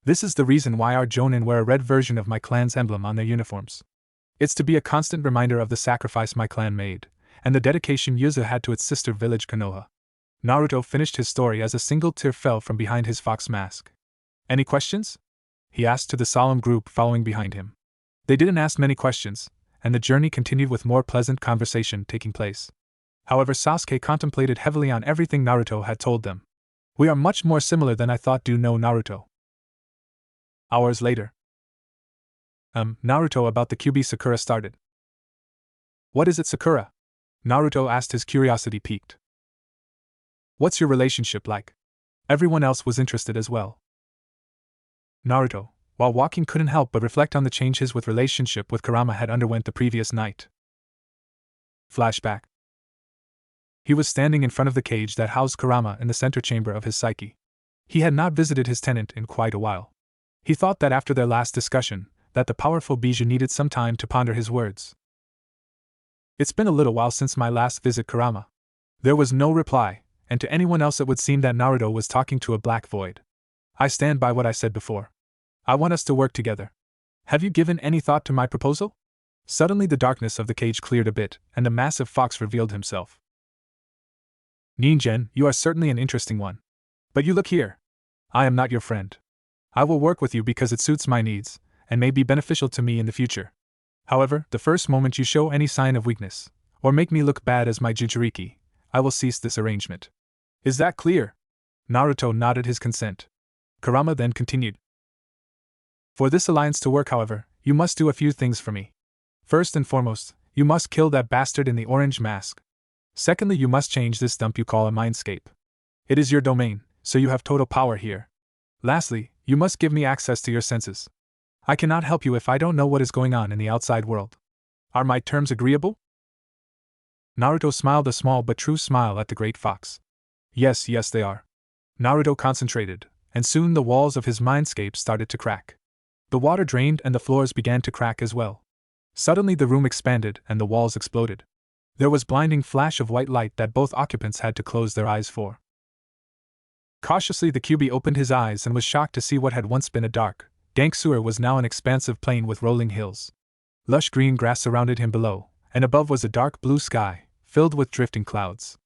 This is the reason why our Jonin wear a red version of my clan's emblem on their uniforms. It's to be a constant reminder of the sacrifice my clan made, and the dedication Yuzu had to its sister village Konoha. Naruto finished his story as a single tear fell from behind his fox mask. Any questions? He asked to the solemn group following behind him. They didn't ask many questions, and the journey continued with more pleasant conversation taking place. However, Sasuke contemplated heavily on everything Naruto had told them. We are much more similar than I thought. Do know Naruto? Hours later. Naruto, about the Kyuubi Sakura started. What is it, Sakura? Naruto asked, his curiosity piqued. What's your relationship like? Everyone else was interested as well. Naruto, while walking, couldn't help but reflect on the change his relationship with Kurama had underwent the previous night. Flashback. He was standing in front of the cage that housed Kurama in the center chamber of his psyche. He had not visited his tenant in quite a while. He thought that after their last discussion, that the powerful Biju needed some time to ponder his words. It's been a little while since my last visit, Kurama. There was no reply, and to anyone else it would seem that Naruto was talking to a black void. I stand by what I said before. I want us to work together. Have you given any thought to my proposal? Suddenly the darkness of the cage cleared a bit, and the massive fox revealed himself. Ningen, you are certainly an interesting one. But you look here. I am not your friend. I will work with you because it suits my needs, and may be beneficial to me in the future. However, the first moment you show any sign of weakness, or make me look bad as my Jinchuriki, I will cease this arrangement. Is that clear? Naruto nodded his consent. Kurama then continued. For this alliance to work, however, you must do a few things for me. First and foremost, you must kill that bastard in the orange mask. Secondly, you must change this dump you call a Mindscape. It is your domain, so you have total power here. Lastly, you must give me access to your senses. I cannot help you if I don't know what is going on in the outside world. Are my terms agreeable? Naruto smiled a small but true smile at the great fox. Yes, they are. Naruto concentrated, and soon the walls of his Mindscape started to crack. The water drained and the floors began to crack as well. Suddenly the room expanded and the walls exploded. There was blinding flash of white light that both occupants had to close their eyes for. Cautiously the Kyuubi opened his eyes and was shocked to see what had once been a dark, dank sewer was now an expansive plain with rolling hills. Lush green grass surrounded him below, and above was a dark blue sky, filled with drifting clouds.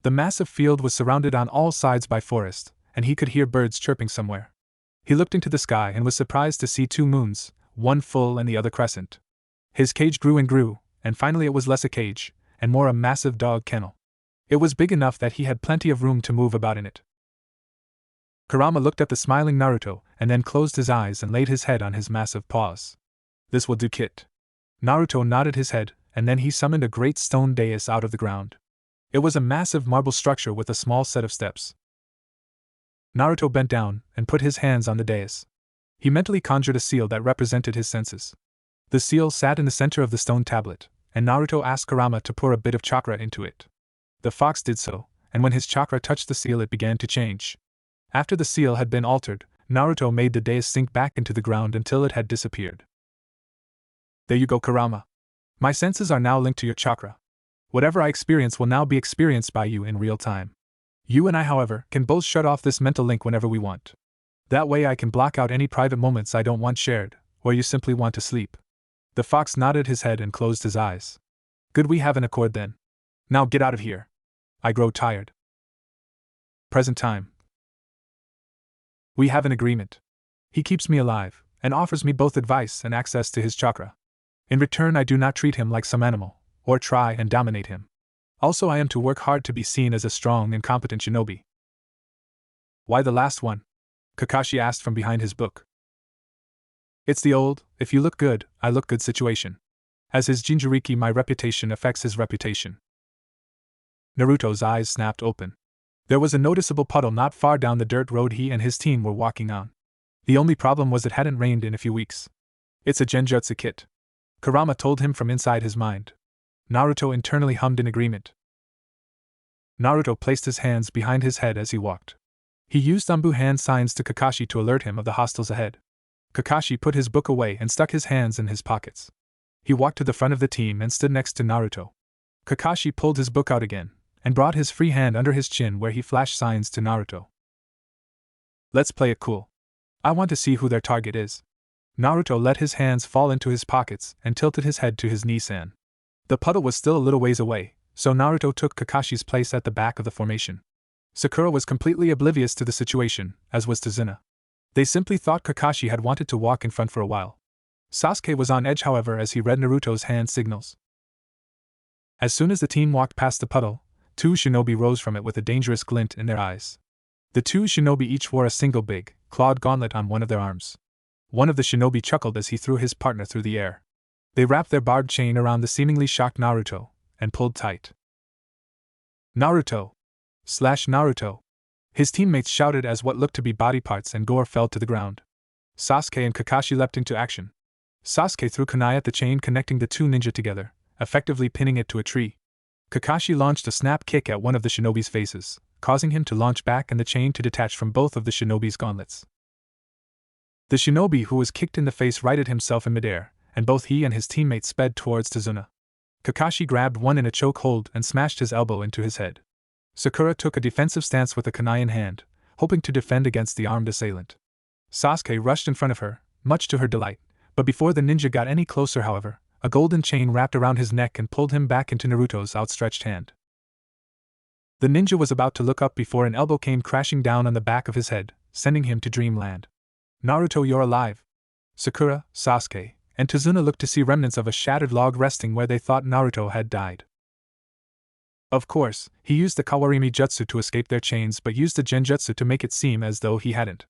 The massive field was surrounded on all sides by forest, and he could hear birds chirping somewhere. He looked into the sky and was surprised to see two moons, one full and the other crescent. His cage grew and grew, and finally it was less a cage, and more a massive dog kennel. It was big enough that he had plenty of room to move about in it. Kurama looked at the smiling Naruto, and then closed his eyes and laid his head on his massive paws. This will do, Kit. Naruto nodded his head, and then he summoned a great stone dais out of the ground. It was a massive marble structure with a small set of steps. Naruto bent down and put his hands on the dais. He mentally conjured a seal that represented his senses. The seal sat in the center of the stone tablet, and Naruto asked Kurama to pour a bit of chakra into it. The fox did so, and when his chakra touched the seal it began to change. After the seal had been altered, Naruto made the dais sink back into the ground until it had disappeared. There you go, Kurama. My senses are now linked to your chakra. Whatever I experience will now be experienced by you in real time. You and I, however, can both shut off this mental link whenever we want. That way I can block out any private moments I don't want shared, or you simply want to sleep. The fox nodded his head and closed his eyes. Good, we have an accord then. Now get out of here. I grow tired. Present time. We have an agreement. He keeps me alive, and offers me both advice and access to his chakra. In return, I do not treat him like some animal, or try and dominate him. Also, I am to work hard to be seen as a strong and competent shinobi. Why the last one? Kakashi asked from behind his book. It's the old, if you look good, I look good situation. As his Jinjuriki, my reputation affects his reputation. Naruto's eyes snapped open. There was a noticeable puddle not far down the dirt road he and his team were walking on. The only problem was it hadn't rained in a few weeks. It's a genjutsu kit, Kurama told him from inside his mind. Naruto internally hummed in agreement. Naruto placed his hands behind his head as he walked. He used Anbu hand signs to Kakashi to alert him of the hostiles ahead. Kakashi put his book away and stuck his hands in his pockets. He walked to the front of the team and stood next to Naruto. Kakashi pulled his book out again, and brought his free hand under his chin where he flashed signs to Naruto. Let's play it cool. I want to see who their target is. Naruto let his hands fall into his pockets and tilted his head to his Nissan. The puddle was still a little ways away, so Naruto took Kakashi's place at the back of the formation. Sakura was completely oblivious to the situation, as was Tazuna. They simply thought Kakashi had wanted to walk in front for a while. Sasuke was on edge, however, as he read Naruto's hand signals. As soon as the team walked past the puddle, two shinobi rose from it with a dangerous glint in their eyes. The two shinobi each wore a single big, clawed gauntlet on one of their arms. One of the shinobi chuckled as he threw his partner through the air. They wrapped their barbed chain around the seemingly shocked Naruto, and pulled tight. Naruto! Naruto! His teammates shouted as what looked to be body parts and gore fell to the ground. Sasuke and Kakashi leapt into action. Sasuke threw kunai at the chain connecting the two ninja together, effectively pinning it to a tree. Kakashi launched a snap kick at one of the shinobi's faces, causing him to launch back and the chain to detach from both of the shinobi's gauntlets. The shinobi who was kicked in the face righted himself in midair, and both he and his teammates sped towards Tazuna. Kakashi grabbed one in a choke hold and smashed his elbow into his head. Sakura took a defensive stance with a kunai in hand, hoping to defend against the armed assailant. Sasuke rushed in front of her, much to her delight, but before the ninja got any closer, however, a golden chain wrapped around his neck and pulled him back into Naruto's outstretched hand. The ninja was about to look up before an elbow came crashing down on the back of his head, sending him to dreamland. Naruto, you're alive! Sakura, Sasuke, and Tazuna looked to see remnants of a shattered log resting where they thought Naruto had died. Of course, he used the Kawarimi Jutsu to escape their chains but used the Genjutsu to make it seem as though he hadn't.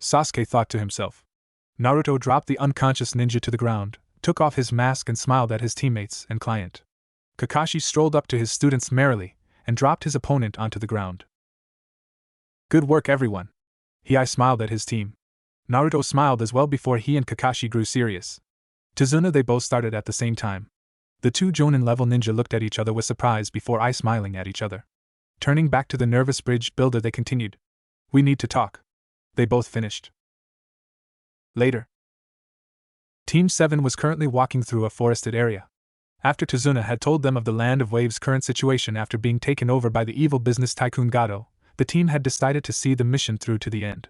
Sasuke thought to himself. Naruto dropped the unconscious ninja to the ground, took off his mask and smiled at his teammates and client. Kakashi strolled up to his students merrily, and dropped his opponent onto the ground. Good work, everyone. He smiled at his team. Naruto smiled as well before he and Kakashi grew serious. Tazuna, they both started at the same time. The two Jonin-level ninja looked at each other with surprise before smiling at each other. Turning back to the nervous bridge builder, they continued. We need to talk. They both finished. Later. Team 7 was currently walking through a forested area. After Tazuna had told them of the Land of Waves' current situation after being taken over by the evil business tycoon Gado, the team had decided to see the mission through to the end.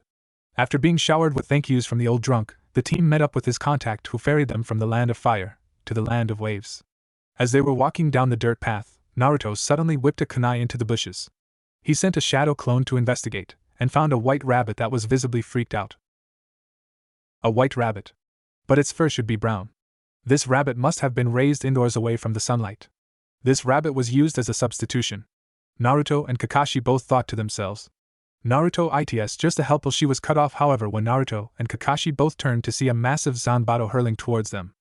After being showered with thank yous from the old drunk, the team met up with his contact who ferried them from the Land of Fire to the Land of Waves. As they were walking down the dirt path, Naruto suddenly whipped a kunai into the bushes. He sent a shadow clone to investigate, and found a white rabbit that was visibly freaked out. A white rabbit. But its fur should be brown. This rabbit must have been raised indoors away from the sunlight. This rabbit was used as a substitution. Naruto and Kakashi both thought to themselves. Naruto its just a helpful. She was cut off, however, when Naruto and Kakashi both turned to see a massive Zanbato hurling towards them.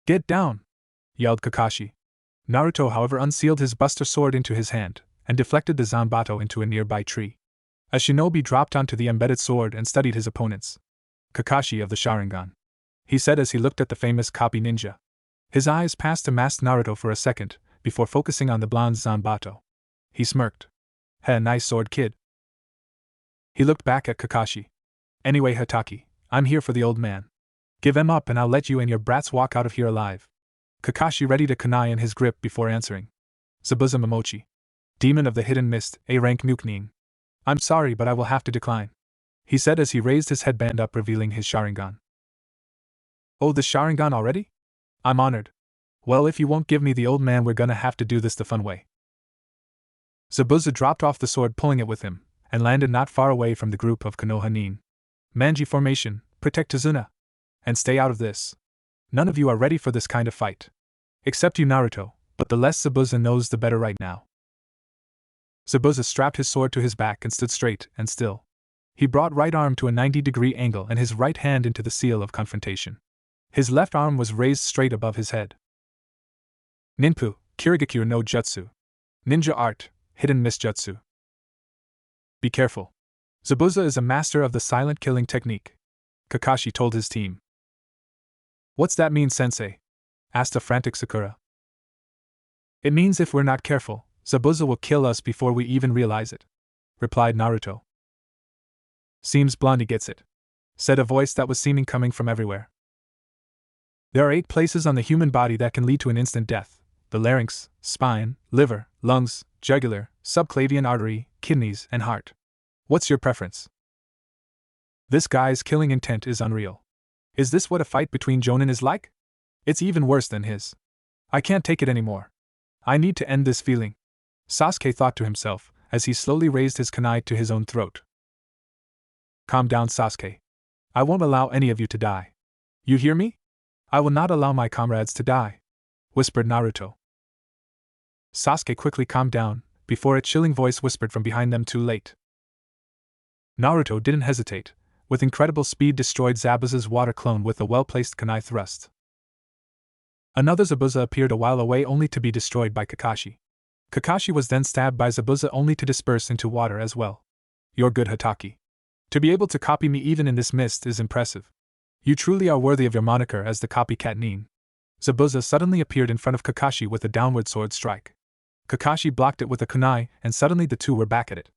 Get down! Yelled Kakashi. Naruto, however, unsealed his buster sword into his hand, and deflected the Zanbato into a nearby tree. A shinobi dropped onto the embedded sword and studied his opponents. Kakashi of the Sharingan, he said as he looked at the famous copy ninja. His eyes passed to masked Naruto for a second, before focusing on the blonde Zanbato. He smirked. Heh, nice sword, kid. He looked back at Kakashi. Anyway, Hataki, I'm here for the old man. Give him up and I'll let you and your brats walk out of here alive. Kakashi readied a kunai in his grip before answering. Zabuza Momochi. Demon of the Hidden Mist, A-rank Nukening. I'm sorry, but I will have to decline. He said as he raised his headband up, revealing his Sharingan. Oh, the Sharingan already? I'm honored. Well, if you won't give me the old man, we're gonna have to do this the fun way. Zabuza dropped off the sword, pulling it with him, and landed not far away from the group of Konoha Nin. Manji formation, protect Tazuna. And stay out of this. None of you are ready for this kind of fight. Except you, Naruto, but the less Zabuza knows the better right now. Zabuza strapped his sword to his back and stood straight and still. He brought right arm to a 90-degree angle and his right hand into the seal of confrontation. His left arm was raised straight above his head. Ninpu, Kirigakure no Jutsu. Ninja art, hidden miss jutsu. Be careful. Zabuza is a master of the silent killing technique, Kakashi told his team. What's that mean, sensei? Asked a frantic Sakura. It means if we're not careful, Zabuza will kill us before we even realize it, replied Naruto. Seems Blondie gets it, said a voice that was seeming coming from everywhere. There are 8 places on the human body that can lead to an instant death: the larynx, spine, liver, lungs, jugular, subclavian artery, kidneys, and heart. What's your preference? This guy's killing intent is unreal. Is this what a fight between Jonin is like? It's even worse than his. I can't take it anymore. I need to end this feeling, Sasuke thought to himself, as he slowly raised his kunai to his own throat. Calm down, Sasuke. I won't allow any of you to die. You hear me? I will not allow my comrades to die, whispered Naruto. Sasuke quickly calmed down, before a chilling voice whispered from behind them, too late. Naruto didn't hesitate, with incredible speed destroyed Zabuza's water clone with a well-placed kunai thrust. Another Zabuza appeared a while away only to be destroyed by Kakashi. Kakashi was then stabbed by Zabuza only to disperse into water as well. You're good, Hatake. To be able to copy me even in this mist is impressive. You truly are worthy of your moniker as the copycat Nin. Zabuza suddenly appeared in front of Kakashi with a downward sword strike. Kakashi blocked it with a kunai, and suddenly the two were back at it.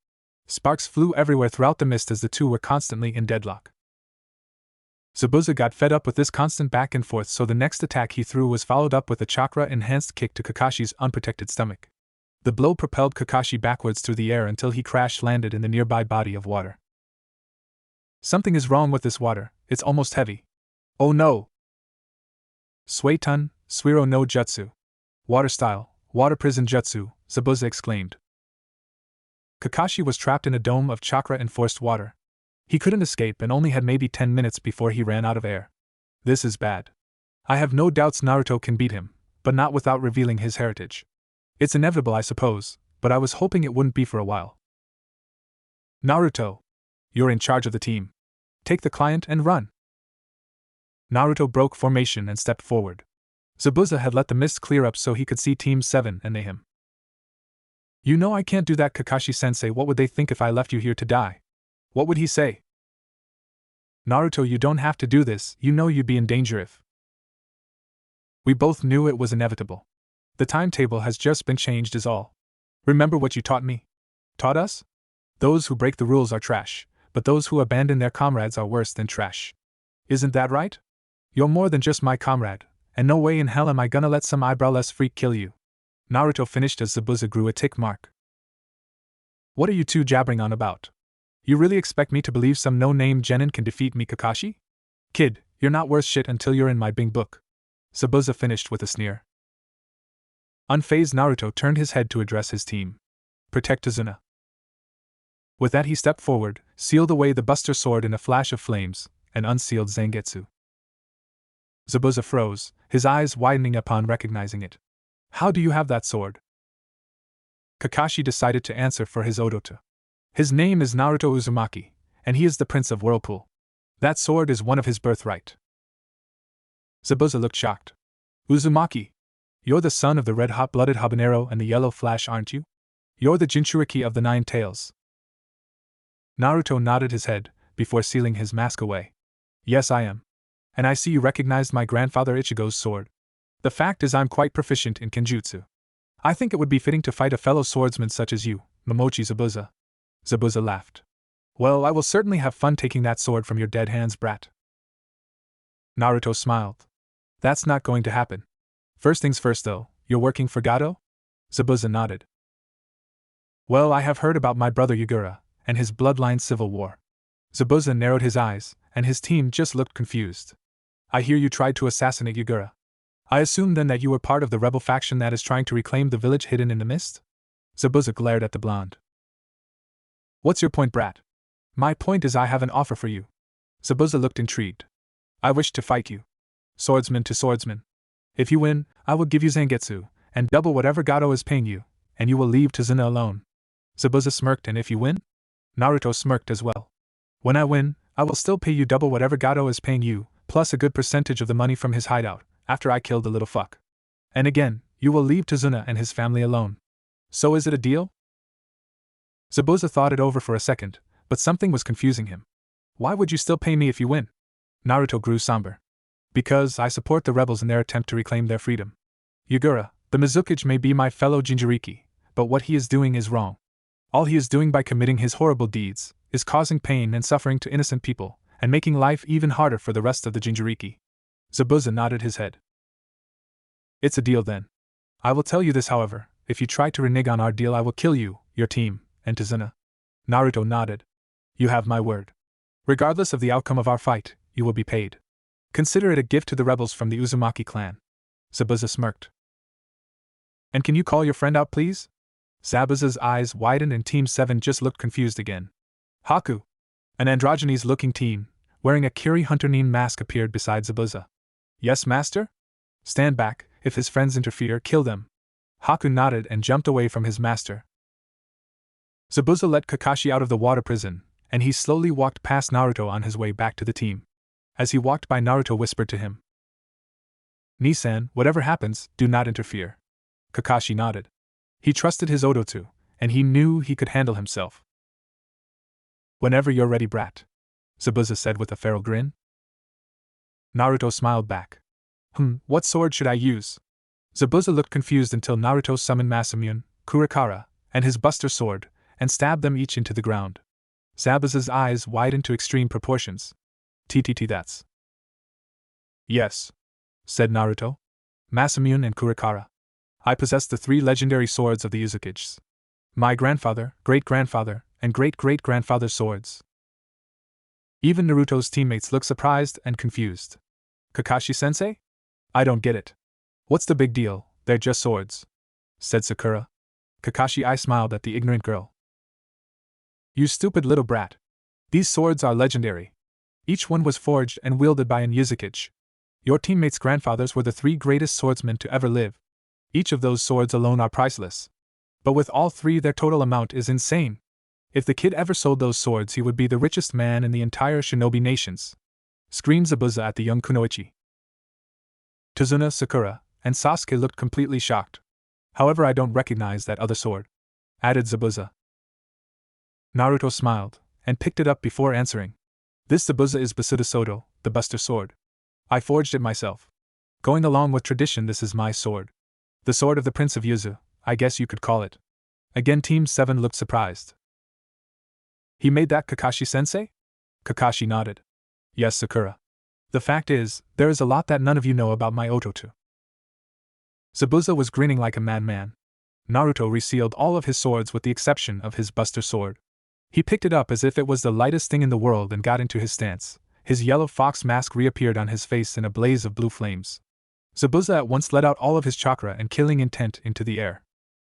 Sparks flew everywhere throughout the mist as the two were constantly in deadlock. Zabuza got fed up with this constant back and forth, so the next attack he threw was followed up with a chakra-enhanced kick to Kakashi's unprotected stomach. The blow propelled Kakashi backwards through the air until he crash-landed in the nearby body of water. Something is wrong with this water, it's almost heavy. Oh no! Suetun, Suiro no Jutsu. Water style, water prison jutsu, Zabuza exclaimed. Kakashi was trapped in a dome of chakra-enforced water. He couldn't escape and only had maybe 10 minutes before he ran out of air. This is bad. I have no doubts Naruto can beat him, but not without revealing his heritage. It's inevitable, I suppose, but I was hoping it wouldn't be for a while. Naruto, you're in charge of the team. Take the client and run. Naruto broke formation and stepped forward. Zabuza had let the mist clear up so he could see Team 7 and they him. You know I can't do that, Kakashi-sensei. What would they think if I left you here to die? What would he say? Naruto, you don't have to do this, you know you'd be in danger if... We both knew it was inevitable. The timetable has just been changed is all. Remember what you taught me? Taught us? Those who break the rules are trash, but those who abandon their comrades are worse than trash. Isn't that right? You're more than just my comrade, and no way in hell am I gonna let some eyebrowless freak kill you. Naruto finished as Zabuza grew a tick mark. What are you two jabbering on about? You really expect me to believe some no-name genin can defeat me, Kakashi? Kid, you're not worth shit until you're in my big book. Zabuza finished with a sneer. Unfazed, Naruto turned his head to address his team. Protect Tazuna. With that he stepped forward, sealed away the Buster Sword in a flash of flames, and unsealed Zangetsu. Zabuza froze, his eyes widening upon recognizing it. How do you have that sword? Kakashi decided to answer for his Odoto. His name is Naruto Uzumaki, and he is the Prince of Whirlpool. That sword is one of his birthright. Zabuza looked shocked. Uzumaki, you're the son of the red hot-blooded habanero and the yellow flash, aren't you? You're the Jinchuriki of the 9 tails. Naruto nodded his head, before sealing his mask away. Yes, I am. And I see you recognized my grandfather Ichigo's sword. The fact is I'm quite proficient in kenjutsu. I think it would be fitting to fight a fellow swordsman such as you, Momochi Zabuza. Zabuza laughed. Well, I will certainly have fun taking that sword from your dead hands, brat. Naruto smiled. That's not going to happen. First things first though, you're working for Gato? Zabuza nodded. Well, I have heard about my brother Yagura, and his bloodline civil war. Zabuza narrowed his eyes, and his team just looked confused. I hear you tried to assassinate Yagura. I assume then that you were part of the rebel faction that is trying to reclaim the village hidden in the mist? Zabuza glared at the blonde. What's your point, brat? My point is I have an offer for you. Zabuza looked intrigued. I wish to fight you. Swordsman to swordsman. If you win, I will give you Zangetsu, and double whatever Gato is paying you, and you will leave Tazuna alone. Zabuza smirked. And if you win? Naruto smirked as well. When I win, I will still pay you double whatever Gato is paying you, plus a good percentage of the money from his hideout, after I kill the little fuck. And again, you will leave Tazuna and his family alone. So is it a deal? Zabuza thought it over for a second, but something was confusing him. Why would you still pay me if you win? Naruto grew somber. Because I support the rebels in their attempt to reclaim their freedom. Yagura, the Mizukage may be my fellow Jinchuriki, but what he is doing is wrong. All he is doing by committing his horrible deeds is causing pain and suffering to innocent people, and making life even harder for the rest of the Jinchuriki. Zabuza nodded his head. It's a deal then. I will tell you this, however, if you try to renege on our deal I will kill you, your team, and Tazuna. Naruto nodded. You have my word. Regardless of the outcome of our fight, you will be paid. Consider it a gift to the rebels from the Uzumaki clan. Zabuza smirked. And can you call your friend out, please? Zabuza's eyes widened and Team 7 just looked confused again. Haku, an androgynous-looking teen, wearing a Kiri Hunter-nin mask, appeared beside Zabuza. Yes, master? Stand back. If his friends interfere, kill them. Haku nodded and jumped away from his master. Zabuza let Kakashi out of the water prison, and he slowly walked past Naruto on his way back to the team. As he walked by, Naruto whispered to him. Nisan, whatever happens, do not interfere. Kakashi nodded. He trusted his Odotu, and he knew he could handle himself. Whenever you're ready, brat, Zabuza said with a feral grin. Naruto smiled back. What sword should I use? Zabuza looked confused until Naruto summoned Masamune, Kurakara, and his Buster Sword, and stabbed them each into the ground. Zabuza's eyes widened to extreme proportions. That's. Yes, said Naruto. Masamune and Kurakara. I possess the 3 legendary swords of the Uzukages. My grandfather, great-grandfather, and great-great-grandfather's swords. Even Naruto's teammates looked surprised and confused. Kakashi-sensei? I don't get it. What's the big deal? They're just swords, said Sakura. Kakashi smiled at the ignorant girl. You stupid little brat. These swords are legendary. Each one was forged and wielded by an Uzukage. Your teammates' grandfathers were the 3 greatest swordsmen to ever live. Each of those swords alone are priceless. But with all 3, their total amount is insane. If the kid ever sold those swords, he would be the richest man in the entire shinobi nations. Screamed Zabuza at the young kunoichi. Tazuna, Sakura, and Sasuke looked completely shocked. However, I don't recognize that other sword, added Zabuza. Naruto smiled, and picked it up before answering. This Zabuza is Basuda Soto, the Buster Sword. I forged it myself. Going along with tradition, this is my sword. The sword of the Prince of Yuzu, I guess you could call it. Again, Team 7 looked surprised. He made that, Kakashi-sensei? Kakashi nodded. Yes, Sakura. The fact is, there is a lot that none of you know about my Ototu. Zabuza was grinning like a madman. Naruto resealed all of his swords with the exception of his Buster Sword. He picked it up as if it was the lightest thing in the world and got into his stance. His yellow fox mask reappeared on his face in a blaze of blue flames. Zabuza at once let out all of his chakra and killing intent into the air.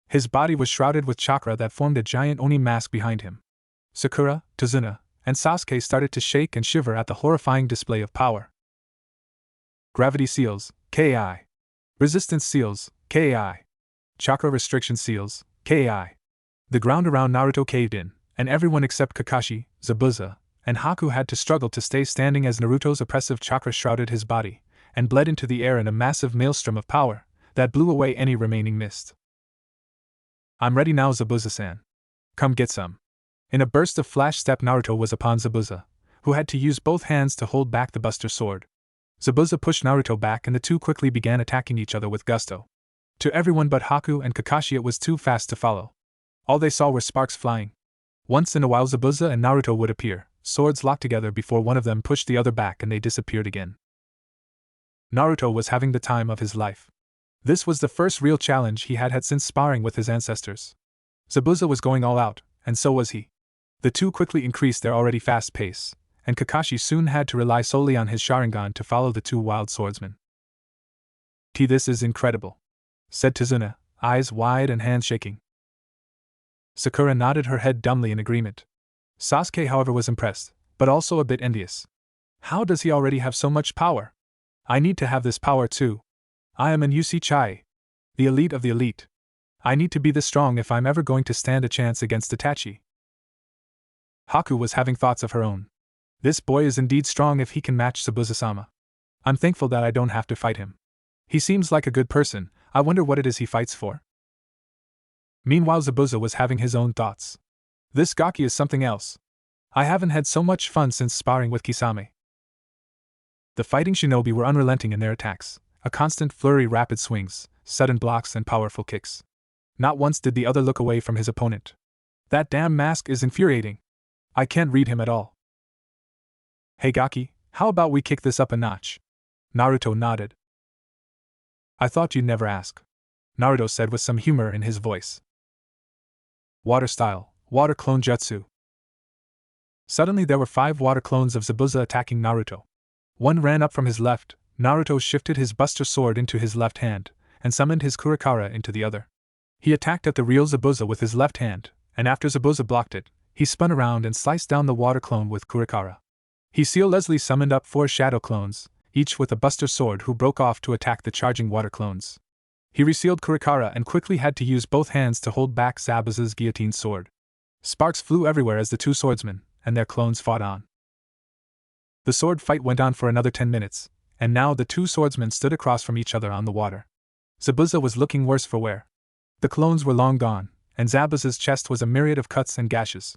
His body was shrouded with chakra that formed a giant Oni mask behind him. Sakura, Tazuna, and Sasuke started to shake and shiver at the horrifying display of power. Gravity seals, KI. Resistance seals, KI. Chakra restriction seals, KI. The ground around Naruto caved in, and everyone except Kakashi, Zabuza, and Haku had to struggle to stay standing as Naruto's oppressive chakra shrouded his body, and bled into the air in a massive maelstrom of power that blew away any remaining mist. I'm ready now, Zabuza-san. Come get some. In a burst of flash step, Naruto was upon Zabuza, who had to use both hands to hold back the Buster Sword. Zabuza pushed Naruto back and the two quickly began attacking each other with gusto. To everyone but Haku and Kakashi it was too fast to follow. All they saw were sparks flying. Once in a while Zabuza and Naruto would appear, swords locked together before one of them pushed the other back and they disappeared again. Naruto was having the time of his life. This was the first real challenge he had had since sparring with his ancestors. Zabuza was going all out, and so was he. The two quickly increased their already fast pace, and Kakashi soon had to rely solely on his Sharingan to follow the two wild swordsmen. This is incredible, said Tazuna, eyes wide and hands shaking. Sakura nodded her head dumbly in agreement. Sasuke, however, was impressed, but also a bit envious. How does he already have so much power? I need to have this power too. I am an Uzushiogakure, the elite of the elite. I need to be this strong if I'm ever going to stand a chance against Itachi. Haku was having thoughts of her own. This boy is indeed strong if he can match Zabuza-sama. I'm thankful that I don't have to fight him. He seems like a good person. I wonder what it is he fights for. Meanwhile, Zabuza was having his own thoughts. This Gaki is something else. I haven't had so much fun since sparring with Kisame. The fighting shinobi were unrelenting in their attacks, a constant flurry, rapid swings, sudden blocks, and powerful kicks. Not once did the other look away from his opponent. That damn mask is infuriating. I can't read him at all. Hey Gaki, how about we kick this up a notch? Naruto nodded. I thought you'd never ask, Naruto said with some humor in his voice. Water style, water clone jutsu. Suddenly there were 5 water clones of Zabuza attacking Naruto. One ran up from his left. Naruto shifted his Buster Sword into his left hand, and summoned his Kurikara into the other. He attacked at the real Zabuza with his left hand, and after Zabuza blocked it, he spun around and sliced down the water clone with Kurikara. He Leslie summoned up 4 shadow clones, each with a Buster Sword, who broke off to attack the charging water clones. He resealed Kurikara and quickly had to use both hands to hold back Zabuza's guillotine sword. Sparks flew everywhere as the 2 swordsmen and their clones fought on. The sword fight went on for another 10 minutes, and now the 2 swordsmen stood across from each other on the water. Zabuza was looking worse for wear. The clones were long gone, and Zabuza's chest was a myriad of cuts and gashes.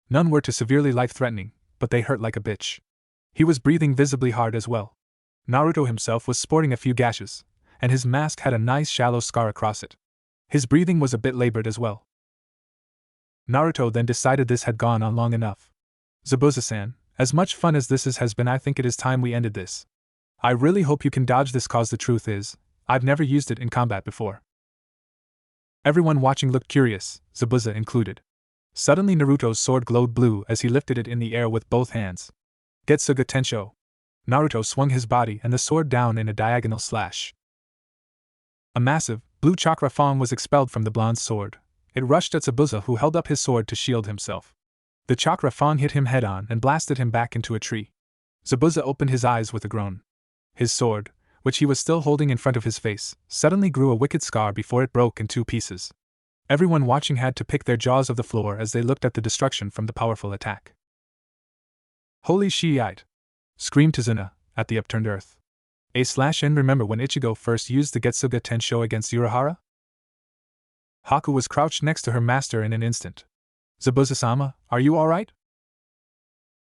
None were too severely life-threatening, but they hurt like a bitch. He was breathing visibly hard as well. Naruto himself was sporting a few gashes, and his mask had a nice shallow scar across it. His breathing was a bit labored as well. Naruto then decided this had gone on long enough. Zabuza-san, as much fun as this has been, I think it is time we ended this. I really hope you can dodge this, cause the truth is, I've never used it in combat before. Everyone watching looked curious, Zabuza included. Suddenly Naruto's sword glowed blue as he lifted it in the air with both hands. Getsuga Tensho. Naruto swung his body and the sword down in a diagonal slash. A massive, blue chakra fang was expelled from the blonde sword. It rushed at Zabuza, who held up his sword to shield himself. The chakra fang hit him head-on and blasted him back into a tree. Zabuza opened his eyes with a groan. His sword, which he was still holding in front of his face, suddenly grew a wicked scar before it broke in 2 pieces. Everyone watching had to pick their jaws of the floor as they looked at the destruction from the powerful attack. Holy shit! Screamed Tazuna, at the upturned earth. A/N remember when Ichigo first used the Getsuga Tensho against Urahara? Haku was crouched next to her master in an instant. Zabuza-sama, are you alright?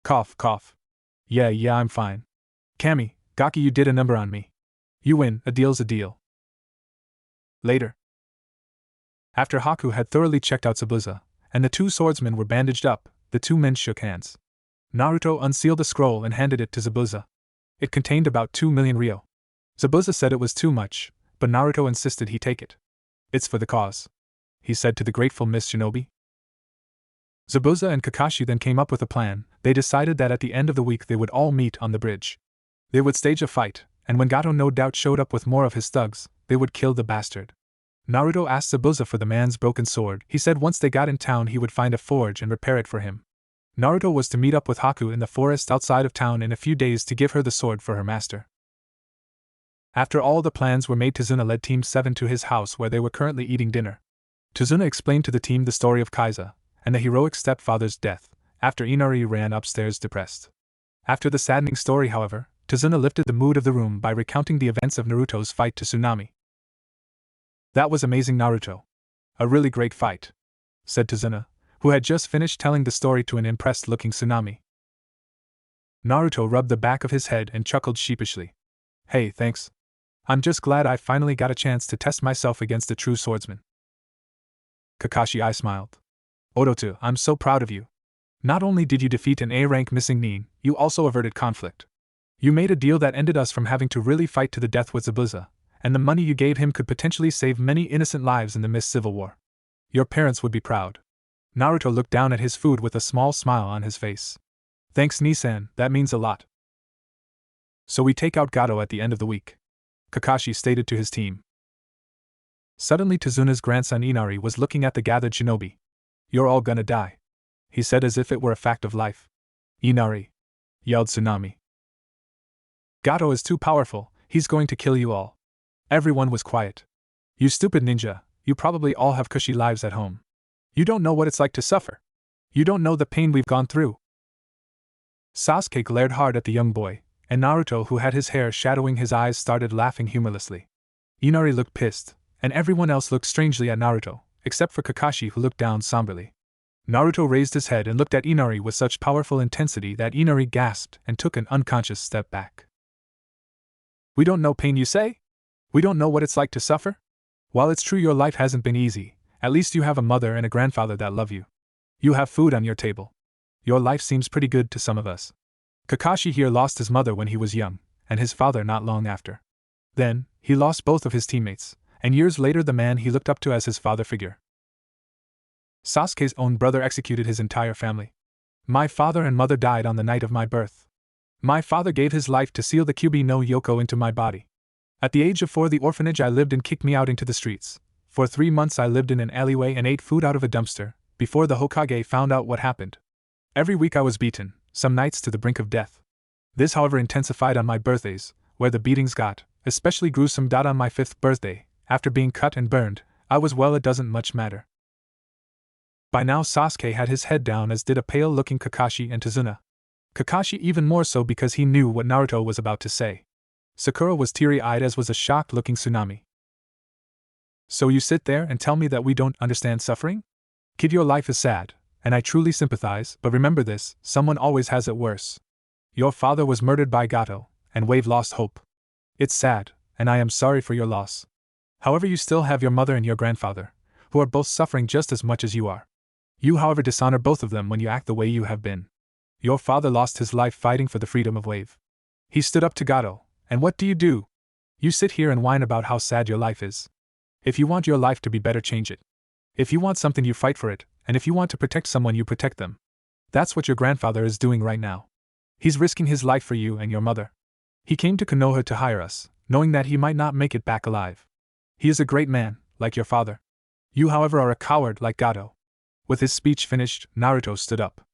Cough, cough. Yeah, I'm fine. Kami, Gaki, you did a number on me. You win, a deal's a deal. Later. After Haku had thoroughly checked out Zabuza, and the 2 swordsmen were bandaged up, the 2 men shook hands. Naruto unsealed the scroll and handed it to Zabuza. It contained about 2 million ryo. Zabuza said it was too much, but Naruto insisted he take it. It's for the cause, he said to the grateful Miss Shinobi. Zabuza and Kakashi then came up with a plan. They decided that at the end of the week they would all meet on the bridge. They would stage a fight, and when Gato no doubt showed up with more of his thugs, they would kill the bastard. Naruto asked Zabuza for the man's broken sword. He said once they got in town he would find a forge and repair it for him. Naruto was to meet up with Haku in the forest outside of town in a few days to give her the sword for her master. After all the plans were made, Tazuna led Team 7 to his house where they were currently eating dinner. Tazuna explained to the team the story of Kaiza, and the heroic stepfather's death, after Inari ran upstairs depressed. After the saddening story, however, Tazuna lifted the mood of the room by recounting the events of Naruto's fight to Tsunami. That was amazing, Naruto. A really great fight, said Tazuna, who had just finished telling the story to an impressed-looking Tsunami. Naruto rubbed the back of his head and chuckled sheepishly. Hey, thanks. I'm just glad I finally got a chance to test myself against a true swordsman. Kakashi smiled. Orotu, I'm so proud of you. Not only did you defeat an A-rank missing nin, you also averted conflict. You made a deal that ended us from having to really fight to the death with Zabuza, and the money you gave him could potentially save many innocent lives in the Mist Civil War. Your parents would be proud. Naruto looked down at his food with a small smile on his face. Thanks, Nisan, that means a lot. So we take out Gato at the end of the week, Kakashi stated to his team. Suddenly Tazuna's grandson Inari was looking at the gathered shinobi. You're all gonna die, he said as if it were a fact of life. Inari, yelled Tsunami. Gato is too powerful, he's going to kill you all. Everyone was quiet. You stupid ninja, you probably all have cushy lives at home. You don't know what it's like to suffer. You don't know the pain we've gone through. Sasuke glared hard at the young boy, and Naruto, who had his hair shadowing his eyes, started laughing humorlessly. Inari looked pissed, and everyone else looked strangely at Naruto, except for Kakashi, who looked down somberly. Naruto raised his head and looked at Inari with such powerful intensity that Inari gasped and took an unconscious step back. We don't know pain, you say? We don't know what it's like to suffer? While it's true your life hasn't been easy, at least you have a mother and a grandfather that love you. You have food on your table. Your life seems pretty good to some of us. Kakashi here lost his mother when he was young, and his father not long after. Then, he lost both of his teammates, and years later the man he looked up to as his father figure. Sasuke's own brother executed his entire family. My father and mother died on the night of my birth. My father gave his life to seal the Kyuubi no Yoko into my body. At the age of 4, the orphanage I lived in kicked me out into the streets. For 3 months I lived in an alleyway and ate food out of a dumpster, before the Hokage found out what happened. Every week I was beaten, some nights to the brink of death. This, however, intensified on my birthdays, where the beatings got especially gruesome. On my 5th birthday, after being cut and burned, I was well, it doesn't much matter. By now Sasuke had his head down, as did a pale-looking Kakashi and Tazuna. Kakashi even more so because he knew what Naruto was about to say. Sakura was teary-eyed, as was a shocked-looking Tsunami. So you sit there and tell me that we don't understand suffering? Kid, your life is sad, and I truly sympathize, but remember this, someone always has it worse. Your father was murdered by Gato, and Wave lost hope. It's sad, and I am sorry for your loss. However, you still have your mother and your grandfather, who are both suffering just as much as you are. You, however, dishonor both of them when you act the way you have been. Your father lost his life fighting for the freedom of Wave. He stood up to Gato, and what do? You sit here and whine about how sad your life is. If you want your life to be better, change it. If you want something, you fight for it, and if you want to protect someone, you protect them. That's what your grandfather is doing right now. He's risking his life for you and your mother. He came to Konoha to hire us, knowing that he might not make it back alive. He is a great man, like your father. You, however, are a coward like Gato. With his speech finished, Naruto stood up.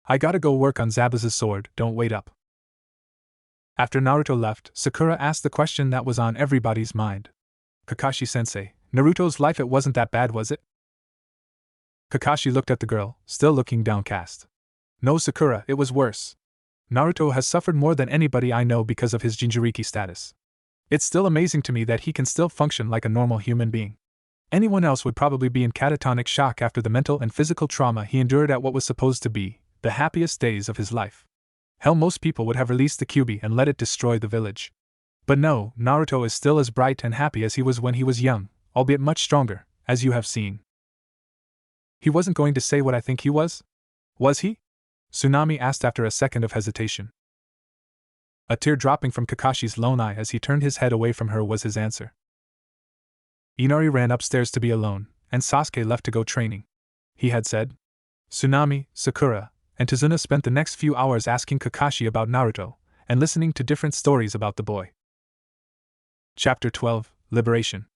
I gotta go work on Zabuza's sword, don't wait up. After Naruto left, Sakura asked the question that was on everybody's mind. Kakashi-sensei, Naruto's life, it wasn't that bad, was it? Kakashi looked at the girl, still looking downcast. No, Sakura, it was worse. Naruto has suffered more than anybody I know because of his Jinchuriki status. It's still amazing to me that he can still function like a normal human being. Anyone else would probably be in catatonic shock after the mental and physical trauma he endured at what was supposed to be the happiest days of his life. Hell, most people would have released the Kyuubi and let it destroy the village. But no, Naruto is still as bright and happy as he was when he was young, albeit much stronger, as you have seen. He wasn't going to say what I think he was? Was he? Tsunami asked after a second of hesitation. A tear dropping from Kakashi's lone eye as he turned his head away from her was his answer. Inari ran upstairs to be alone, and Sasuke left to go training. He had said. Tsunami, Sakura, and Tazuna spent the next few hours asking Kakashi about Naruto, and listening to different stories about the boy. Chapter 12, Liberation.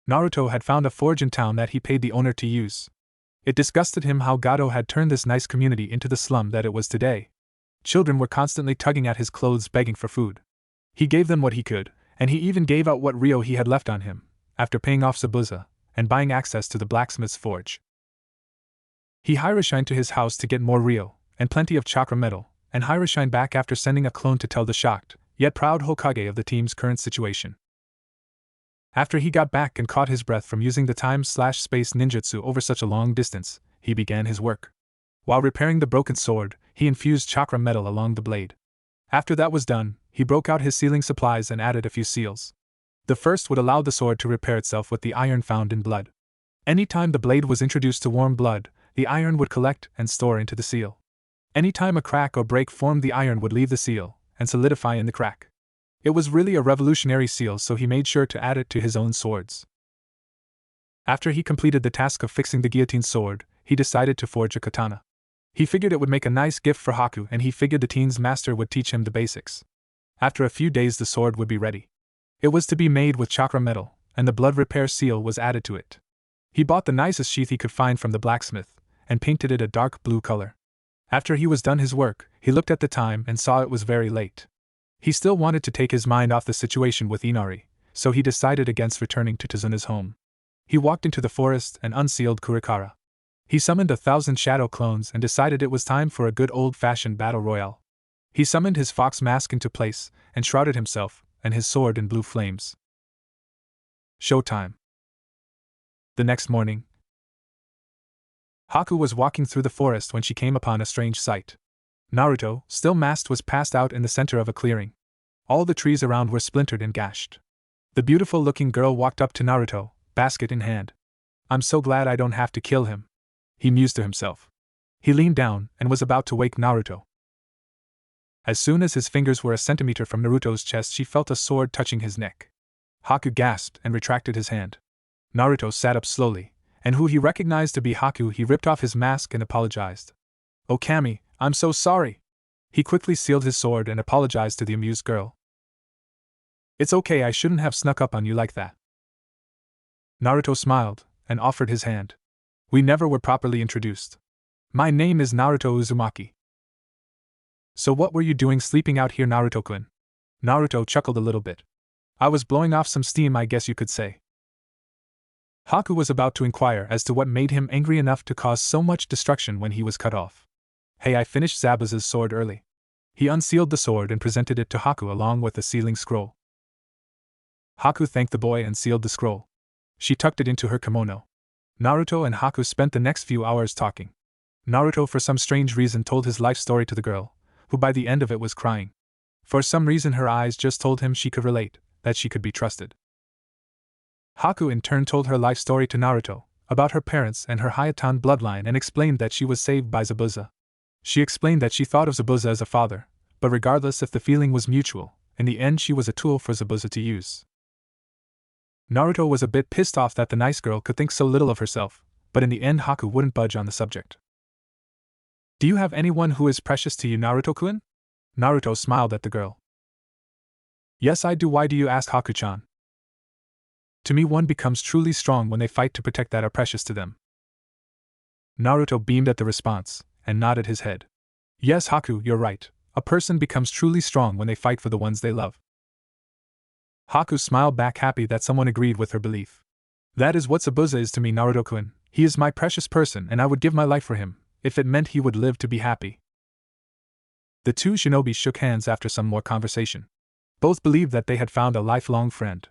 Naruto had found a forge in town that he paid the owner to use. It disgusted him how Gato had turned this nice community into the slum that it was today. Children were constantly tugging at his clothes begging for food. He gave them what he could, and he even gave out what Ryo he had left on him, after paying off Zabuza, and buying access to the blacksmith's forge. He Hiroshined to his house to get more Ryo, and plenty of chakra metal, and Hiroshined back after sending a clone to tell the shocked, yet proud Hokage of the team's current situation. After he got back and caught his breath from using the time/space ninjutsu over such a long distance, he began his work. While repairing the broken sword, he infused chakra metal along the blade. After that was done, he broke out his sealing supplies and added a few seals. The first would allow the sword to repair itself with the iron found in blood. Any time the blade was introduced to warm blood, the iron would collect and store into the seal. Any time a crack or break formed, the iron would leave the seal and solidify in the crack. It was really a revolutionary seal, so he made sure to add it to his own swords. After he completed the task of fixing the guillotine sword, he decided to forge a katana. He figured it would make a nice gift for Haku, and he figured the teen's master would teach him the basics. After a few days the sword would be ready. It was to be made with chakra metal, and the blood repair seal was added to it. He bought the nicest sheath he could find from the blacksmith, and painted it a dark blue color. After he was done his work, he looked at the time and saw it was very late. He still wanted to take his mind off the situation with Inari, so he decided against returning to Tazuna's home. He walked into the forest and unsealed Kurikara. He summoned 1,000 shadow clones and decided it was time for a good old-fashioned battle royale. He summoned his fox mask into place and shrouded himself and his sword in blue flames. Showtime. The next morning, Haku was walking through the forest when she came upon a strange sight. Naruto, still masked, was passed out in the center of a clearing. All the trees around were splintered and gashed. The beautiful-looking girl walked up to Naruto, basket in hand. "I'm so glad I don't have to kill him," he mused to himself. He leaned down and was about to wake Naruto. As soon as his fingers were a centimeter from Naruto's chest, she felt a sword touching his neck. Haku gasped and retracted his hand. Naruto sat up slowly, and who he recognized to be Haku, he ripped off his mask and apologized. "Oh Kami, I'm so sorry." He quickly sealed his sword and apologized to the amused girl. "It's okay, I shouldn't have snuck up on you like that." Naruto smiled and offered his hand. "We never were properly introduced. My name is Naruto Uzumaki." "So what were you doing sleeping out here, Naruto-kun?" Naruto chuckled a little bit. "I was blowing off some steam, I guess you could say." Haku was about to inquire as to what made him angry enough to cause so much destruction when he was cut off. "Hey, I finished Zabuza's sword early." He unsealed the sword and presented it to Haku along with the sealing scroll. Haku thanked the boy and sealed the scroll. She tucked it into her kimono. Naruto and Haku spent the next few hours talking. Naruto, for some strange reason, told his life story to the girl, who by the end of it was crying. For some reason her eyes just told him she could relate, that she could be trusted. Haku in turn told her life story to Naruto, about her parents and her Hayatan bloodline, and explained that she was saved by Zabuza. She explained that she thought of Zabuza as a father, but regardless if the feeling was mutual, in the end she was a tool for Zabuza to use. Naruto was a bit pissed off that the nice girl could think so little of herself, but in the end Haku wouldn't budge on the subject. "Do you have anyone who is precious to you, Naruto-kun?" Naruto smiled at the girl. "Yes, I do. Why do you ask, Haku-chan?" "To me, one becomes truly strong when they fight to protect that are precious to them." Naruto beamed at the response and nodded his head. "Yes, Haku, you're right. A person becomes truly strong when they fight for the ones they love." Haku smiled back, happy that someone agreed with her belief. "That is what Zabuza is to me, Naruto-kun. He is my precious person, and I would give my life for him, if it meant he would live to be happy." The two shinobi shook hands after some more conversation. Both believed that they had found a lifelong friend.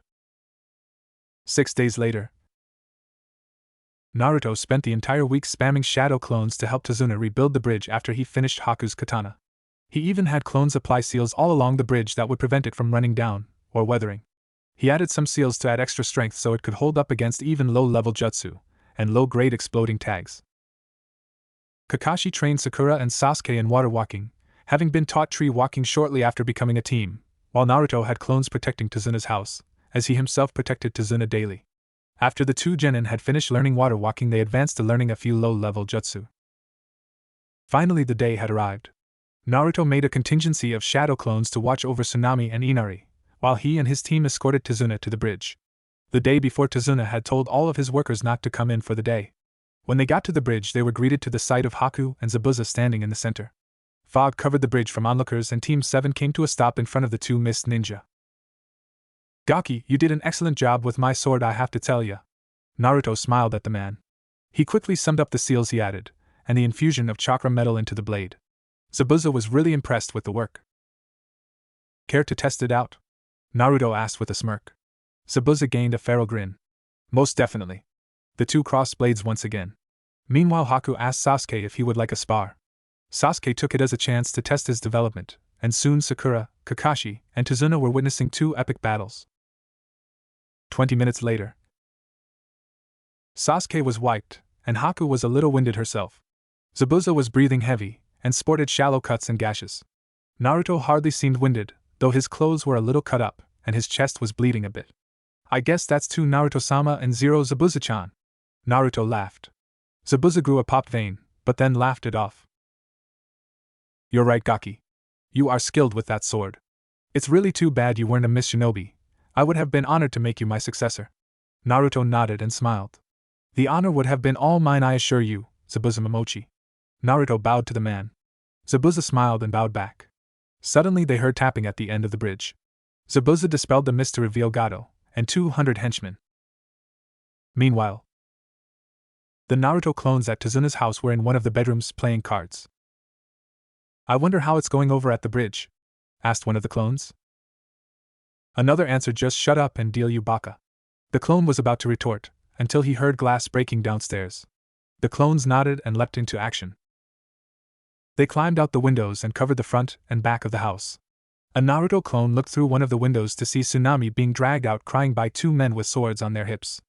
6 days later, Naruto spent the entire week spamming shadow clones to help Tazuna rebuild the bridge after he finished Haku's katana. He even had clones apply seals all along the bridge that would prevent it from running down or weathering. He added some seals to add extra strength so it could hold up against even low-level jutsu and low-grade exploding tags. Kakashi trained Sakura and Sasuke in water walking, having been taught tree walking shortly after becoming a team, while Naruto had clones protecting Tazuna's house, as he himself protected Tazuna daily. After the two genin had finished learning water walking, they advanced to learning a few low-level jutsu. Finally the day had arrived. Naruto made a contingency of shadow clones to watch over Tsunami and Inari, while he and his team escorted Tazuna to the bridge. The day before, Tazuna had told all of his workers not to come in for the day. When they got to the bridge, they were greeted to the sight of Haku and Zabuza standing in the center. Fog covered the bridge from onlookers, and Team 7 came to a stop in front of the two mist ninja. "Gaki, you did an excellent job with my sword, I have to tell ya." Naruto smiled at the man. He quickly summed up the seals he added, and the infusion of chakra metal into the blade. Zabuza was really impressed with the work. "Care to test it out?" Naruto asked with a smirk. Zabuza gained a feral grin. "Most definitely." The two crossed blades once again. Meanwhile, Haku asked Sasuke if he would like a spar. Sasuke took it as a chance to test his development, and soon Sakura, Kakashi, and Tazuna were witnessing two epic battles. 20 minutes later, Sasuke was wiped, and Haku was a little winded herself. Zabuza was breathing heavy, and sported shallow cuts and gashes. Naruto hardly seemed winded, though his clothes were a little cut up, and his chest was bleeding a bit. "I guess that's two Naruto-sama and 0 Zabuza-chan." Naruto laughed. Zabuza grew a popped vein, but then laughed it off. "You're right, Gaki. You are skilled with that sword. It's really too bad you weren't a Miss Shinobi. I would have been honored to make you my successor." Naruto nodded and smiled. "The honor would have been all mine, I assure you, Zabuza Momochi." Naruto bowed to the man. Zabuza smiled and bowed back. Suddenly they heard tapping at the end of the bridge. Zabuza dispelled the mist to reveal Gato and 200 henchmen. Meanwhile, The Naruto clones at Tazuna's house were in one of the bedrooms playing cards. I wonder how it's going over at the bridge? Asked one of the clones. Another answered, just shut up and deal, you baka. The clone was about to retort, until he heard glass breaking downstairs. The clones nodded and leapt into action. They climbed out the windows and covered the front and back of the house. A Naruto clone looked through one of the windows to see Tsunami being dragged out crying by two men with swords on their hips.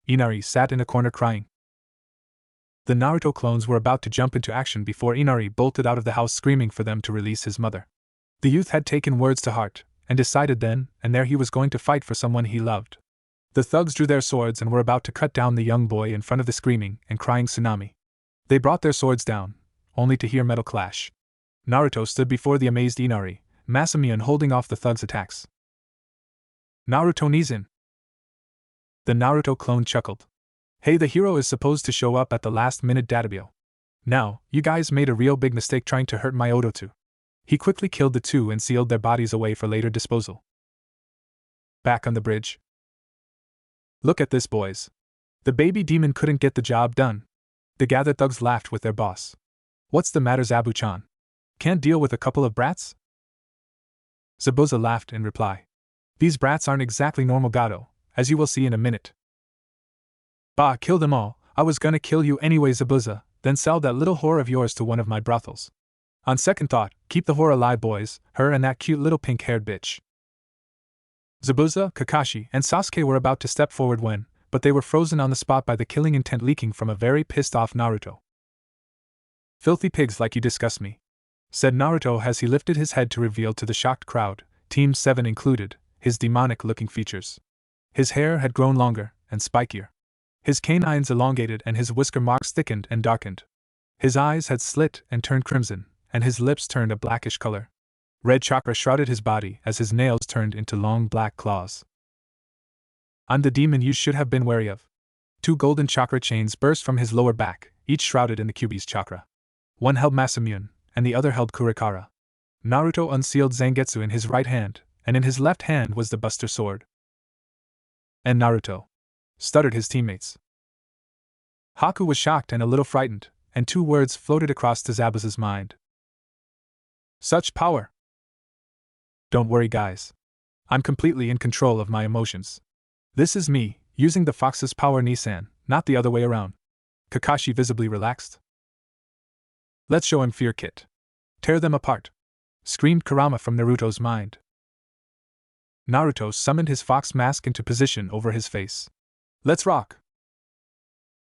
Inari sat in a corner crying. The Naruto clones were about to jump into action before Inari bolted out of the house screaming for them to release his mother. The youth had taken words to heart, and decided then and there he was going to fight for someone he loved. The thugs drew their swords and were about to cut down the young boy in front of the screaming and crying Tsunami. They brought their swords down, only to hear metal clash. Naruto stood before the amazed Inari, Masamune holding off the thugs' attacks. Naruto knees in. The Naruto clone chuckled. Hey, the hero is supposed to show up at the last minute, Databio. Now, you guys made a real big mistake trying to hurt my Odotu. He quickly killed the two and sealed their bodies away for later disposal. Back on the bridge. Look at this, boys. The baby demon couldn't get the job done. The gathered thugs laughed with their boss. What's the matter, Zabu-chan? Can't deal with a couple of brats? Zabuza laughed in reply. These brats aren't exactly normal, Gato, as you will see in a minute. Bah, kill them all. I was gonna kill you anyway, Zabuza, then sell that little whore of yours to one of my brothels. On second thought, keep the whore alive, boys, her and that cute little pink-haired bitch. Zabuza, Kakashi, and Sasuke were about to step forward when, but they were frozen on the spot by the killing intent leaking from a very pissed-off Naruto. Filthy pigs, like you disgust me, said Naruto as he lifted his head to reveal to the shocked crowd, Team 7 included, his demonic-looking features. His hair had grown longer and spikier. His canines elongated and his whisker marks thickened and darkened. His eyes had slit and turned crimson, and his lips turned a blackish color. Red chakra shrouded his body as his nails turned into long black claws. I'm the demon you should have been wary of. Two golden chakra chains burst from his lower back, each shrouded in the Kyuubi's chakra. One held Masamune, and the other held Kurikara. Naruto unsealed Zangetsu in his right hand, and in his left hand was the Buster Sword. And Naruto, stuttered his teammates. Haku was shocked and a little frightened, and two words floated across Zabuza's mind. Such power! Don't worry, guys. I'm completely in control of my emotions. This is me, using the fox's power, Nissan, not the other way around. Kakashi visibly relaxed. Let's show him fear, Kit. Tear them apart, screamed Kurama from Naruto's mind. Naruto summoned his fox mask into position over his face. Let's rock!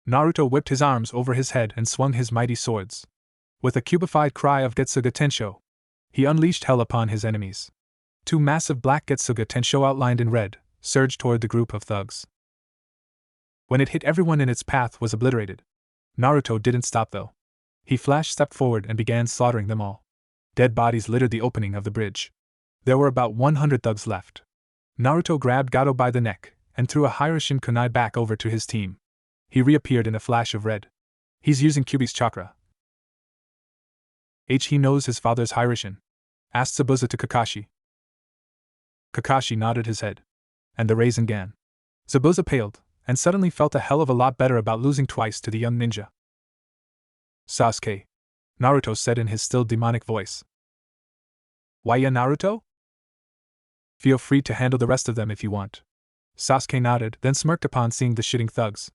Naruto whipped his arms over his head and swung his mighty swords. With a cubified cry of Getsuga Tensho, he unleashed hell upon his enemies. Two massive black Getsuga Tensho outlined in red surged toward the group of thugs. When it hit, everyone in its path was obliterated. Naruto didn't stop though. He stepped forward and began slaughtering them all. Dead bodies littered the opening of the bridge. There were about 100 thugs left. Naruto grabbed Gato by the neck and threw a Hiroshin kunai back over to his team. He reappeared in a flash of red. He's using Kyuubi's chakra. He knows his father's Hiroshin? Asked Zabuza to Kakashi. Kakashi nodded his head. And the Rasengan. Zabuza paled, and suddenly felt a hell of a lot better about losing twice to the young ninja. Sasuke, Naruto said in his still demonic voice. Why ya, Naruto? Feel free to handle the rest of them if you want. Sasuke nodded, then smirked upon seeing the shitting thugs.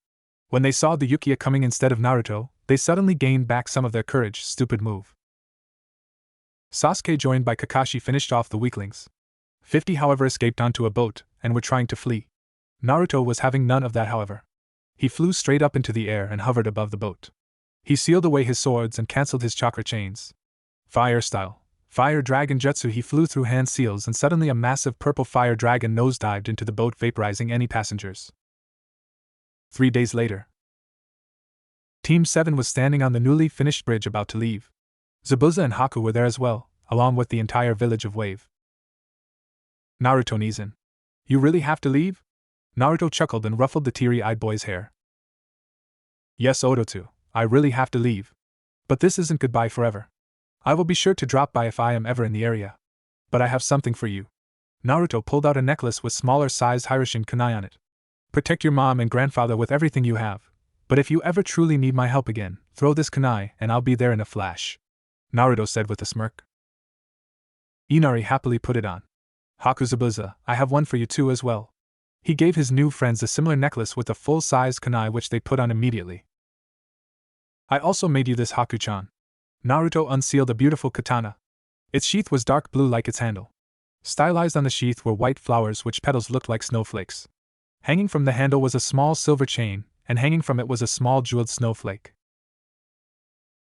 When they saw the Uchiha coming instead of Naruto, they suddenly gained back some of their courage. Stupid move. Sasuke, joined by Kakashi, finished off the weaklings. 50, however, escaped onto a boat and were trying to flee. Naruto was having none of that, however. He flew straight up into the air and hovered above the boat. He sealed away his swords and cancelled his chakra chains. Fire style, fire dragon jutsu, he flew through hand seals, and suddenly a massive purple fire dragon nosedived into the boat, vaporizing any passengers. 3 days later, Team 7 was standing on the newly finished bridge about to leave. Zabuza and Haku were there as well, along with the entire village of Wave. Naruto Nizan. You really have to leave? Naruto chuckled and ruffled the teary-eyed boy's hair. Yes, Odotu, I really have to leave. But this isn't goodbye forever. I will be sure to drop by if I am ever in the area. But I have something for you. Naruto pulled out a necklace with smaller-sized Hiroshin kunai on it. Protect your mom and grandfather with everything you have. But if you ever truly need my help again, throw this kunai and I'll be there in a flash," Naruto said with a smirk. Inari happily put it on. "Hakuzubuza, I have one for you too as well." He gave his new friends a similar necklace with a full-sized kunai which they put on immediately. "I also made you this, Haku-chan." Naruto unsealed a beautiful katana. Its sheath was dark blue like its handle. Stylized on the sheath were white flowers which petals looked like snowflakes. Hanging from the handle was a small silver chain, and hanging from it was a small jeweled snowflake.